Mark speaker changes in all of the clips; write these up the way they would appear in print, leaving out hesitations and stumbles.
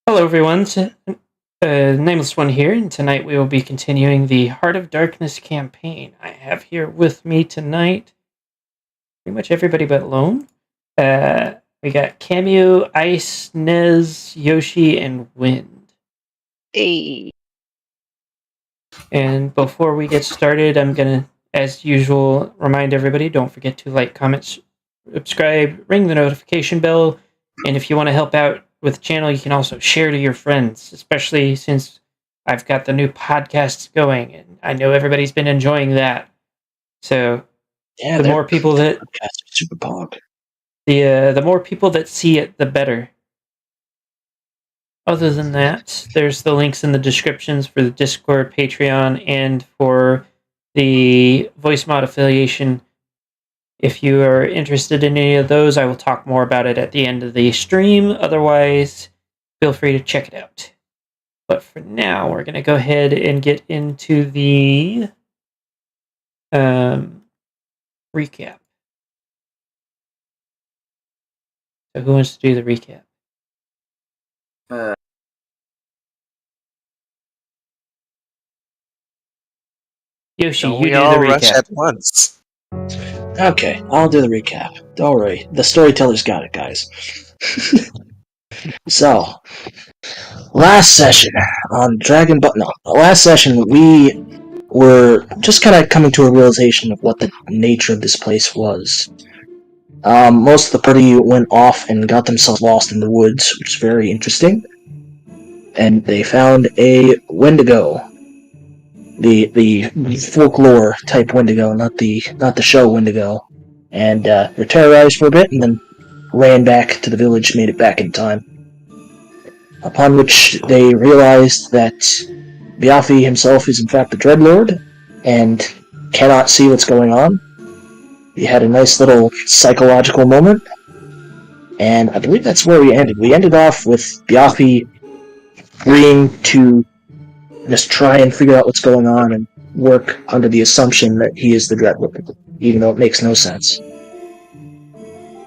Speaker 1: Hello, everyone. Nameless One here, and tonight we will be continuing the Heart of Darkness campaign. I have here with me tonight pretty much everybody but Lone. We got Cameo, Ice, Nez, Yoshi, and Wind.
Speaker 2: Hey.
Speaker 1: And before we get started, I'm going to, as usual, remind everybody, don't forget to like, comment, subscribe, ring the notification bell, and if you want to help out with the channel, you can also share to your friends, especially since I've got the new podcasts going, and I know everybody's been enjoying that. So
Speaker 3: Yeah,
Speaker 1: the more people that
Speaker 3: super pog.
Speaker 1: the more people that see it, the better. Other than that, there's the links in the descriptions for the Discord, Patreon, and for the voice mod affiliation. If you are interested in any of those, I will talk more about it at the end of the stream. Otherwise, feel free to check it out. But for now, we're going to go ahead and get into the recap. So who wants to do the recap? Yoshi,
Speaker 2: Don't
Speaker 1: you
Speaker 2: we
Speaker 1: do
Speaker 2: all
Speaker 1: the
Speaker 2: rush
Speaker 1: recap.
Speaker 2: at once?
Speaker 3: Okay, I'll do the recap. Don't worry, the storyteller's got it, guys. So, last session on last session we were just kind of coming to a realization of what the nature of this place was. Most of the party went off and got themselves lost in the woods, which is very interesting. And they found a Wendigo. The folklore type Wendigo, not the show Wendigo. And they're terrorized for a bit, and then ran back to the village, made it back in time. Upon which they realized that Biafi himself is in fact the Dreadlord, and cannot see what's going on. We had a nice little psychological moment, and I believe that's where we ended. We ended off with Biafi agreeing to just try and figure out what's going on and work under the assumption that he is the Dreadlord, even though it makes no sense.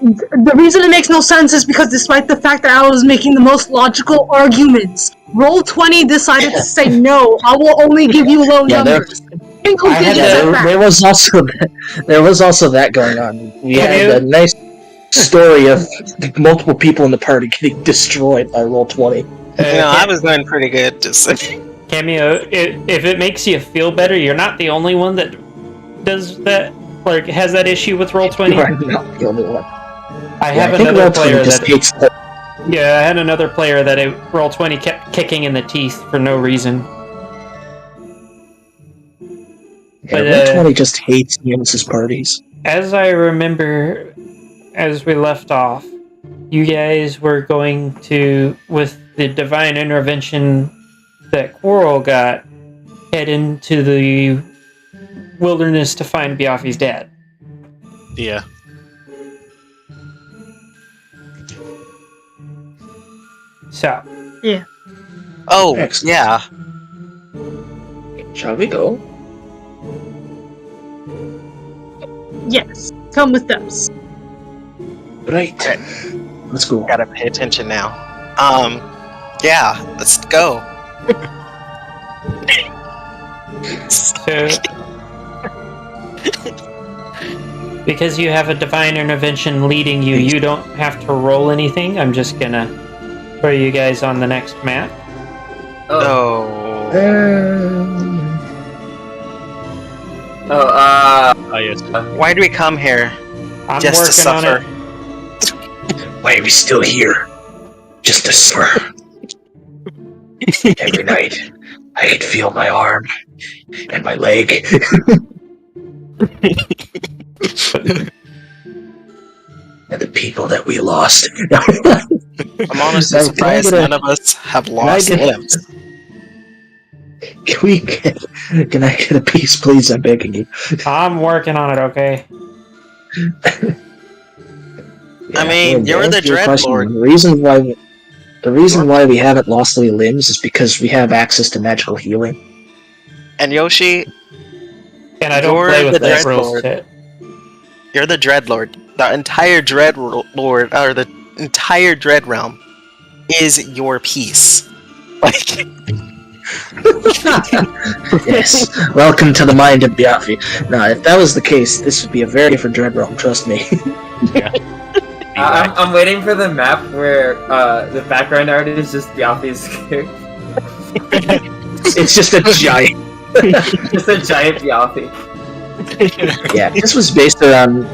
Speaker 4: The reason it makes no sense is because despite the fact that I was making the most logical arguments, Roll20 decided to say no, I will only give you low numbers.
Speaker 3: There was also that going on. We had a nice story of multiple people in the party getting destroyed by Roll20.
Speaker 2: I was doing pretty good.
Speaker 1: Cameo, if it makes you feel better, you're not the only one that does that, like, has that issue with Roll20.
Speaker 3: You are not the only one.
Speaker 1: I had another player that Roll20 kept kicking in the teeth for no reason.
Speaker 3: But Roll20 just hates Nemesis parties.
Speaker 1: As I remember, as we left off, you guys were going to, with the divine intervention that Quarrel got, head into the wilderness to find Biafi's dad.
Speaker 2: Yeah.
Speaker 1: So.
Speaker 4: Yeah.
Speaker 2: Oh,
Speaker 3: excellent.
Speaker 2: Yeah.
Speaker 3: Shall we go?
Speaker 4: Yes, come with us.
Speaker 3: Right.
Speaker 2: Okay.
Speaker 3: Let's go.
Speaker 2: Gotta pay attention now. Yeah, let's go.
Speaker 1: So, because you have a divine intervention leading you, you don't have to roll anything. I'm just gonna throw you guys on the next map.
Speaker 2: Oh.
Speaker 5: Yes.
Speaker 2: Why do we come here?
Speaker 1: I'm
Speaker 2: Just to
Speaker 1: working on
Speaker 2: suffer.
Speaker 1: it.
Speaker 3: Why are we still here? Just to suffer. Every night, I could feel my arm and my leg. And the people that we lost.
Speaker 2: I'm honestly surprised none of us have lost limbs.
Speaker 3: Can I get a piece, please? I'm begging you.
Speaker 1: I'm working on it, okay?
Speaker 2: I mean, you're the Dreadlord.
Speaker 3: The reason why we haven't lost any limbs is because we have access to magical healing.
Speaker 2: And Yoshi,
Speaker 1: and I don't play with that rules shit.
Speaker 2: You're the Dreadlord. The entire Dreadlord, or the entire Dread Realm, is your piece. Like,
Speaker 3: Yes. Welcome to the mind of Biaffi. Now, if that was the case, this would be a very different Dread Realm, trust me.
Speaker 5: I'm waiting for the map where the background art is just Biaffi's character.
Speaker 3: It's just a giant.
Speaker 5: Just a giant Biaffi.
Speaker 3: Yeah, this was based around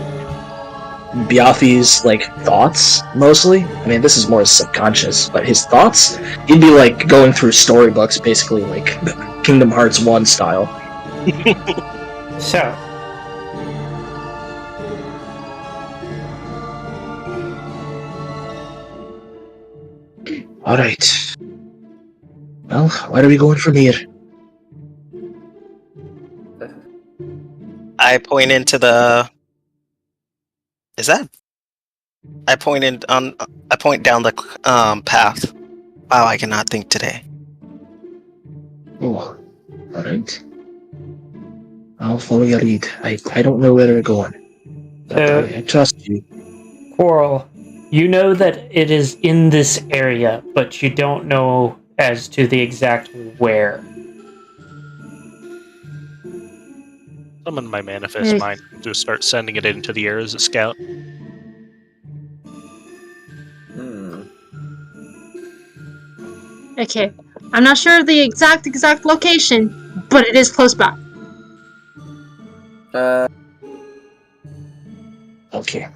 Speaker 3: Biaffi's like thoughts mostly. I mean, this is more subconscious, but his thoughts, he'd be like going through storybooks, basically like Kingdom Hearts 1 style.
Speaker 1: So,
Speaker 3: All right. Well, where are we going from here?
Speaker 2: I point into the. Is that? I point down the path. Wow, I cannot think today.
Speaker 3: Oh, all right. I'll follow your lead. I don't know where we're going, but I trust you.
Speaker 1: Quarrel, you know that it is in this area, but you don't know as to the exact where.
Speaker 6: Summon my manifest mind and just start sending it into the air as a scout.
Speaker 4: Okay, I'm not sure of the exact location, but it is close by.
Speaker 3: Okay.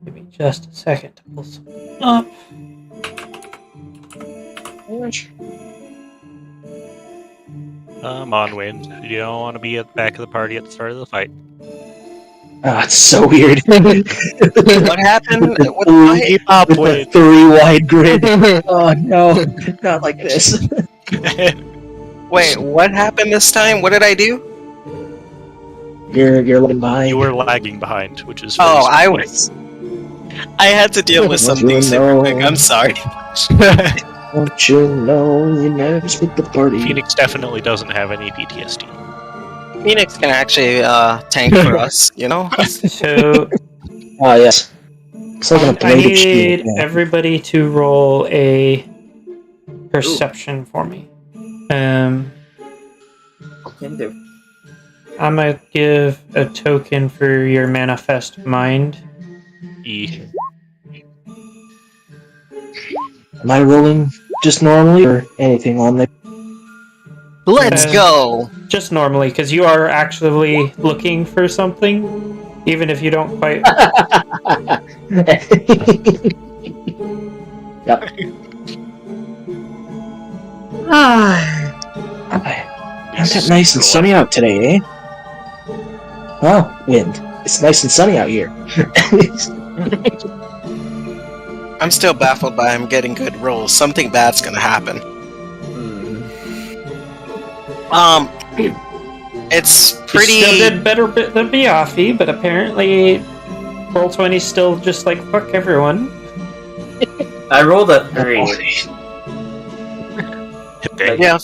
Speaker 1: Give me just a second to pull something up.
Speaker 6: Come on, Wind. You don't want to be at the back of the party at the start of the fight.
Speaker 3: Ah, it's so weird.
Speaker 2: What happened? What,
Speaker 6: Keep up,
Speaker 3: With a
Speaker 6: Wind.
Speaker 3: 3-wide grid. Oh no, not like this.
Speaker 2: Wait, what happened this time? What did I do?
Speaker 3: You're lagging behind.
Speaker 6: You were lagging behind, which is
Speaker 2: Oh,
Speaker 6: very
Speaker 2: I
Speaker 6: sweet.
Speaker 2: was. I had to deal with
Speaker 3: Don't
Speaker 2: something
Speaker 3: you
Speaker 2: super
Speaker 3: know?
Speaker 2: quick. I'm sorry.
Speaker 3: Don't you know you never split the party?
Speaker 6: Phoenix definitely doesn't have any PTSD.
Speaker 2: Phoenix can actually tank for us, you know?
Speaker 1: So,
Speaker 3: Ah, yes. It's like an
Speaker 1: I
Speaker 3: upgraded
Speaker 1: need
Speaker 3: shield. Yeah.
Speaker 1: everybody to roll a perception for me.
Speaker 5: Can do.
Speaker 1: I'm gonna give a token for your manifest mind.
Speaker 6: E.
Speaker 3: Am I rolling just normally or anything on there?
Speaker 2: Let's go!
Speaker 1: Just normally, because you are actually looking for something, even if you don't quite.
Speaker 3: Yep. Isn't it nice and sunny out today, eh? Oh, Wind. It's nice and sunny out here.
Speaker 2: I'm still baffled by him getting good rolls. Something bad's gonna happen. It's pretty.
Speaker 1: You still did better than Biaffi, but apparently Roll20's still just like fuck everyone.
Speaker 5: I rolled a 3.
Speaker 6: Okay.
Speaker 2: Yeah,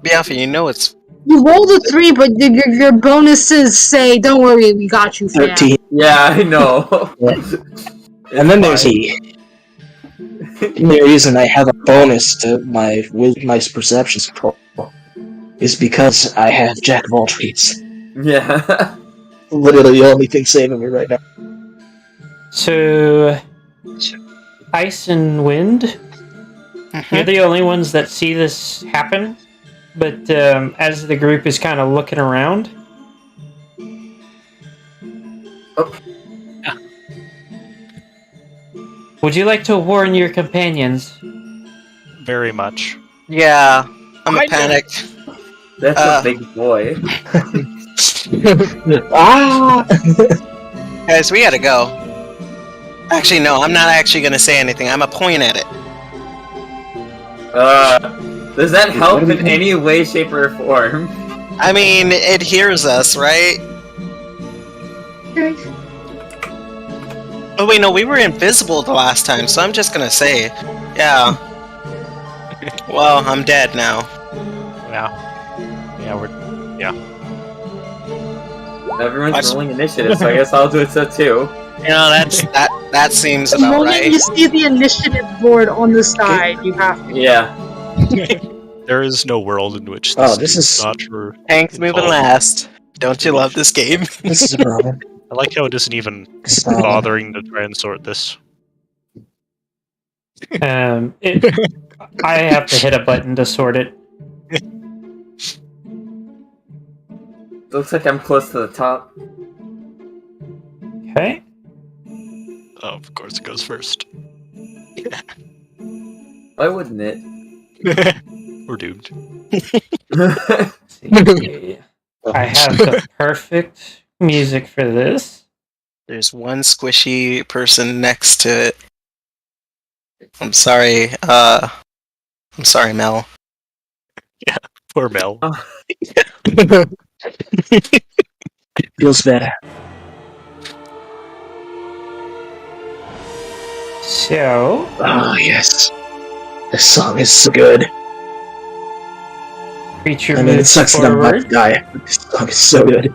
Speaker 2: Biaffi, you know it's.
Speaker 4: You rolled a 3, but your bonuses say, "Don't worry, we got you." Fam.
Speaker 3: 13.
Speaker 5: Yeah, I know.
Speaker 3: And then there's E. The only reason I have a bonus to my perception score is because I have Jack of all trades.
Speaker 5: Yeah.
Speaker 3: Literally the only thing saving me right now.
Speaker 1: So, Ice and Wind, you're the only ones that see this happen. But as the group is kind of looking around, would you like to warn your companions?
Speaker 6: Very much.
Speaker 2: Yeah, I'm a panic.
Speaker 5: That's a big boy.
Speaker 3: Ah!
Speaker 2: Guys, we gotta go. Actually, no, I'm not actually gonna say anything. I'm gonna point at it.
Speaker 5: Does that help in any way, shape, or form?
Speaker 2: I mean, it hears us, right? Oh wait, no, we were invisible the last time, so I'm just gonna say, yeah. Well, I'm dead now.
Speaker 6: Yeah, we're.
Speaker 5: Everyone's
Speaker 2: I s-
Speaker 5: rolling initiative, so I guess I'll do it so too.
Speaker 2: You know, that seems
Speaker 4: The
Speaker 2: about
Speaker 4: moment
Speaker 2: right.
Speaker 4: you see the initiative board on the side, you have to.
Speaker 5: Yeah.
Speaker 6: There is no world in which
Speaker 3: Oh,
Speaker 6: this
Speaker 3: this
Speaker 6: is
Speaker 3: is-
Speaker 6: not true.
Speaker 2: Hank's moving last. Don't you love this game?
Speaker 3: This is a problem.
Speaker 6: I like how it isn't even
Speaker 3: This is a problem.
Speaker 6: bothering to try and sort this.
Speaker 1: I have to hit a button to sort it.
Speaker 5: Looks like I'm close to the top.
Speaker 1: Okay.
Speaker 6: Oh, of course it goes first.
Speaker 5: Why wouldn't it?
Speaker 6: We're doomed.
Speaker 1: Let's see. I have the perfect music for this.
Speaker 2: There's one squishy person next to it. I'm sorry, Mel.
Speaker 6: Poor Mel.
Speaker 3: Feels better.
Speaker 1: So,
Speaker 3: Oh, yes. This song is so good.
Speaker 1: creature
Speaker 3: I mean, it
Speaker 1: moves
Speaker 3: sucks that I'm about to
Speaker 1: forward.
Speaker 3: die, but this song is so good.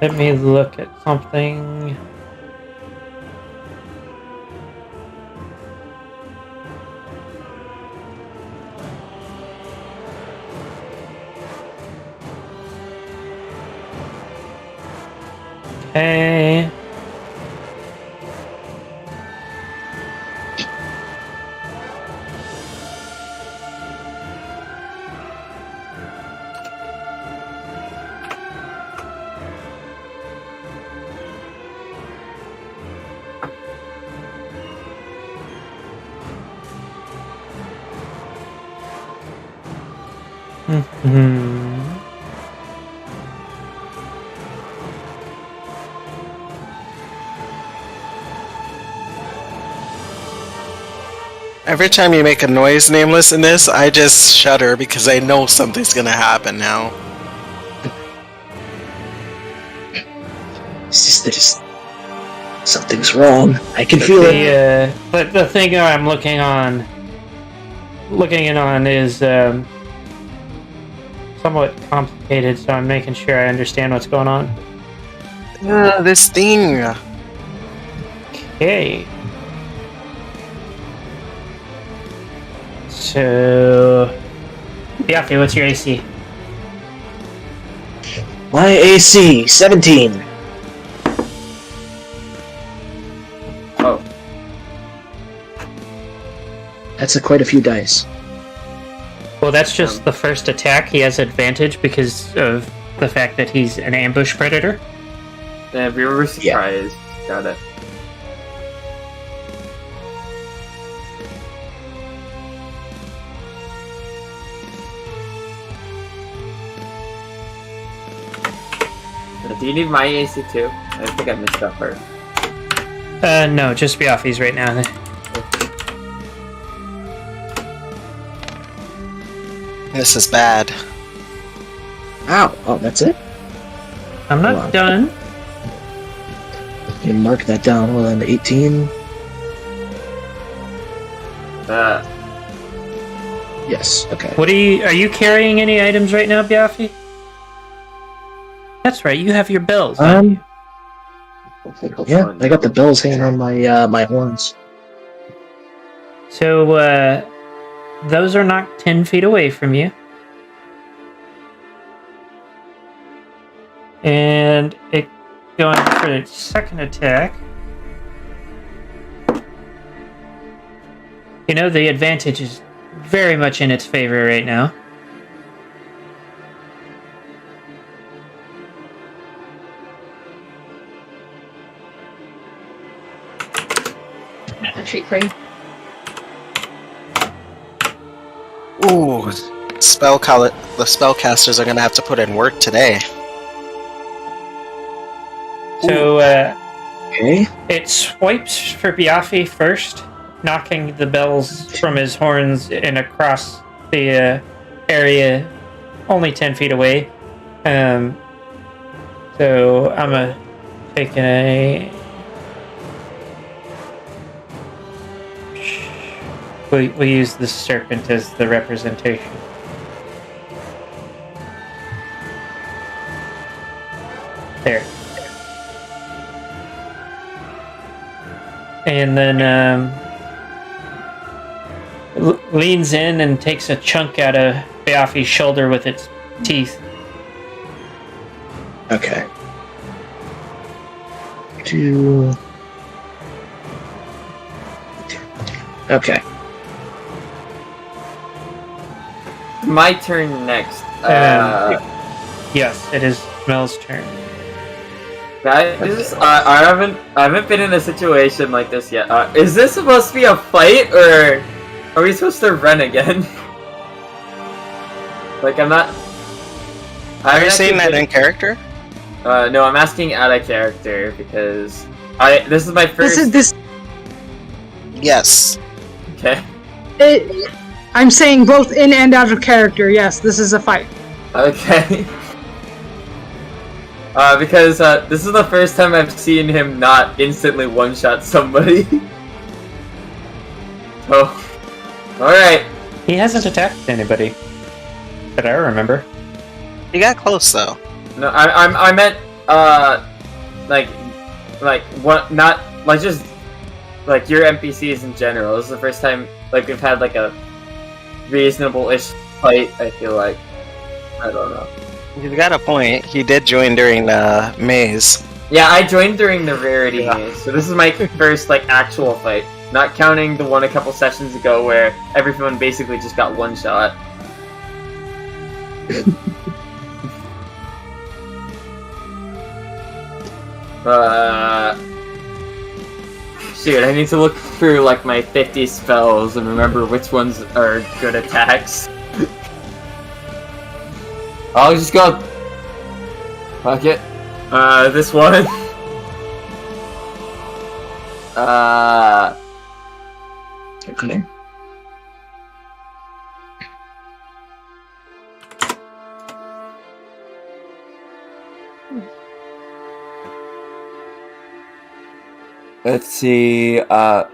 Speaker 1: Let me look at something. Okay. Hmm.
Speaker 2: Every time you make a noise, Nameless, in this, I just shudder because I know something's gonna happen now.
Speaker 3: It's just that something's wrong. I can feel it.
Speaker 1: But the thing I'm looking in on is somewhat complicated, so I'm making sure I understand what's going on.
Speaker 2: This thing.
Speaker 1: Okay. So, Biafi, what's your AC?
Speaker 3: My AC, 17.
Speaker 5: Oh,
Speaker 3: That's quite a few dice.
Speaker 1: Well, that's just the first attack. He has advantage because of the fact that he's an ambush predator.
Speaker 5: then if you were surprised, got it. Do you need my AC too? I think I missed that part.
Speaker 1: No, just Biafi's right now.
Speaker 2: This is bad.
Speaker 3: Ow! Oh, that's it?
Speaker 1: I'm not
Speaker 3: Wow.
Speaker 1: done.
Speaker 3: You can mark that down. Well, then 18. Yes, okay.
Speaker 1: What are you carrying any items right now, Biafi? That's right, you have your bells. don't you?
Speaker 3: Yeah, I got the bells hanging on my my horns.
Speaker 1: So, those are knocked 10 feet away from you. And it going for its second attack. You know, the advantage is very much in its favor right now.
Speaker 7: Actually, crazy.
Speaker 2: Ooh, the spellcasters are gonna have to put in work today.
Speaker 1: So,
Speaker 3: Okay.
Speaker 1: it swipes for Biafi first, knocking the bells from his horns and across the area only 10 feet away. So I'm gonna take a... We'll use the serpent as the representation. There. and then leans in and takes a chunk out of Beafi's shoulder with its teeth.
Speaker 3: Okay. Okay.
Speaker 5: My turn next.
Speaker 1: Yes, it is Mel's turn.
Speaker 5: Guys, I haven't been in a situation like this yet. Is this supposed to be a fight, or are we supposed to run again? Like, I'm not.
Speaker 2: Are you saying that in character?
Speaker 5: No, I'm asking out of character because this is my first.
Speaker 4: This.
Speaker 2: Yes.
Speaker 5: Okay.
Speaker 4: I'm saying both in and out of character. Yes, this is a fight.
Speaker 5: Okay. Because this is the first time I've seen him not instantly one-shot somebody. Oh, all right.
Speaker 1: He hasn't attacked anybody that I remember.
Speaker 2: You got close though.
Speaker 5: No, I meant like what? Not like just like your NPCs in general. This is the first time like we've had like a reasonable-ish fight. I feel like I don't know.
Speaker 2: You got a point. He did join during the maze.
Speaker 5: Yeah, I joined during the rarity maze, so this is my first like actual fight. Not counting the one a couple sessions ago where everyone basically just got one shot. Shoot, I need to look through like my 50 spells and remember which ones are good attacks. I'll just go. Fuck it. This one.
Speaker 3: Okay.
Speaker 5: Let's see, a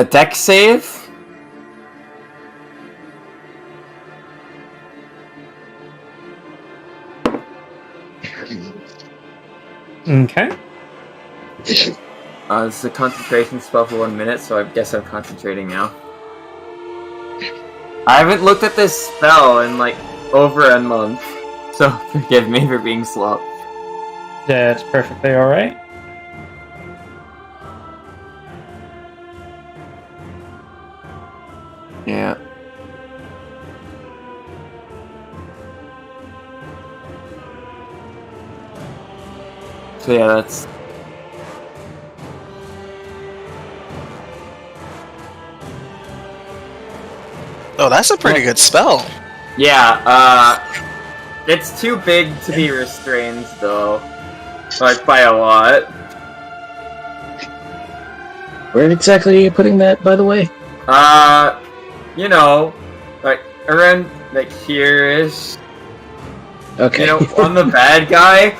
Speaker 5: deck save?
Speaker 1: Okay.
Speaker 5: It's a concentration spell for 1 minute, so I guess I'm concentrating now. I haven't looked at this spell in like over a month, so forgive me for being slow.
Speaker 1: That's perfectly alright.
Speaker 5: Yeah. So yeah, that's...
Speaker 2: Oh, that's a pretty good spell.
Speaker 5: Yeah, it's too big to be restrained, though. Like, by a lot.
Speaker 3: Where exactly are you putting that, by the way?
Speaker 5: You know, like, around, like, here-ish.
Speaker 3: Okay.
Speaker 5: You know, on the bad guy.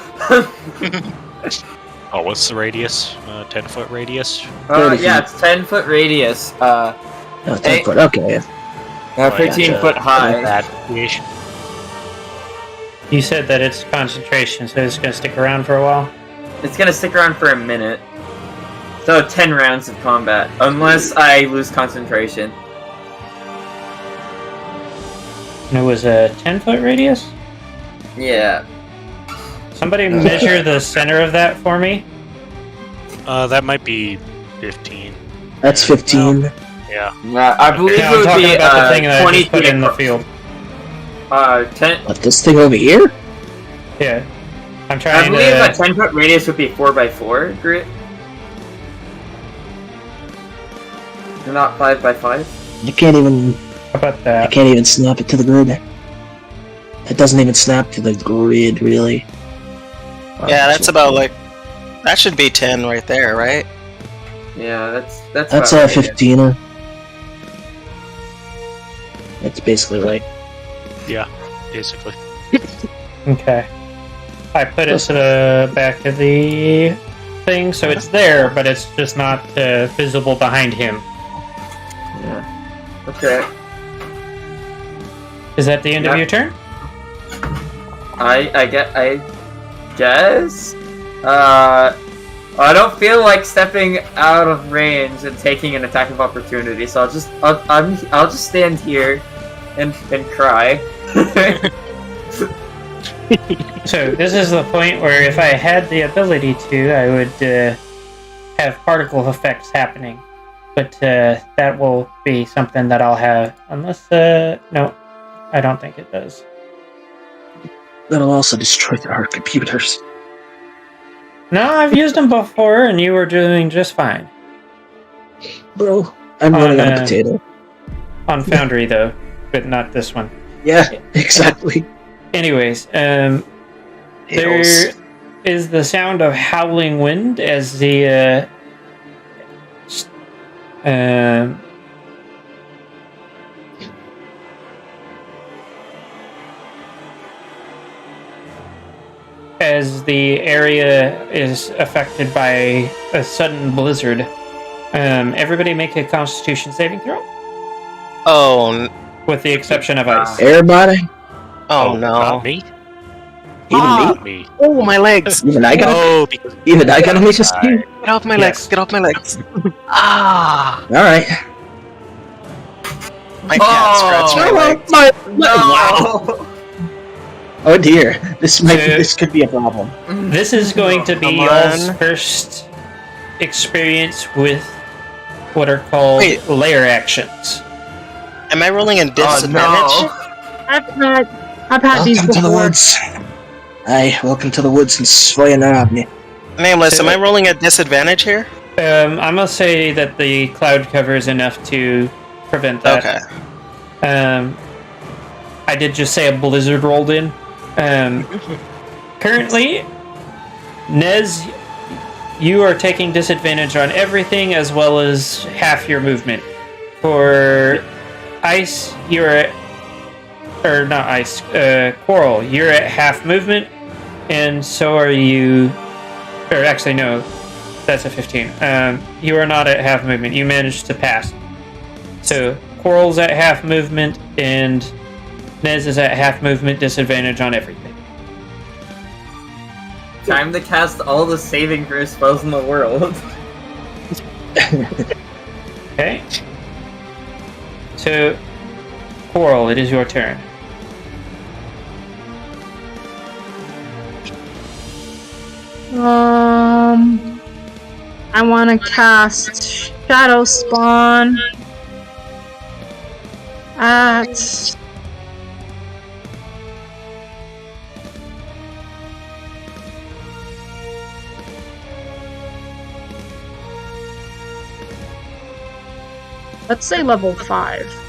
Speaker 6: Oh, what's the radius? 10-foot radius?
Speaker 5: Yeah, it's 10-foot radius.
Speaker 3: Oh, 10 foot. Okay.
Speaker 5: 13-foot high.
Speaker 6: That
Speaker 1: You said that it's concentration, so it's going to stick around for a while?
Speaker 5: It's gonna stick around for a minute. So 10 rounds of combat, unless I lose concentration.
Speaker 1: And it was a 10-foot radius?
Speaker 5: Yeah.
Speaker 1: Somebody measure the center of that for me?
Speaker 6: that might be 15.
Speaker 3: That's 15.
Speaker 6: Yeah.
Speaker 5: I believe
Speaker 1: Yeah,
Speaker 5: it
Speaker 1: I'm
Speaker 5: would
Speaker 1: talking
Speaker 5: be
Speaker 1: about the thing that I
Speaker 5: 20
Speaker 1: just put
Speaker 5: feet
Speaker 1: in the
Speaker 5: across.
Speaker 1: field.
Speaker 5: 10.
Speaker 3: What, this thing over here?
Speaker 1: Yeah. I'm
Speaker 5: I
Speaker 1: trying
Speaker 5: believe a
Speaker 1: to...
Speaker 5: 10-foot radius would be 4x4 grid. They're not 5x5.
Speaker 3: You can't even.
Speaker 1: How about
Speaker 3: I
Speaker 1: that?
Speaker 3: can't even snap it to the grid. It doesn't even snap to the grid, really.
Speaker 2: Yeah, that's about like... That should be 10 right there, right?
Speaker 5: Yeah, that's
Speaker 3: That's
Speaker 5: about
Speaker 3: a
Speaker 5: right.
Speaker 3: 15er. That's basically right.
Speaker 6: Yeah, basically.
Speaker 1: Okay. I put it to the back of the thing, so it's there, but it's just not visible behind him.
Speaker 5: Yeah. Okay.
Speaker 1: Is that the end of
Speaker 5: Yeah.
Speaker 1: your turn?
Speaker 5: I guess. I don't feel like stepping out of range and taking an attack of opportunity, so I'll just stand here and cry.
Speaker 1: So this is the point where if I had the ability to, I would have particle effects happening. But that will be something that I'll have, unless, no, I don't think it does.
Speaker 3: That'll also destroy our computers.
Speaker 1: No, I've used them before, and you were doing just fine.
Speaker 3: Bro, I'm running on a potato.
Speaker 1: On Foundry, though, but not this one.
Speaker 3: Yeah, exactly.
Speaker 1: Anyways, there is the sound of howling wind as the as the area is affected by a sudden blizzard. Everybody make a Constitution saving throw,
Speaker 2: Oh,
Speaker 1: with the exception of ice.
Speaker 3: Everybody?
Speaker 2: oh no.
Speaker 6: Not me.
Speaker 3: Even
Speaker 6: Not me.
Speaker 2: Oh, my legs.
Speaker 3: me? Even I gotta,
Speaker 6: Oh, because
Speaker 3: even I gotta make a save?
Speaker 2: Get off my
Speaker 1: Yes.
Speaker 2: legs. Get off my legs. Ah.
Speaker 3: Alright.
Speaker 2: My cat scratched my legs.
Speaker 5: No!
Speaker 3: Oh dear. This could be a problem.
Speaker 1: This is going to be
Speaker 2: Come
Speaker 1: y'all's
Speaker 2: on.
Speaker 1: first experience with what are called
Speaker 2: Wait.
Speaker 1: layer actions.
Speaker 2: Am I rolling in
Speaker 5: Oh,
Speaker 2: disadvantage?
Speaker 4: I've had these
Speaker 3: Welcome to the
Speaker 4: before.
Speaker 3: woods. Aye, welcome to the woods and Svoyanabni.
Speaker 2: Nameless, am I rolling at disadvantage here?
Speaker 1: I'm gonna say that the cloud cover is enough to prevent that.
Speaker 2: Okay.
Speaker 1: I did just say a blizzard rolled in. Currently, Nez, you are taking disadvantage on everything as well as half your movement. For Ice, you're at... Or not Ice, Coral, you're at half movement, and so are you... Or actually, no, that's a 15. You are not at half movement. You managed to pass. So, Coral's at half movement, and Nez is at half movement, disadvantage on everything.
Speaker 5: Time to cast all the saving throw spells in the world.
Speaker 1: Okay? So, Coral, it is your turn.
Speaker 4: I want to cast Shadow Spawn at let's say level 5.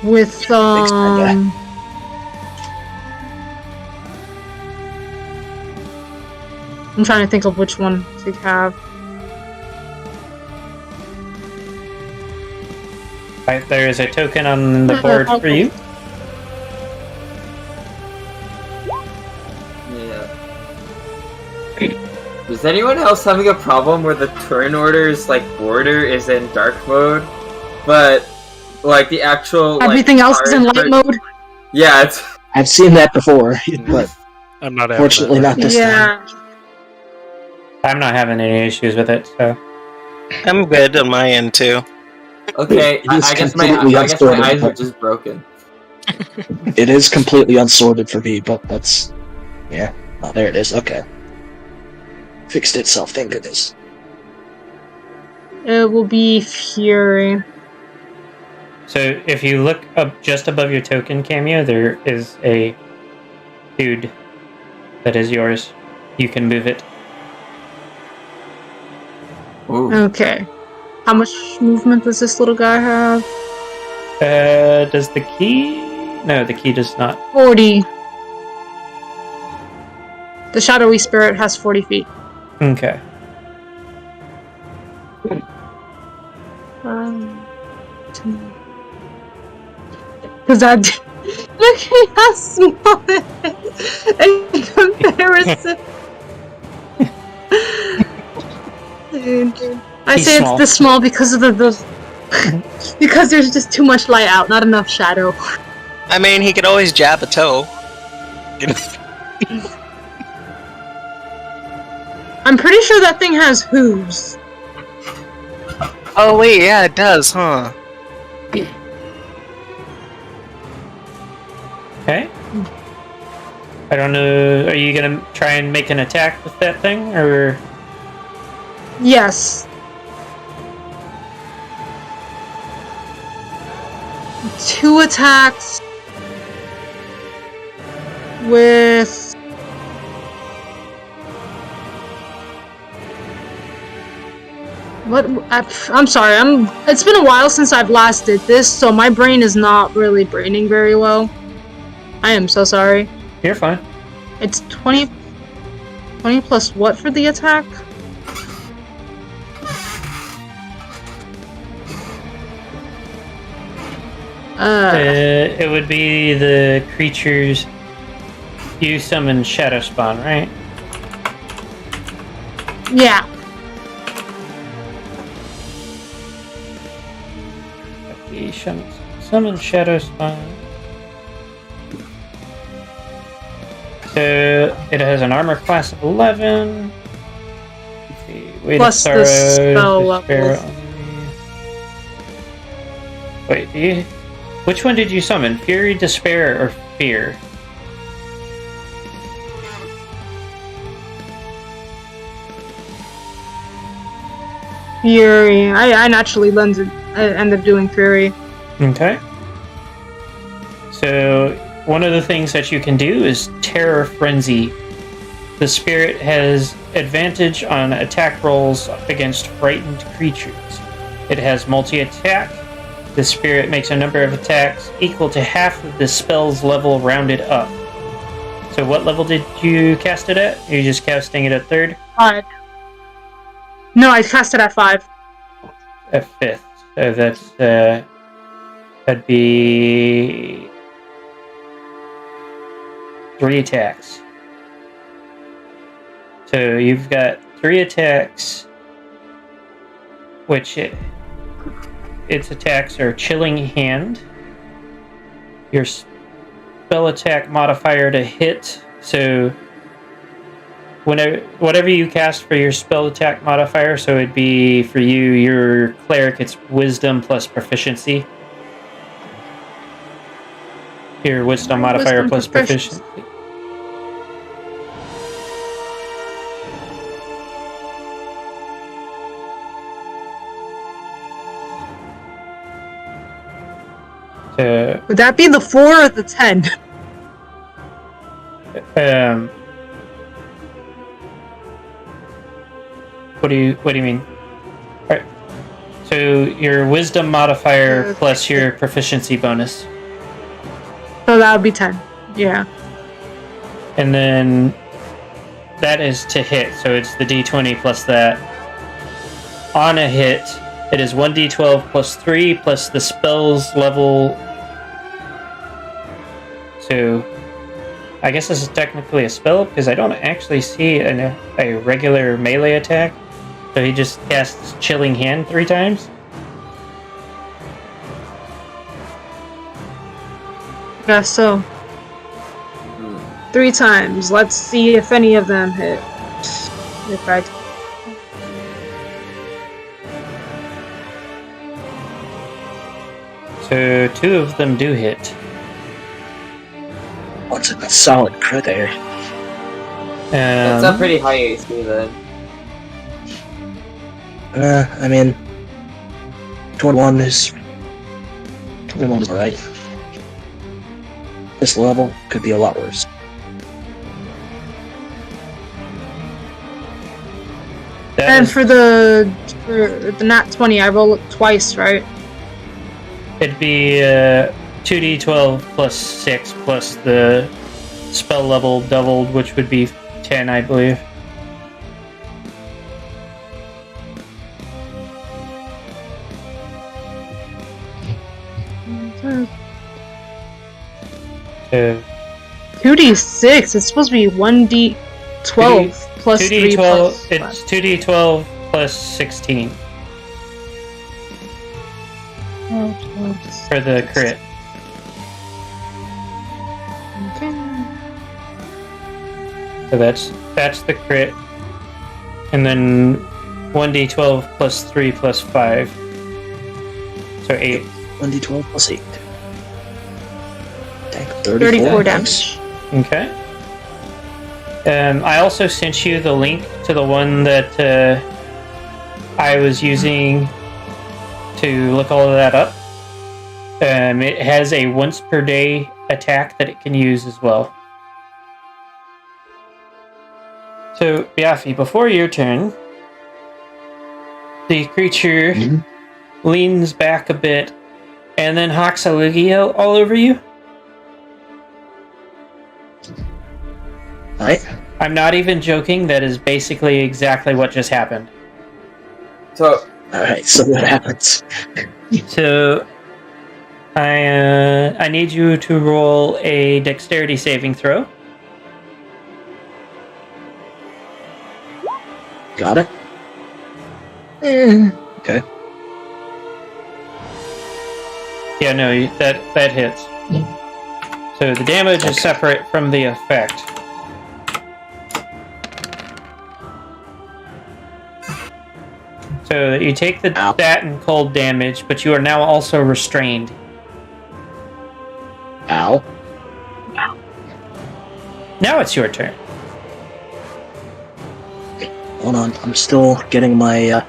Speaker 4: With I'm trying to think of which one to have.
Speaker 1: Right, there is a token on the board for you.
Speaker 5: Yeah. Is anyone else having a problem where the turn order's border is in dark mode, but the actual
Speaker 4: Everything else is in light mode?
Speaker 5: Yeah, it's
Speaker 3: I've seen that before, but
Speaker 6: I'm not having
Speaker 3: fortunately
Speaker 6: that.
Speaker 3: not this time.
Speaker 1: I'm not having any issues with it, so...
Speaker 2: I'm good on my end too.
Speaker 5: okay.
Speaker 3: It is
Speaker 5: I guess my
Speaker 3: completely
Speaker 5: eyes are
Speaker 3: unsorted.
Speaker 5: just broken.
Speaker 3: It is completely unsorted for me, but that's... Yeah. Oh, there it is. Okay. Fixed itself, thank goodness.
Speaker 4: It will be Fury.
Speaker 1: So, if you look up just above your token cameo, there is a dude that is yours. You can move it.
Speaker 5: Ooh.
Speaker 4: Okay. How much movement does this little guy have?
Speaker 1: Does the key? No, the key does not.
Speaker 4: 40. The shadowy spirit has 40 feet.
Speaker 1: Okay.
Speaker 4: Because that... Look at how small it is in comparison. Dude. I
Speaker 1: He's
Speaker 4: say
Speaker 1: small.
Speaker 4: it's this small because of the Because there's just too much light out, not enough shadow.
Speaker 2: I mean, he could always jab a toe.
Speaker 4: I'm pretty sure that thing has hooves.
Speaker 2: Oh wait, yeah, it does, huh?
Speaker 1: Okay. I don't know. Are you gonna try and make an attack with that thing, or?
Speaker 4: Yes. 2 attacks with what? I'm sorry. It's been a while since I've last did this, so my brain is not really braining very well. I am so sorry.
Speaker 1: You're fine.
Speaker 4: It's 20 plus what for the attack?
Speaker 1: It would be the creatures you summon Shadow Spawn, right?
Speaker 4: Yeah.
Speaker 1: The summon Shadow Spawn. So it has an armor class of 11. Let's see. Weight
Speaker 4: Plus
Speaker 1: of
Speaker 4: the
Speaker 1: Sorrow,
Speaker 4: spell
Speaker 1: Despair
Speaker 4: level.
Speaker 1: only. Wait, which one did you summon? Fury, Despair, or Fear?
Speaker 4: Fury. I naturally end up doing Fury.
Speaker 1: Okay. So one of the things that you can do is Terror Frenzy. The spirit has advantage on attack rolls against frightened creatures. It has multi-attack. The spirit makes a number of attacks equal to half of the spell's level rounded up. So what level did you cast it at? Are you just casting it at 3rd?
Speaker 4: 5. No, I cast it at 5.
Speaker 1: At 5th. So that's, that'd be 3 attacks. So you've got 3 attacks, which its attacks are Chilling Hand, your spell attack modifier to hit. So whatever you cast for your spell attack modifier, so it'd be for you, your cleric, it's Wisdom plus Proficiency. Your Wisdom modifier
Speaker 4: Wisdom
Speaker 1: plus
Speaker 4: proficiency.
Speaker 1: Proficiency.
Speaker 4: Would that be the 4 or the 10?
Speaker 1: What do you mean? Alright. So your wisdom modifier plus your proficiency bonus.
Speaker 4: So that would be 10. Yeah.
Speaker 1: And then that is to hit, so it's the d20 plus that. On a hit, it is 1d12 plus 3 plus the spell's level. So I guess this is technically a spell because I don't actually see a regular melee attack. So he just casts Chilling Hand 3 times.
Speaker 4: Yeah, so 3 times. Let's see if any of them hit. If I
Speaker 1: So 2 of them do hit.
Speaker 3: What's a solid crit there?
Speaker 5: That's a pretty high AC then.
Speaker 3: I mean, 21 is... 21's alright. This level could be a lot worse.
Speaker 4: and for the nat 20, I roll it twice, right?
Speaker 1: It'd be 2d12 plus 6 plus the spell level doubled, which would be 10, I believe. So
Speaker 4: 2d6. It's supposed to be 1d12 plus 3
Speaker 1: 2d12.
Speaker 4: plus
Speaker 1: It's 2d12 plus 16. For the crit.
Speaker 4: Okay.
Speaker 1: So that's the crit. And then 1d12 plus 3 plus 5. So 8.
Speaker 3: 1d12 plus 8. Tank
Speaker 4: 34 damage.
Speaker 1: Okay. I also sent you the link to the one that I was using to look all of that up. It has a once per day attack that it can use as well. So, Biafi, before your turn, the creature leans back a bit and then hawks a loogie all over you.
Speaker 3: Alright.
Speaker 1: I'm not even joking, that is basically exactly what just happened.
Speaker 5: So,
Speaker 3: Alright, so what happens?
Speaker 1: So, I need you to roll a dexterity saving throw.
Speaker 3: Got it? Okay.
Speaker 1: Yeah, no, that hits. So the damage is separate from the effect. So you take that and cold damage, but you are now also restrained.
Speaker 3: Ow.
Speaker 1: Now it's your turn.
Speaker 3: Hold on, I'm still getting my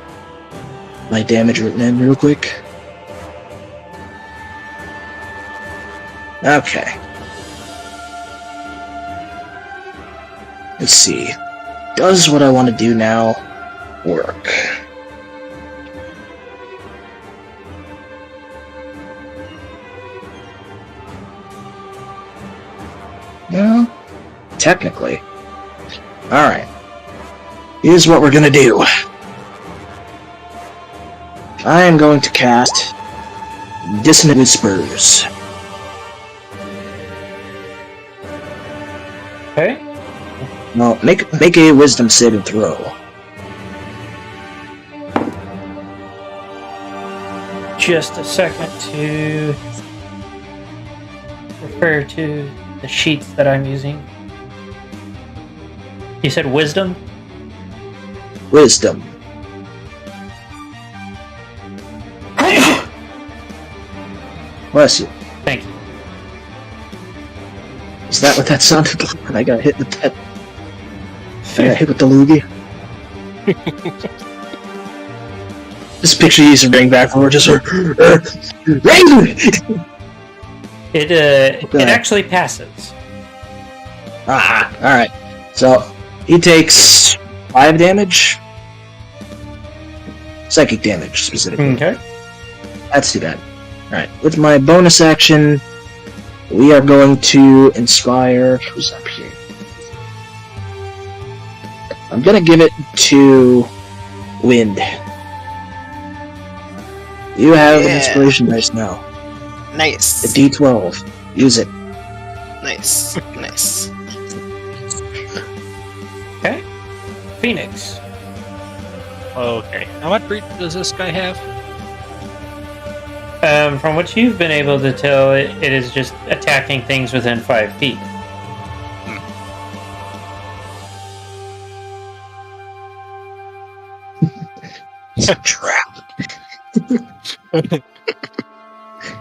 Speaker 3: my damage written in real quick. Okay. Let's see. Does what I want to do now work? No, technically. Alright. Here's what we're gonna do. I am going to cast Dissonant Whispers.
Speaker 1: Okay.
Speaker 3: No, make a Wisdom saving throw.
Speaker 1: Just a second to refer to the sheets that I'm using. You said wisdom?
Speaker 3: Wisdom. Bless you.
Speaker 1: Thank you.
Speaker 3: Is that what that sounded like when I got hit with that? I got hit with the loogie? Just picture you using ring back forward, just ring!
Speaker 1: It actually passes.
Speaker 3: Ah, alright. So, he takes 5 damage. Psychic damage, specifically.
Speaker 1: Okay.
Speaker 3: That's too bad. Alright, with my bonus action, we are going to inspire... Who's up here? I'm gonna give it to Wind. You have an inspiration dice now.
Speaker 2: Nice.
Speaker 3: The D12. Use it.
Speaker 2: Nice. Nice.
Speaker 1: Okay. Phoenix.
Speaker 6: Okay. How much reach does this guy have?
Speaker 1: From what you've been able to tell, it is just attacking things within 5 feet.
Speaker 3: It's a trap.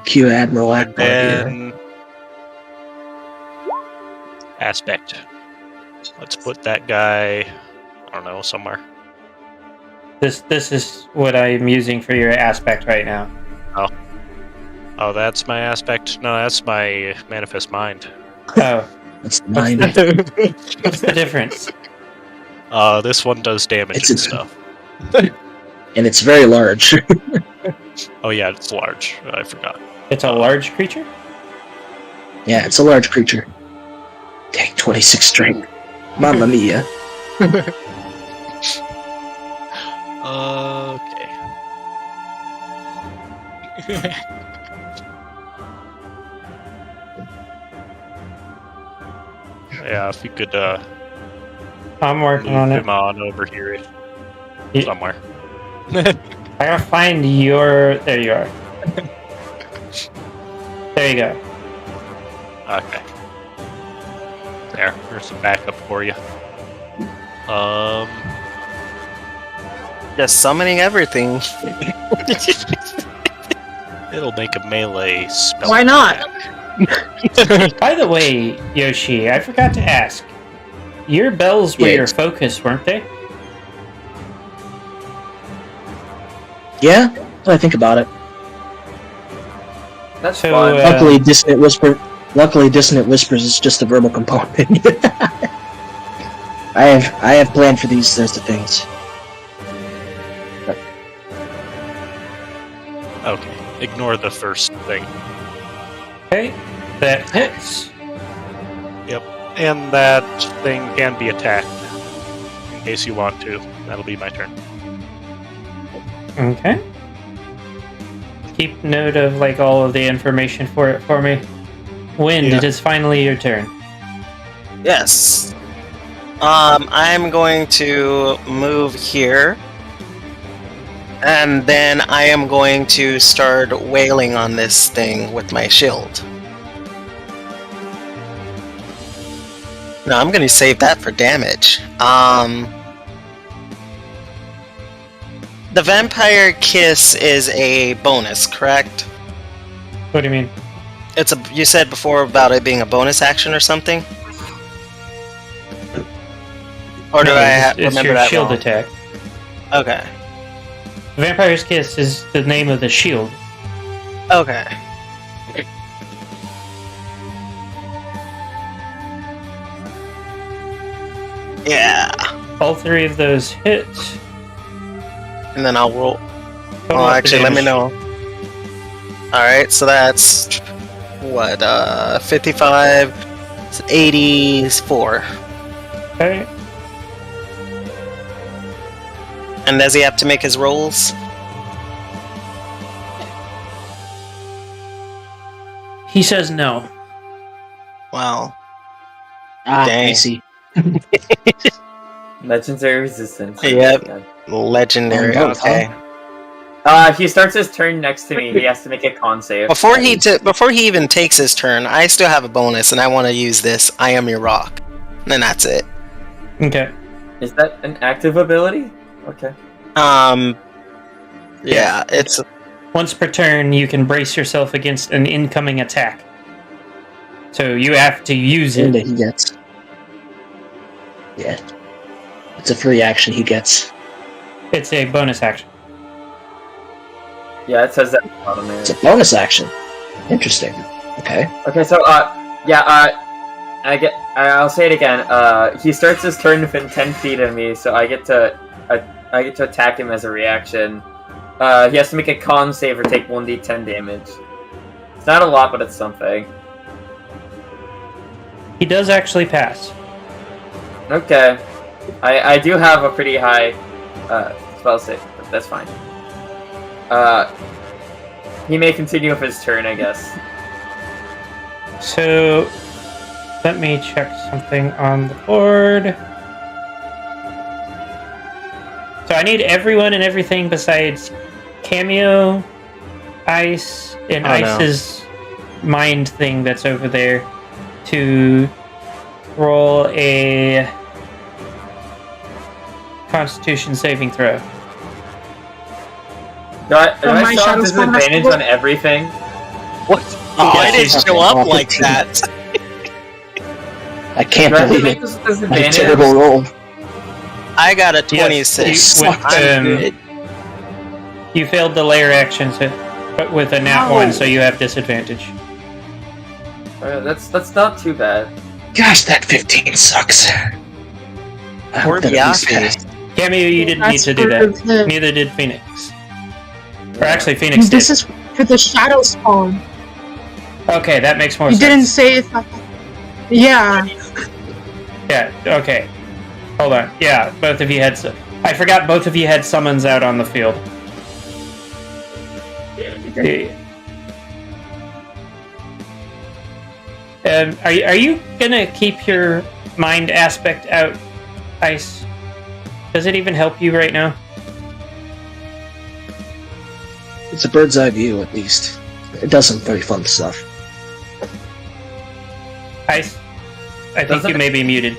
Speaker 3: Cue Admiral Akbar here.
Speaker 6: And aspect. Let's put that guy, I don't know, somewhere.
Speaker 1: This is what I'm using for your aspect right now.
Speaker 6: Oh, that's my aspect? No, that's my manifest mind.
Speaker 1: Oh,
Speaker 3: That's 9.
Speaker 1: what's the difference?
Speaker 6: This one does damage
Speaker 3: It's
Speaker 6: and
Speaker 3: a-
Speaker 6: stuff.
Speaker 3: And it's very large.
Speaker 6: Oh yeah, it's large. I forgot.
Speaker 1: It's a large creature?
Speaker 3: Yeah, it's a large creature. Dang, 26 strength. Mamma mia.
Speaker 6: Okay. Yeah, if you could
Speaker 1: I'm working on
Speaker 6: move
Speaker 1: it.
Speaker 6: him on over here
Speaker 1: You-
Speaker 6: somewhere.
Speaker 1: I gotta find your... There you are. There you go.
Speaker 6: Okay. There's some backup for you.
Speaker 2: Just summoning everything.
Speaker 6: It'll make a melee spell.
Speaker 4: Why not?
Speaker 6: attack.
Speaker 1: By the way, Yoshi, I forgot to ask. Your bells were
Speaker 3: Yeah,
Speaker 1: your
Speaker 3: it's-
Speaker 1: focus, weren't they?
Speaker 3: Yeah, when I think about it.
Speaker 5: That's
Speaker 1: So,
Speaker 5: fun.
Speaker 3: Luckily, Dissonant Whispers is just a verbal component. I have planned for these sorts of things.
Speaker 6: Okay, ignore the first thing.
Speaker 1: Okay, that hits.
Speaker 6: And that thing can be attacked. In case you want to. That'll be my turn.
Speaker 1: Okay. Keep note of like all of the information for it for me. Wind,
Speaker 6: Yeah.
Speaker 1: it is finally your turn.
Speaker 2: Yes. I'm going to move here. And then I am going to start wailing on this thing with my shield. No, I'm going to save that for damage. The Vampire Kiss is a bonus, correct?
Speaker 1: What do you mean?
Speaker 2: You said before about it being a bonus action or something? Or do
Speaker 1: No,
Speaker 2: I
Speaker 1: it's
Speaker 2: remember
Speaker 1: your
Speaker 2: that
Speaker 1: shield
Speaker 2: wrong?
Speaker 1: attack.
Speaker 2: Okay.
Speaker 1: Vampire's Kiss is the name of the shield.
Speaker 2: Okay. Yeah.
Speaker 1: All three of those hit.
Speaker 2: And then I'll roll.
Speaker 1: Total
Speaker 2: Oh, actually, let me
Speaker 1: damage.
Speaker 2: know. Alright, so that's what, 55, it's 84.
Speaker 1: Okay.
Speaker 2: And does he have to make his rolls?
Speaker 1: He says no.
Speaker 2: Wow.
Speaker 3: I
Speaker 2: Dang.
Speaker 3: see.
Speaker 5: Legendary resistance.
Speaker 2: Yep.
Speaker 5: Yeah.
Speaker 2: Legendary,
Speaker 3: Oh, both,
Speaker 2: okay.
Speaker 5: He starts his turn next to me. He has to make a con save.
Speaker 2: Before he even takes his turn, I still have a bonus, and I want to use this. I am your rock. And then that's it.
Speaker 1: Okay.
Speaker 5: Is that an active ability? Okay.
Speaker 2: Yeah, it's
Speaker 1: Once per turn, you can brace yourself against an incoming attack. So you have to use
Speaker 3: And
Speaker 1: it.
Speaker 3: he gets. Yeah. It's a free action he gets.
Speaker 1: It's a bonus action.
Speaker 5: Yeah, it says that at the bottom there.
Speaker 3: It's a bonus action. Interesting. Okay.
Speaker 5: Okay, so I'll say it again. He starts his turn within 10 feet of me, so I get to attack him as a reaction. He has to make a con save or take 1d10 damage. It's not a lot, but it's something.
Speaker 1: He does actually pass.
Speaker 5: Okay. I do have a pretty high spell save, but that's fine. He may continue with his turn, I guess.
Speaker 1: So let me check something on the board. So I need everyone and everything besides Cameo, Ice, and
Speaker 2: Oh, no.
Speaker 1: Ice's mind thing that's over there to roll a Constitution saving throw.
Speaker 5: Do I
Speaker 4: my
Speaker 5: still have
Speaker 4: shadow spawn has to
Speaker 5: disadvantage
Speaker 4: go?
Speaker 5: on everything?
Speaker 2: what? Oh, I didn't
Speaker 1: yes,
Speaker 2: show up like that.
Speaker 3: I can't
Speaker 5: Do I have to
Speaker 3: believe
Speaker 5: make
Speaker 3: it.
Speaker 5: this
Speaker 3: What a
Speaker 5: disadvantage?
Speaker 3: terrible roll.
Speaker 2: I got a
Speaker 1: Yes,
Speaker 2: 26.
Speaker 1: with,
Speaker 2: I'm good.
Speaker 1: You failed the layer action but with a nat
Speaker 4: No.
Speaker 1: 1, so you have disadvantage.
Speaker 5: That's not too bad.
Speaker 3: Gosh, that 15 sucks. I
Speaker 2: Poor
Speaker 3: hope that at least
Speaker 2: Biafi.
Speaker 1: Cameo, you didn't need
Speaker 4: That's
Speaker 1: to do
Speaker 4: for
Speaker 1: that.
Speaker 4: the-
Speaker 1: Neither did Phoenix. Or actually, Phoenix did.
Speaker 4: This is for the shadow spawn.
Speaker 1: Okay, that makes more
Speaker 4: You
Speaker 1: sense.
Speaker 4: didn't say if I... Yeah.
Speaker 1: Yeah, okay. Hold on. Yeah, both of you had... I forgot both of you had summons out on the field. Are you gonna keep your mind aspect out, Ice? Does it even help you right now?
Speaker 3: It's a bird's eye view, at least. It does some very fun stuff.
Speaker 1: Ice, I think you may be muted.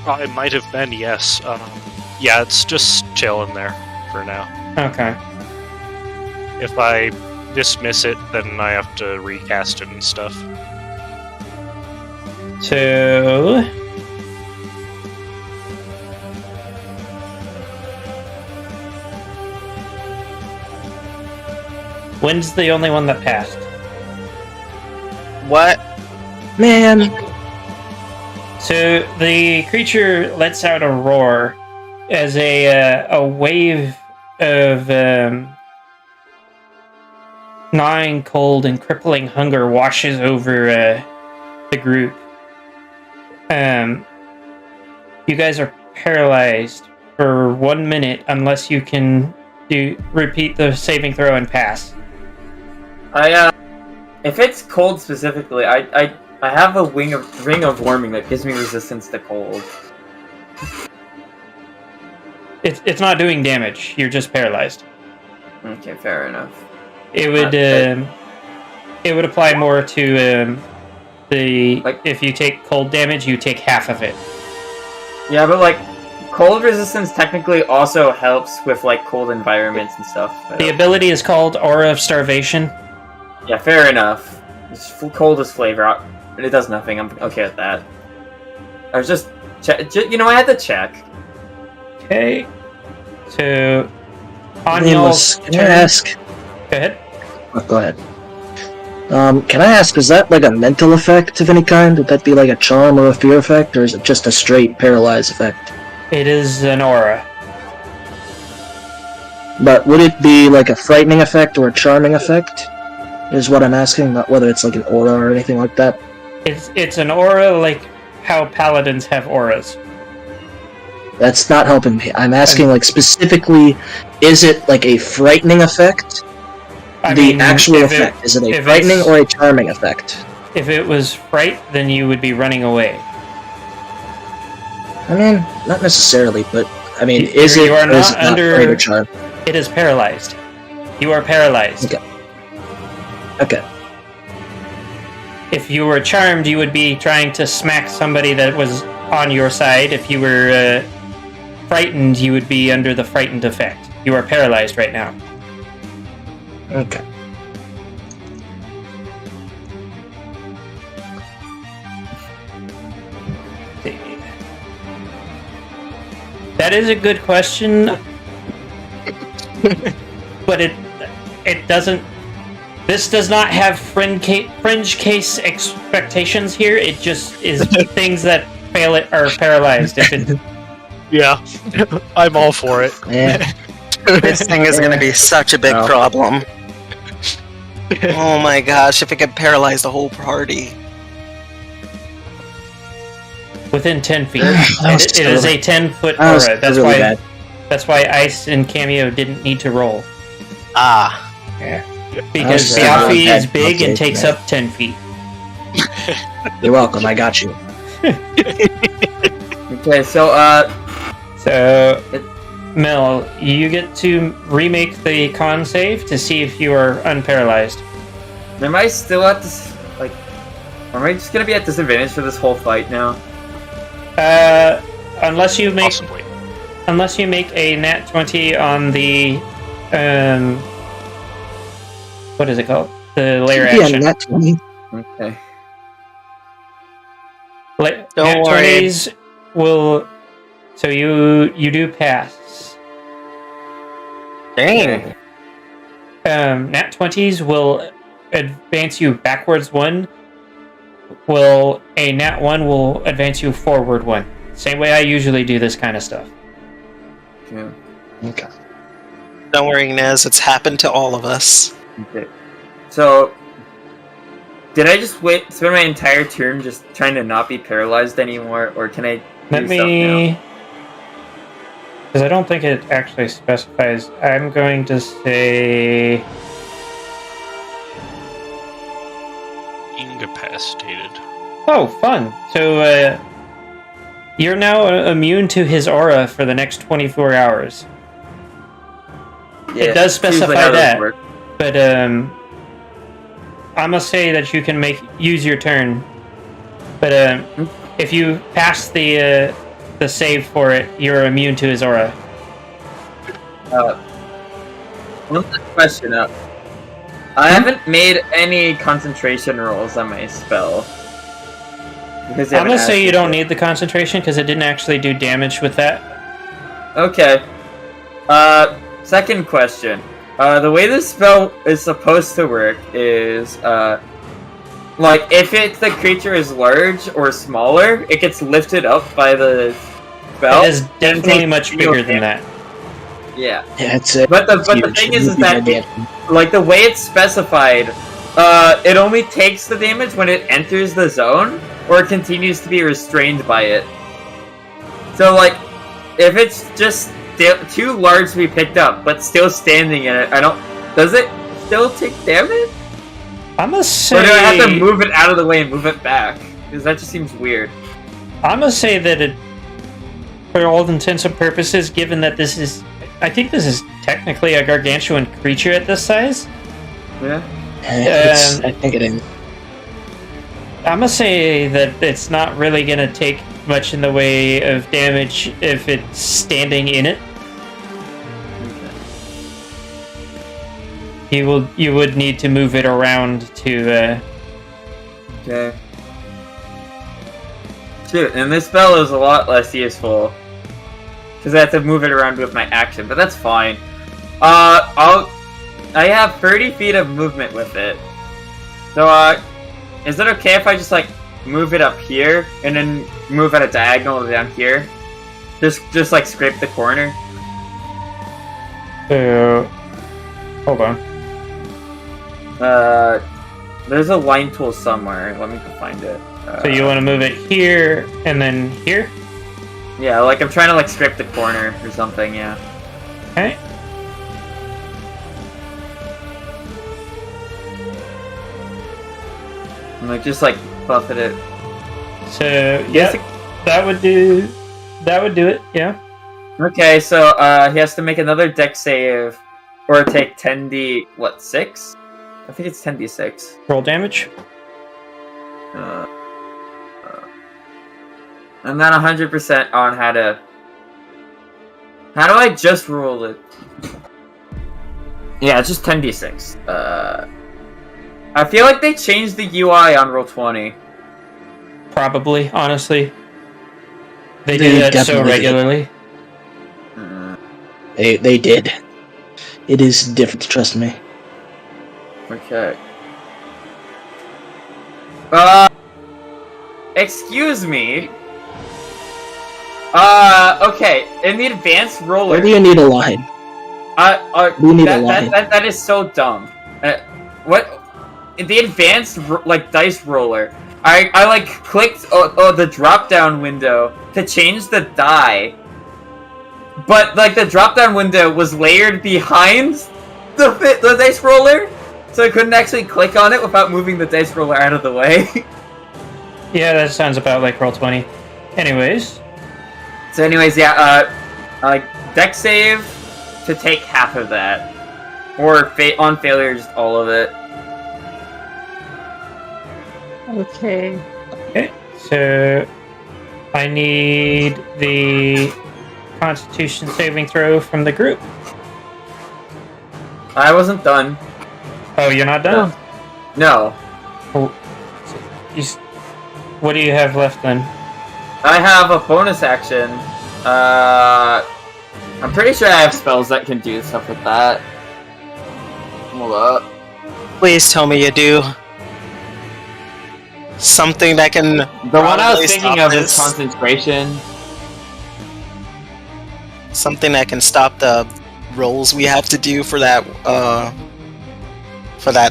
Speaker 6: It might have been, yes. Yeah, it's just chilling there for now.
Speaker 1: Okay.
Speaker 6: If I dismiss it, then I have to recast it and stuff.
Speaker 1: So... Wind's the only one that passed.
Speaker 2: What?
Speaker 3: Man,
Speaker 1: So the creature lets out a roar as a wave of gnawing cold and crippling hunger washes over the group. You guys are paralyzed for 1 minute unless you can repeat the saving throw and pass.
Speaker 5: If it's cold specifically, I have a ring of warming that gives me resistance to cold.
Speaker 1: It's not doing damage. You're just paralyzed.
Speaker 5: Okay, fair enough.
Speaker 1: It would apply more to if you take cold damage, you take half of it.
Speaker 5: Yeah, but like cold resistance technically also helps with like cold environments and stuff.
Speaker 1: The ability is called Aura of Starvation.
Speaker 5: Yeah, fair enough. It's coldest flavor. It does nothing. I'm okay with that. I was just I had to check.
Speaker 1: Okay. So on
Speaker 3: Nameless,
Speaker 1: y'all's
Speaker 3: can I
Speaker 1: turn.
Speaker 3: ask?
Speaker 1: Go ahead.
Speaker 3: Oh, go ahead. Can I ask, is that like a mental effect of any kind? Would that be like a charm or a fear effect, or is it just a straight paralyze effect?
Speaker 1: It is an aura.
Speaker 3: But would it be like a frightening effect or a charming effect? Is what I'm asking, not whether it's like an aura or anything like that.
Speaker 1: It's an aura like how paladins have auras.
Speaker 3: That's not helping me. I'm asking, like, specifically, is it like a frightening effect? The actual effect. Is it a frightening or a charming effect?
Speaker 1: If it was fright, then you would be running away.
Speaker 3: I mean, not necessarily, but I mean,
Speaker 1: You
Speaker 3: is it
Speaker 1: are
Speaker 3: or is
Speaker 1: not
Speaker 3: it not
Speaker 1: under-
Speaker 3: fright or charm?
Speaker 1: It is paralyzed. You are paralyzed.
Speaker 3: Okay. Okay.
Speaker 1: If you were charmed, you would be trying to smack somebody that was on your side. If you were frightened, you would be under the frightened effect. You are paralyzed right now.
Speaker 3: Okay.
Speaker 1: That is a good question, but it doesn't. This does not have fringe case expectations here. It just is things that fail it are paralyzed. If it,
Speaker 6: Yeah, I'm all for it.
Speaker 3: Yeah.
Speaker 2: This thing is gonna be such a big
Speaker 3: No.
Speaker 2: problem. Oh my gosh, if it could paralyze the whole party.
Speaker 1: within 10 feet,
Speaker 3: That was
Speaker 1: it is a 10-foot
Speaker 3: That was
Speaker 1: aura. That's
Speaker 3: really
Speaker 1: why.
Speaker 3: bad.
Speaker 1: That's why Ice and Cameo didn't need to roll
Speaker 2: Ah,
Speaker 1: because
Speaker 3: That was really
Speaker 1: Biafi
Speaker 3: bad.
Speaker 1: is big and
Speaker 3: Okay,
Speaker 1: takes
Speaker 3: man.
Speaker 1: up 10 feet.
Speaker 3: You're welcome. I got you.
Speaker 5: Okay, so
Speaker 1: So, Mel, you get to remake the con save to see if you are unparalyzed.
Speaker 5: am I still at this? Like, am I just gonna be at disadvantage for this whole fight now?
Speaker 1: Unless you make
Speaker 6: Possibly.
Speaker 1: a nat 20 on the what is it called? The layer
Speaker 3: Yeah,
Speaker 1: action.
Speaker 3: nat 20.
Speaker 5: Okay.
Speaker 2: Don't
Speaker 1: Nat
Speaker 2: worry.
Speaker 1: 20s will. So you do pass.
Speaker 2: dang.
Speaker 1: Nat 20s will advance you backwards 1. A nat 1 will advance you forward 1. Same way I usually do this kind of stuff.
Speaker 5: Okay.
Speaker 3: Okay.
Speaker 2: Don't worry, Nez, it's happened to all of us.
Speaker 5: Okay. So, did I just spend my entire turn just trying to not be paralyzed anymore, or can I
Speaker 1: Let
Speaker 5: do stuff now?
Speaker 1: me. Because I don't think it actually specifies. I'm going to say.
Speaker 6: Incapacitated.
Speaker 1: Oh, fun! So, you're now immune to his aura for the next 24 hours.
Speaker 5: Yeah,
Speaker 1: It does
Speaker 5: it's usually
Speaker 1: specify
Speaker 5: how those
Speaker 1: that.
Speaker 5: work.
Speaker 1: But, I must say that you can use your turn, but if you pass the save for it, you're immune to his aura.
Speaker 5: One question up. I haven't made any concentration rolls on my spell. Because
Speaker 1: I'm gonna say you don't need the concentration because it didn't actually do damage with that.
Speaker 5: Okay. Second question. The way this spell is supposed to work is, like, if the creature is large or smaller, it gets lifted up by the spell.
Speaker 1: It is definitely much bigger than that.
Speaker 5: Yeah.
Speaker 3: Yeah, it's it.
Speaker 5: But the thing is that, like, the way it's specified, it only takes the damage when it enters the zone, or it continues to be restrained by it. So, like, if it's just too large to be picked up, but still standing in it, does it still take damage?
Speaker 1: I'm gonna say...
Speaker 5: Or do I have to move it out of the way and move it back? Because that just seems weird.
Speaker 1: I'm gonna say that it, for all intents and purposes, given that this is... I think this is technically a gargantuan creature at this size.
Speaker 5: Yeah.
Speaker 3: I think it is.
Speaker 1: I'm gonna say that it's not really gonna take much in the way of damage if it's standing in it. You would need to move it around to.
Speaker 5: Okay. Shoot, and this spell is a lot less useful because I have to move it around with my action, but that's fine. I have 30 feet of movement with it, so is it okay if I just like move it up here and then move at a diagonal down here? Just like scrape the corner.
Speaker 1: Hold on.
Speaker 5: There's a line tool somewhere. Let me find it.
Speaker 1: So you want to move it here and then here?
Speaker 5: Yeah, like I'm trying to like scrape the corner or something. Yeah.
Speaker 1: Okay.
Speaker 5: And like just like buffet it.
Speaker 1: So yeah, that would do it. Yeah.
Speaker 5: Okay, so he has to make another dex save, or take 10d 6? I think it's 10d6.
Speaker 1: Roll damage.
Speaker 5: I'm not 100% on how do I just roll it? Yeah, it's just 10d6. I feel like they changed the UI on Roll20.
Speaker 1: Probably, honestly. They do that so regularly.
Speaker 3: They did. It is different, trust me.
Speaker 5: Okay. Excuse me. Okay. In the advanced roller.
Speaker 3: Where do you need a line?
Speaker 5: We need a line. That is so dumb. What? In the advanced like dice roller, I like clicked the drop down window to change the die, but like the drop down window was layered behind the dice roller, so I couldn't actually click on it without moving the dice roller out of the way.
Speaker 1: Yeah, that sounds about like Roll20. Anyways.
Speaker 5: So anyways, yeah, dex save to take half of that, or on failure, just all of it.
Speaker 4: Okay.
Speaker 1: Okay, so I need the Constitution saving throw from the group.
Speaker 5: I wasn't done.
Speaker 1: Oh, you're not done?
Speaker 5: No.
Speaker 1: What do you have left then?
Speaker 5: I have a bonus action. I'm pretty sure I have spells that can do stuff with that. Hold up.
Speaker 2: Please tell me you do. Something that can.
Speaker 5: The one I was thinking of is concentration.
Speaker 2: Something that can stop the rolls we have to do for that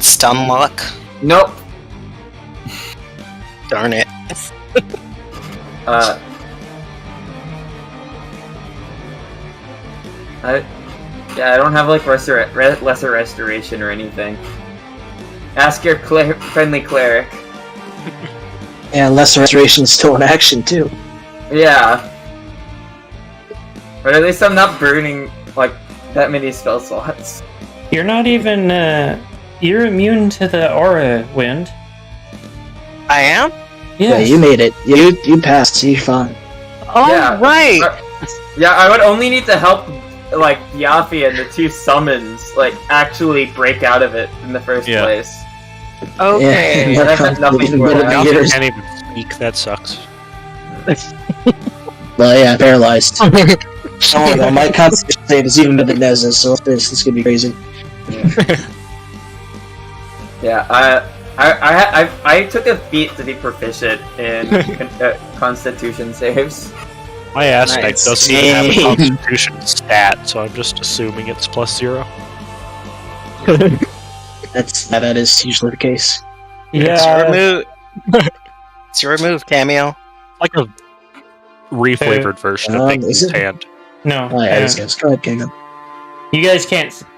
Speaker 2: stun lock.
Speaker 5: Nope.
Speaker 2: Darn it.
Speaker 5: I don't have like lesser restoration or anything. Ask your friendly cleric.
Speaker 3: Yeah, lesser restoration is still in action too.
Speaker 5: Yeah. But at least I'm not burning like that many spell slots.
Speaker 1: You're not even you're immune to the aura wind.
Speaker 2: I am?
Speaker 3: Yeah, you made it. You passed. So you're fine.
Speaker 2: Oh,
Speaker 5: Yeah.
Speaker 2: right.
Speaker 5: Yeah, I would only need to help, like, Yafi and the 2 summons, like, actually break out of it in the first place.
Speaker 2: Okay.
Speaker 3: Yeah,
Speaker 5: I've had nothing
Speaker 3: even
Speaker 5: for
Speaker 3: better
Speaker 5: that.
Speaker 3: than
Speaker 6: Now they
Speaker 3: yours.
Speaker 6: can't even speak. That sucks.
Speaker 3: Well, yeah, paralyzed. Oh no, my constitution save is even better than Nez's, so this could be crazy.
Speaker 5: Yeah, I took a feat to be proficient in Constitution saves.
Speaker 6: My aspect
Speaker 2: Nice.
Speaker 6: doesn't even have a constitution stat, so I'm just assuming it's +0.
Speaker 3: That is usually the case.
Speaker 2: It's your move. It's your move, Cameo.
Speaker 6: Like a reflavored version of
Speaker 3: is
Speaker 6: Pinky's
Speaker 3: it?
Speaker 6: hand.
Speaker 1: No.
Speaker 3: Oh yeah, this guy's correct, Kingham.
Speaker 1: You guys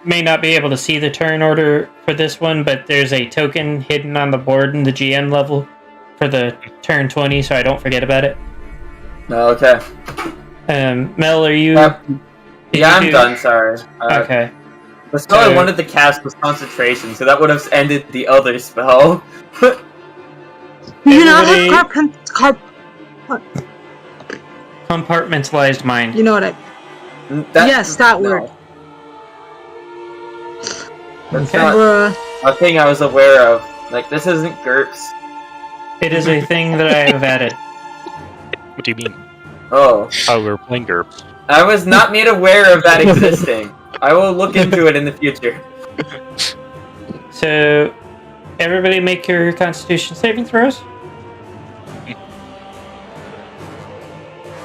Speaker 1: may not be able to see the turn order for this one, but there's a token hidden on the board in the GM level for the turn 20, so I don't forget about it.
Speaker 5: Okay.
Speaker 1: Mel, are you? did
Speaker 5: Yeah,
Speaker 1: you
Speaker 5: I'm
Speaker 1: do-
Speaker 5: done, sorry.
Speaker 1: Okay.
Speaker 5: The spell I wanted to cast was concentration, so that would have ended the other spell.
Speaker 4: You know
Speaker 1: Everybody-
Speaker 4: what?
Speaker 1: Compartmentalized mind.
Speaker 4: You know what I? Yes, that word.
Speaker 5: That's
Speaker 1: Okay.
Speaker 5: not
Speaker 4: Bruh.
Speaker 5: a thing I was aware of. Like, this isn't GURPS.
Speaker 1: It is a thing that I have added.
Speaker 6: What do you mean?
Speaker 5: Oh.
Speaker 6: Oh, we were playing GURPS.
Speaker 5: I was not made aware of that existing. I will look into it in the future.
Speaker 1: So, everybody make your Constitution saving throws.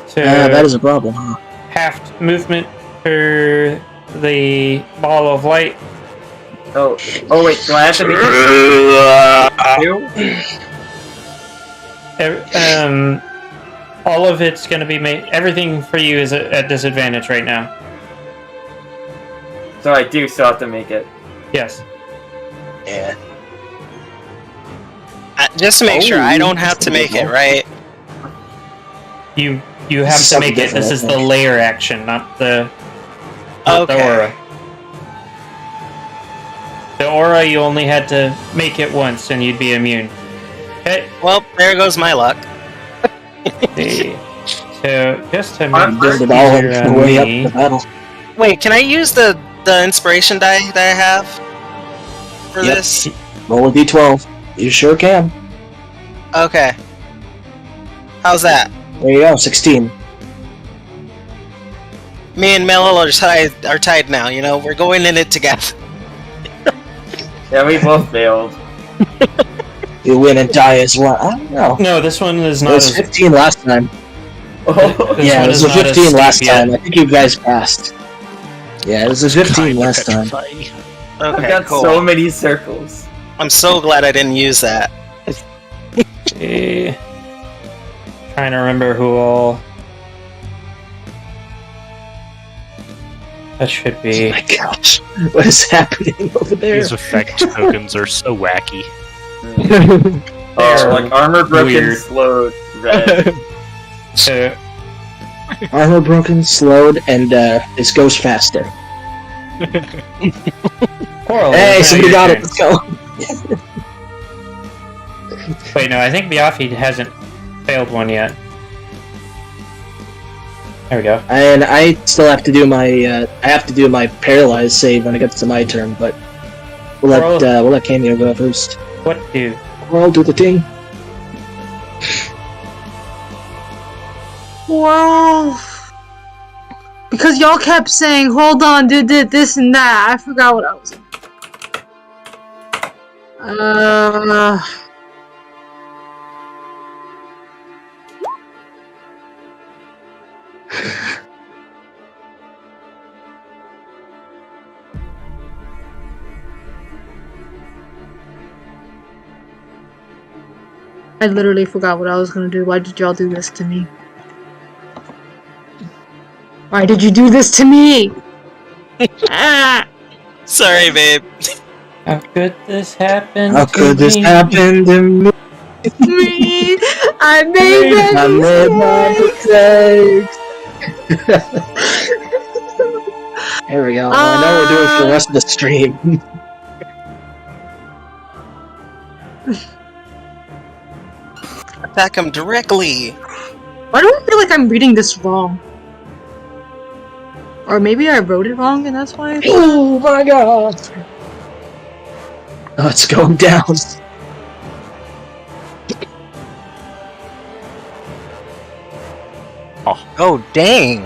Speaker 1: So,
Speaker 3: That is a problem, huh?
Speaker 1: half movement for the ball of light.
Speaker 5: Oh wait, do I have to make
Speaker 1: All of it's going to be made. Everything for you is at disadvantage right now.
Speaker 5: So I do still have to make it.
Speaker 1: Yes.
Speaker 3: Yeah.
Speaker 2: Just to make sure I don't have to make it, right?
Speaker 1: You have
Speaker 3: This is
Speaker 1: to make
Speaker 3: something
Speaker 1: it. This
Speaker 3: different,
Speaker 1: is
Speaker 3: I
Speaker 1: the
Speaker 3: think.
Speaker 1: layer action, not the aura. The aura, you only had to make it once, and you'd be immune. Okay.
Speaker 2: Well, there goes my luck.
Speaker 1: So just to
Speaker 5: I'm
Speaker 1: make
Speaker 3: Build
Speaker 1: this
Speaker 3: it all
Speaker 1: easier
Speaker 3: the
Speaker 1: on
Speaker 3: way up
Speaker 1: me,
Speaker 3: the battle.
Speaker 2: Wait, can I use the inspiration die that I have for
Speaker 3: Yep.
Speaker 2: this?
Speaker 3: Roll a d12. You sure can.
Speaker 2: Okay. How's that?
Speaker 3: There you go, 16.
Speaker 2: Me and Mello are tied now. You know, we're going in it together.
Speaker 5: Yeah, we both failed.
Speaker 3: You win and die as well. I don't know.
Speaker 1: no, this one is
Speaker 3: It
Speaker 1: not
Speaker 3: was
Speaker 1: as
Speaker 3: 15 last time.
Speaker 5: Oh,
Speaker 1: This
Speaker 3: Yeah,
Speaker 1: one
Speaker 3: it was
Speaker 1: is
Speaker 3: a
Speaker 1: not as
Speaker 3: 15
Speaker 1: steep
Speaker 3: last
Speaker 1: yet.
Speaker 3: time. I think you guys passed. Yeah, it was a 15 last time.
Speaker 2: Okay,
Speaker 5: I've got
Speaker 2: cool.
Speaker 5: so many circles.
Speaker 2: I'm so glad I didn't use that.
Speaker 1: Trying to remember who all. That should
Speaker 3: Oh
Speaker 1: be.
Speaker 3: my gosh. What is happening over there?
Speaker 6: These effect tokens are so wacky.
Speaker 5: Oh, like armor broken,
Speaker 1: weird.
Speaker 5: slowed, red.
Speaker 1: So,
Speaker 3: Armor broken, slowed, and this goes faster.
Speaker 1: Coral,
Speaker 3: Hey,
Speaker 1: it's now
Speaker 3: somebody
Speaker 1: your
Speaker 3: got
Speaker 1: turn.
Speaker 3: it. Let's go.
Speaker 1: Wait, no, I think Biafi hasn't failed one yet. There we go.
Speaker 3: And I still have to do my paralyzed save when it gets to my turn, but we'll let Cameo go first.
Speaker 1: What do?
Speaker 3: Or I'll do the thing.
Speaker 4: Well, because y'all kept saying, "Hold on, did this and that." I forgot what I was. I literally forgot what I was gonna do. Why did y'all do this to me? Why did you do this to me? Ah!
Speaker 2: Sorry, babe.
Speaker 1: How could this happen?
Speaker 3: How
Speaker 1: to
Speaker 3: could this
Speaker 1: me?
Speaker 3: happen to me?
Speaker 4: Me! I made
Speaker 3: I made my
Speaker 4: mistakes!
Speaker 3: mistakes. There we go. Well, I know we're doing it for the rest of the stream.
Speaker 2: Attack him directly.
Speaker 4: Why do I feel like I'm reading this wrong? Or maybe I wrote it wrong and that's why.
Speaker 3: Oh my god! Oh, it's going down.
Speaker 2: Oh dang!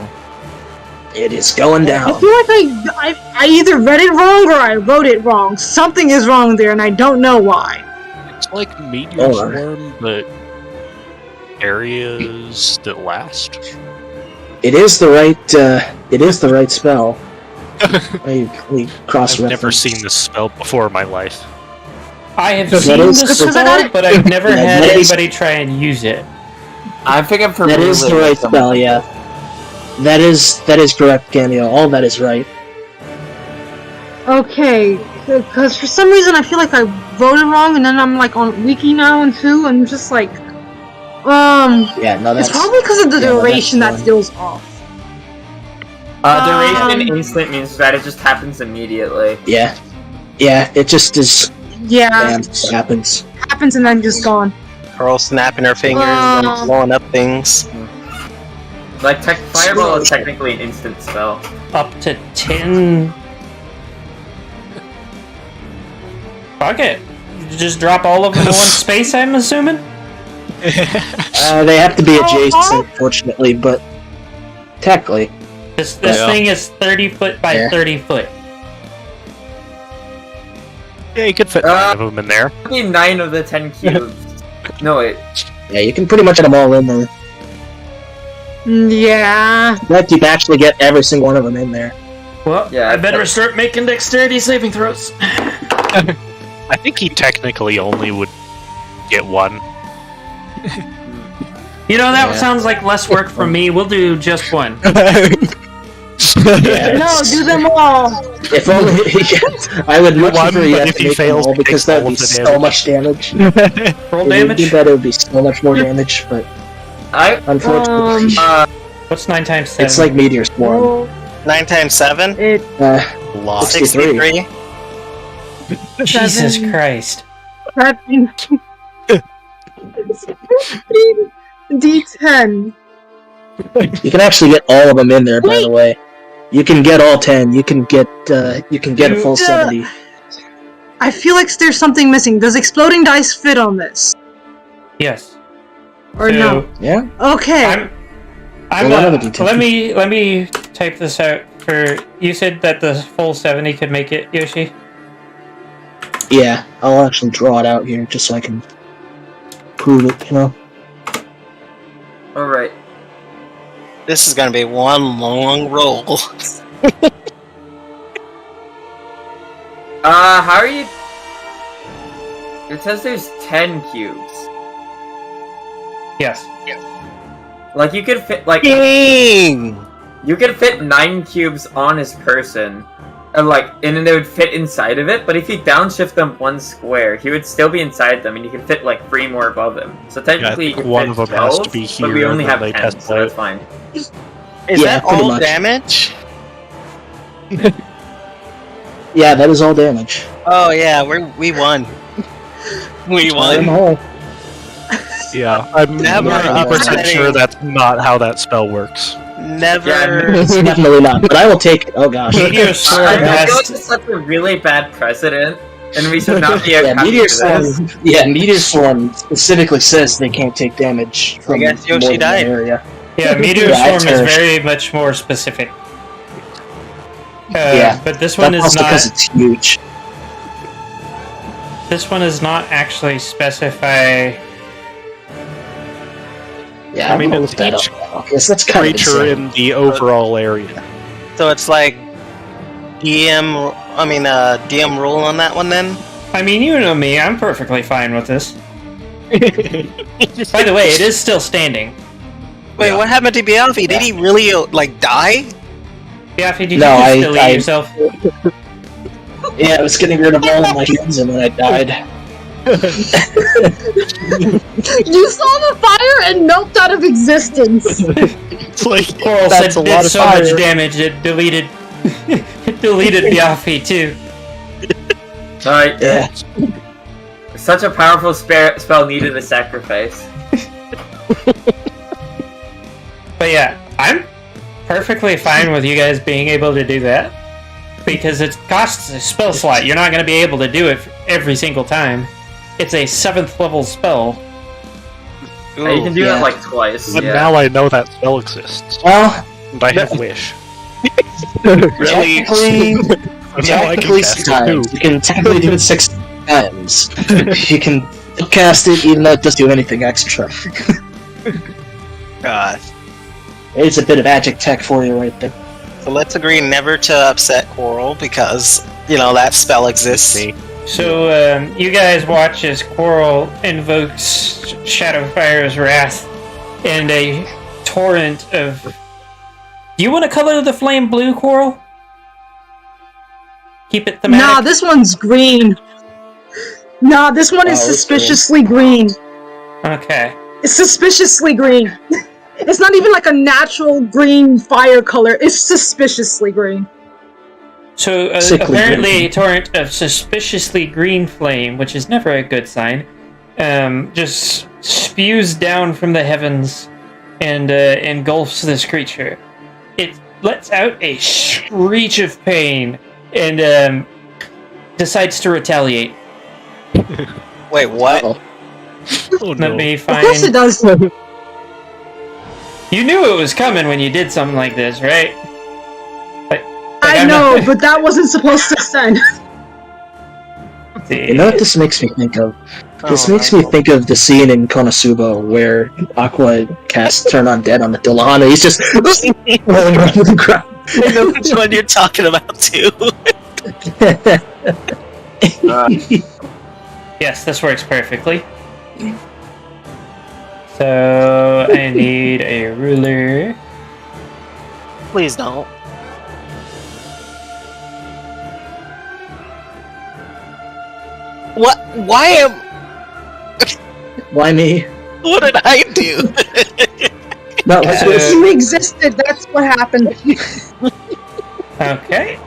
Speaker 3: It is going
Speaker 4: I
Speaker 3: down.
Speaker 4: feel like I either read it wrong or I wrote it wrong. Something is wrong there and I don't know why.
Speaker 6: It's like meteor
Speaker 3: Oh.
Speaker 6: swarm, but areas that last.
Speaker 3: It is the right. It is the right spell. we cross
Speaker 6: I've never seen this spell before in my life.
Speaker 1: I have
Speaker 3: That
Speaker 1: seen
Speaker 3: is-
Speaker 1: this
Speaker 4: because I got
Speaker 1: before,
Speaker 4: it-
Speaker 1: but I've never
Speaker 3: Yeah,
Speaker 1: had
Speaker 3: that is-
Speaker 1: anybody try and use it.
Speaker 5: I think I'm
Speaker 3: That
Speaker 5: familiar
Speaker 3: is the
Speaker 5: with
Speaker 3: right
Speaker 5: some-
Speaker 3: spell. Yeah. That is correct, Cameo. All that is right.
Speaker 4: Okay, because for some reason I feel like I wrote it wrong and then I'm like on Wiki now and too, and just like,
Speaker 3: Yeah. No, that's
Speaker 4: it's probably because of the
Speaker 3: yeah, no, that's
Speaker 4: duration that
Speaker 3: fine.
Speaker 4: feels off.
Speaker 5: Duration instant means that it just happens immediately.
Speaker 3: yeah. Yeah. It just is.
Speaker 4: Yeah,
Speaker 3: Bam, it happens.
Speaker 4: happens and then just gone.
Speaker 2: Pearl snapping her fingers and blowing up things.
Speaker 5: Like Fireball is technically an instant spell.
Speaker 1: Up to 10. Fuck it. Just drop all of them in one space, I'm assuming?
Speaker 3: They have to be adjacent, fortunately, but technically.
Speaker 1: This
Speaker 6: Yeah.
Speaker 1: thing is 30 foot by
Speaker 3: Yeah.
Speaker 1: 30 foot.
Speaker 6: Yeah, you could fit 9 of them in there.
Speaker 5: Only 9 of the 10 cubes. No, wait.
Speaker 3: Yeah, you can pretty much get them all in there.
Speaker 4: Yeah.
Speaker 3: In fact, you can actually get every single one of them in there.
Speaker 1: Well,
Speaker 5: Yeah,
Speaker 1: I better
Speaker 5: but-
Speaker 1: start making dexterity saving throws.
Speaker 6: I think he technically only would get one.
Speaker 1: You know, that
Speaker 3: Yeah.
Speaker 1: sounds like less work for me. We'll do just one.
Speaker 3: Yeah,
Speaker 4: No, do them all.
Speaker 3: If only I would much
Speaker 6: One,
Speaker 3: prefer you
Speaker 6: but
Speaker 3: have
Speaker 6: if
Speaker 3: to
Speaker 6: he
Speaker 3: make them
Speaker 6: fails,
Speaker 3: all
Speaker 6: he
Speaker 3: because
Speaker 6: takes
Speaker 3: that
Speaker 6: all
Speaker 3: would be
Speaker 6: of the
Speaker 3: so
Speaker 6: damage.
Speaker 3: much damage.
Speaker 1: Roll
Speaker 3: It would
Speaker 1: damage.
Speaker 3: be better, it would be so much more damage, but
Speaker 5: I
Speaker 3: unfortunately,
Speaker 1: What's 9 times 7?
Speaker 3: it's like Meteor Swarm.
Speaker 4: Roll
Speaker 2: 9 times 7?
Speaker 4: it.
Speaker 6: Lost.
Speaker 3: 63.
Speaker 2: 63.
Speaker 1: Jesus
Speaker 4: Seven.
Speaker 1: Christ.
Speaker 4: Prepping. D10.
Speaker 3: You can actually get all of them in there, by
Speaker 4: Wait.
Speaker 3: the way. You can get all 10. You can get a full 70.
Speaker 4: I feel like there's something missing. Does exploding dice fit on this?
Speaker 1: Yes.
Speaker 4: Or
Speaker 1: So,
Speaker 4: no?
Speaker 3: Yeah?
Speaker 1: I'm
Speaker 3: Well, one of the D10.
Speaker 1: let me type this out for you. Said that the full 70 could make it, Yoshi.
Speaker 3: Yeah, I'll actually draw it out here just so I can prove it, you know?
Speaker 5: Alright.
Speaker 2: This is gonna be one long roll.
Speaker 5: How are you... It says there's 10 cubes.
Speaker 1: Yes.
Speaker 5: Like, you could fit, like...
Speaker 2: Dang!
Speaker 5: You could fit 9 cubes on his person. And then they would fit inside of it, but if you downshift them 1 square, he would still be inside them, and you can fit, 3 more above him. So technically,
Speaker 6: think
Speaker 5: you could
Speaker 6: one
Speaker 5: fit
Speaker 6: of them has
Speaker 5: 12,
Speaker 6: to be
Speaker 5: but we
Speaker 6: here,
Speaker 5: only
Speaker 6: and
Speaker 5: have
Speaker 6: then they
Speaker 5: 10,
Speaker 6: test
Speaker 5: so
Speaker 6: it.
Speaker 5: that's fine.
Speaker 2: Is
Speaker 3: Yeah,
Speaker 2: that
Speaker 3: pretty
Speaker 2: all
Speaker 3: much.
Speaker 2: damage?
Speaker 3: Yeah, that is all damage.
Speaker 2: Oh yeah, we won. We
Speaker 3: Iron
Speaker 2: won.
Speaker 3: Hole.
Speaker 6: Yeah, I'm
Speaker 2: Never
Speaker 6: 90%
Speaker 2: upsetting.
Speaker 6: sure that's not how that spell works.
Speaker 2: Never.
Speaker 3: It's definitely not, but I will take it. Oh gosh.
Speaker 1: Meteor
Speaker 5: I
Speaker 1: Swarm
Speaker 5: feel like
Speaker 1: has.
Speaker 5: it's such a really bad precedent, and we should not be
Speaker 3: Yeah,
Speaker 5: happy
Speaker 3: Meteor
Speaker 5: with this.
Speaker 3: Swarm. Yeah, Meteor Swarm specifically says they can't take damage from
Speaker 2: guess
Speaker 3: more
Speaker 2: Yoshi
Speaker 3: than one
Speaker 2: died.
Speaker 3: area.
Speaker 1: Yeah, Meteor
Speaker 3: Yeah,
Speaker 1: Swarm
Speaker 3: it's
Speaker 1: is
Speaker 3: finished.
Speaker 1: very much more specific.
Speaker 3: Yeah,
Speaker 1: But this one
Speaker 3: That's
Speaker 1: is
Speaker 3: also
Speaker 1: not.
Speaker 3: because it's huge.
Speaker 1: This one is not actually specify.
Speaker 3: Yeah,
Speaker 6: I mean,
Speaker 3: I'm gonna
Speaker 6: it's
Speaker 3: look that
Speaker 6: each
Speaker 3: up. Yes, that's kind of
Speaker 6: Creature
Speaker 3: insane.
Speaker 6: in the overall area.
Speaker 2: So it's like DM rule on that one then?
Speaker 1: I mean, you know me, I'm perfectly fine with this. By the way, it is still standing.
Speaker 2: Wait, what happened to Bialfi? Did he really die?
Speaker 1: Biaffi, did
Speaker 3: No,
Speaker 1: you just
Speaker 3: I-
Speaker 1: delete
Speaker 3: I-
Speaker 1: yourself?
Speaker 3: Yeah, I was getting rid of all of my hands and then I died.
Speaker 4: You saw the fire and melted out of existence.
Speaker 6: It's like,
Speaker 1: Coral
Speaker 6: that's
Speaker 1: said
Speaker 6: a lot
Speaker 1: did
Speaker 6: of
Speaker 1: so much
Speaker 6: fire.
Speaker 1: damage it deleted it deleted Biaffi too.
Speaker 5: Alright,
Speaker 3: Yeah.
Speaker 5: Such a powerful spell needed a sacrifice.
Speaker 1: But yeah, I'm perfectly fine with you guys being able to do that. Because it costs a spell slot. You're not going to be able to do it every single time. It's a 7th level spell.
Speaker 5: Yeah, you can do that like twice.
Speaker 6: But
Speaker 5: yeah.
Speaker 6: now I know that spell exists.
Speaker 3: Well,
Speaker 6: And I have Wish.
Speaker 2: Really?
Speaker 3: technically 6 times. You can technically do it 6 times. You can cast it even though it doesn't do anything extra.
Speaker 2: God.
Speaker 3: It's a bit of magic tech for you right there.
Speaker 2: So let's agree never to upset Coral because, you know, that spell exists.
Speaker 6: See.
Speaker 1: So, you guys watch as Coral invokes Shadowfire's Wrath and a torrent of... Do you want to color the flame blue, Coral? Keep it thematic?
Speaker 4: Nah, this one's green. Nah, this one is
Speaker 3: Oh, okay.
Speaker 4: suspiciously green.
Speaker 1: Okay.
Speaker 4: It's suspiciously green. It's not even like a natural green fire color. It's suspiciously green.
Speaker 1: So,
Speaker 3: Sickly
Speaker 1: apparently
Speaker 3: green.
Speaker 1: a torrent of suspiciously green flame, which is never a good sign, just spews down from the heavens and engulfs this creature. It lets out a screech of pain and decides to retaliate.
Speaker 2: Wait, what?
Speaker 3: Uh-oh.
Speaker 6: Oh,
Speaker 1: Let
Speaker 6: no.
Speaker 1: me
Speaker 4: Of course it
Speaker 1: find...
Speaker 4: does.
Speaker 1: You knew it was coming when you did something like this, right?
Speaker 4: I
Speaker 1: I'm
Speaker 4: know,
Speaker 1: not-
Speaker 4: but that wasn't supposed to send.
Speaker 3: You know what this makes me think of? This makes me think of the scene in Konosuba where Aqua casts Turn On Dead on the Dillahana. He's just rolling around the ground.
Speaker 2: I know which one you're talking about, too.
Speaker 1: Yes, this works perfectly. So, I need a ruler.
Speaker 2: Please don't. What? Why am...
Speaker 3: Why me?
Speaker 2: What did I do?
Speaker 3: No,
Speaker 4: You existed, that's what happened.
Speaker 1: Okay.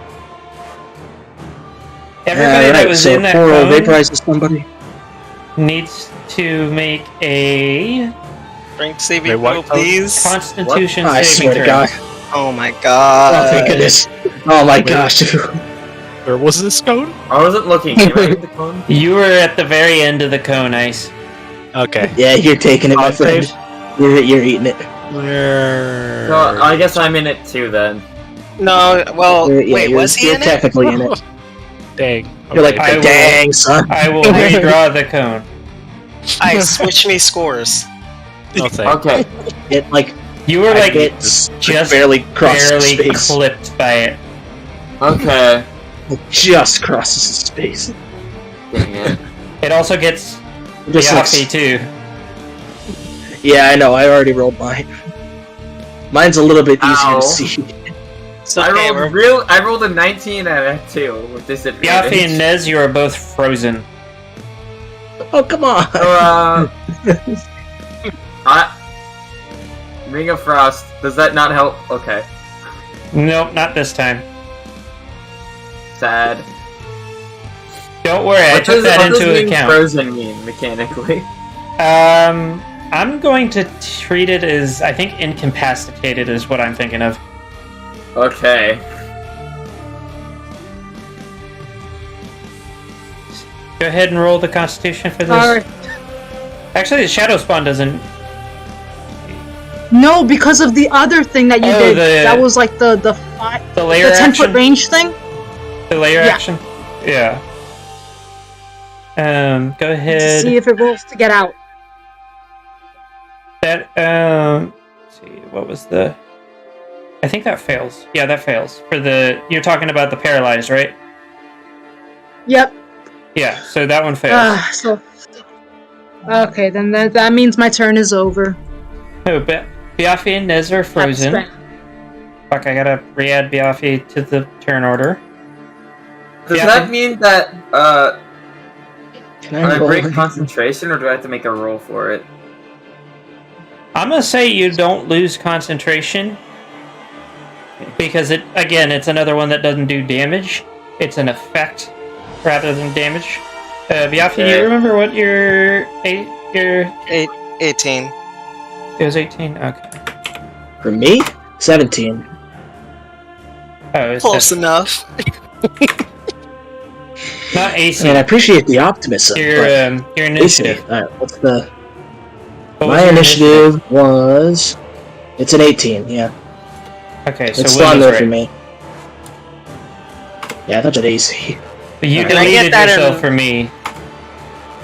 Speaker 1: Everybody that
Speaker 3: Alright,
Speaker 1: was
Speaker 3: so
Speaker 1: in that
Speaker 3: Coral
Speaker 1: cone
Speaker 3: vaporizes somebody.
Speaker 1: needs to make a
Speaker 2: Strength saving
Speaker 6: Wait, what?
Speaker 2: throw, please.
Speaker 1: Constitution
Speaker 3: I
Speaker 1: saving
Speaker 3: swear to
Speaker 1: throw.
Speaker 3: God.
Speaker 2: Oh my
Speaker 3: Oh,
Speaker 2: god.
Speaker 3: thank goodness. Oh my gosh.
Speaker 6: Where was this cone?
Speaker 5: I wasn't looking. Am I in the cone?
Speaker 1: You were at the very end of the cone, Ice.
Speaker 6: Okay.
Speaker 3: Yeah, you're taking it, my friend. You're eating it.
Speaker 6: Where?
Speaker 5: So I guess I'm in it too then.
Speaker 2: No, well,
Speaker 3: Yeah,
Speaker 2: wait, was he
Speaker 3: you're
Speaker 2: in it?
Speaker 3: technically in it.
Speaker 6: Dang.
Speaker 3: You're like,
Speaker 1: I will-
Speaker 3: dang, son.
Speaker 1: I will redraw the cone.
Speaker 2: I switch me scores.
Speaker 6: No thanks.
Speaker 5: Okay.
Speaker 3: It like
Speaker 1: You were like
Speaker 3: it's
Speaker 1: just
Speaker 3: barely crosses
Speaker 1: barely
Speaker 3: space.
Speaker 1: clipped by it.
Speaker 5: Okay.
Speaker 3: It just crosses the space.
Speaker 5: Dang it.
Speaker 1: It also gets
Speaker 3: It just looks-
Speaker 1: Yaffy too.
Speaker 3: Yeah, I know. I already rolled mine. Mine's a little bit easier
Speaker 5: Ow.
Speaker 3: to see.
Speaker 2: So,
Speaker 5: I
Speaker 2: okay,
Speaker 5: rolled a 19 out of 2 with disadvantage.
Speaker 1: Yaffy and Nez, you are both frozen.
Speaker 3: Oh, come on.
Speaker 5: Ring of Frost. Does that not help? Okay.
Speaker 1: Nope, not this time.
Speaker 5: Sad.
Speaker 1: Don't worry, I took that
Speaker 5: what does
Speaker 1: into
Speaker 5: being
Speaker 1: account.
Speaker 5: frozen mean mechanically?
Speaker 1: I'm going to treat it as, I think incapacitated is what I'm thinking of.
Speaker 5: Okay.
Speaker 1: Go ahead and roll the constitution for this.
Speaker 4: Alright.
Speaker 1: Actually, the Shadow Spawn doesn't...
Speaker 4: No, because of the other thing that you
Speaker 1: Oh,
Speaker 4: did.
Speaker 1: the-
Speaker 4: That was like the
Speaker 1: The layer
Speaker 4: 10 foot
Speaker 1: action?
Speaker 4: range thing.
Speaker 1: The layer
Speaker 4: Yeah.
Speaker 1: action? Yeah. Go
Speaker 4: To
Speaker 1: ahead.
Speaker 4: see if it rolls to get out.
Speaker 1: That, let's see, what was the... I think that fails. Yeah, that fails. For the... You're talking about the paralyzed, right?
Speaker 4: Yep.
Speaker 1: Yeah, so that one fails.
Speaker 4: So. Okay, then that means my turn is over.
Speaker 1: Oh, Biafi and Nez are frozen.
Speaker 4: That's
Speaker 1: Fuck, I gotta re-add Biafi to the turn order.
Speaker 5: Does
Speaker 1: Yeah,
Speaker 5: that mean that
Speaker 3: Can
Speaker 5: I
Speaker 3: roll
Speaker 5: break
Speaker 3: it?
Speaker 5: concentration, or do I have to make a roll for it?
Speaker 1: I'm gonna say you don't lose concentration. Because, it's another one that doesn't do damage. It's an effect rather than damage. Biaffi, do you remember what your
Speaker 2: 18.
Speaker 1: It was 18? Okay.
Speaker 3: For me, 17.
Speaker 1: Oh, it's
Speaker 2: Close enough.
Speaker 1: not AC.
Speaker 3: And I appreciate the optimism.
Speaker 1: Your
Speaker 3: AC.
Speaker 1: initiative.
Speaker 3: Alright, what's the...
Speaker 1: What was
Speaker 3: My
Speaker 1: your
Speaker 3: initiative was... It's an 18, yeah.
Speaker 1: Okay, so
Speaker 3: It's
Speaker 1: Will
Speaker 3: still on
Speaker 1: was
Speaker 3: there
Speaker 1: right.
Speaker 3: for me. Yeah, I thought you had AC.
Speaker 1: But you
Speaker 2: Can I get
Speaker 1: deleted
Speaker 2: that
Speaker 1: yourself
Speaker 2: in-
Speaker 1: for me.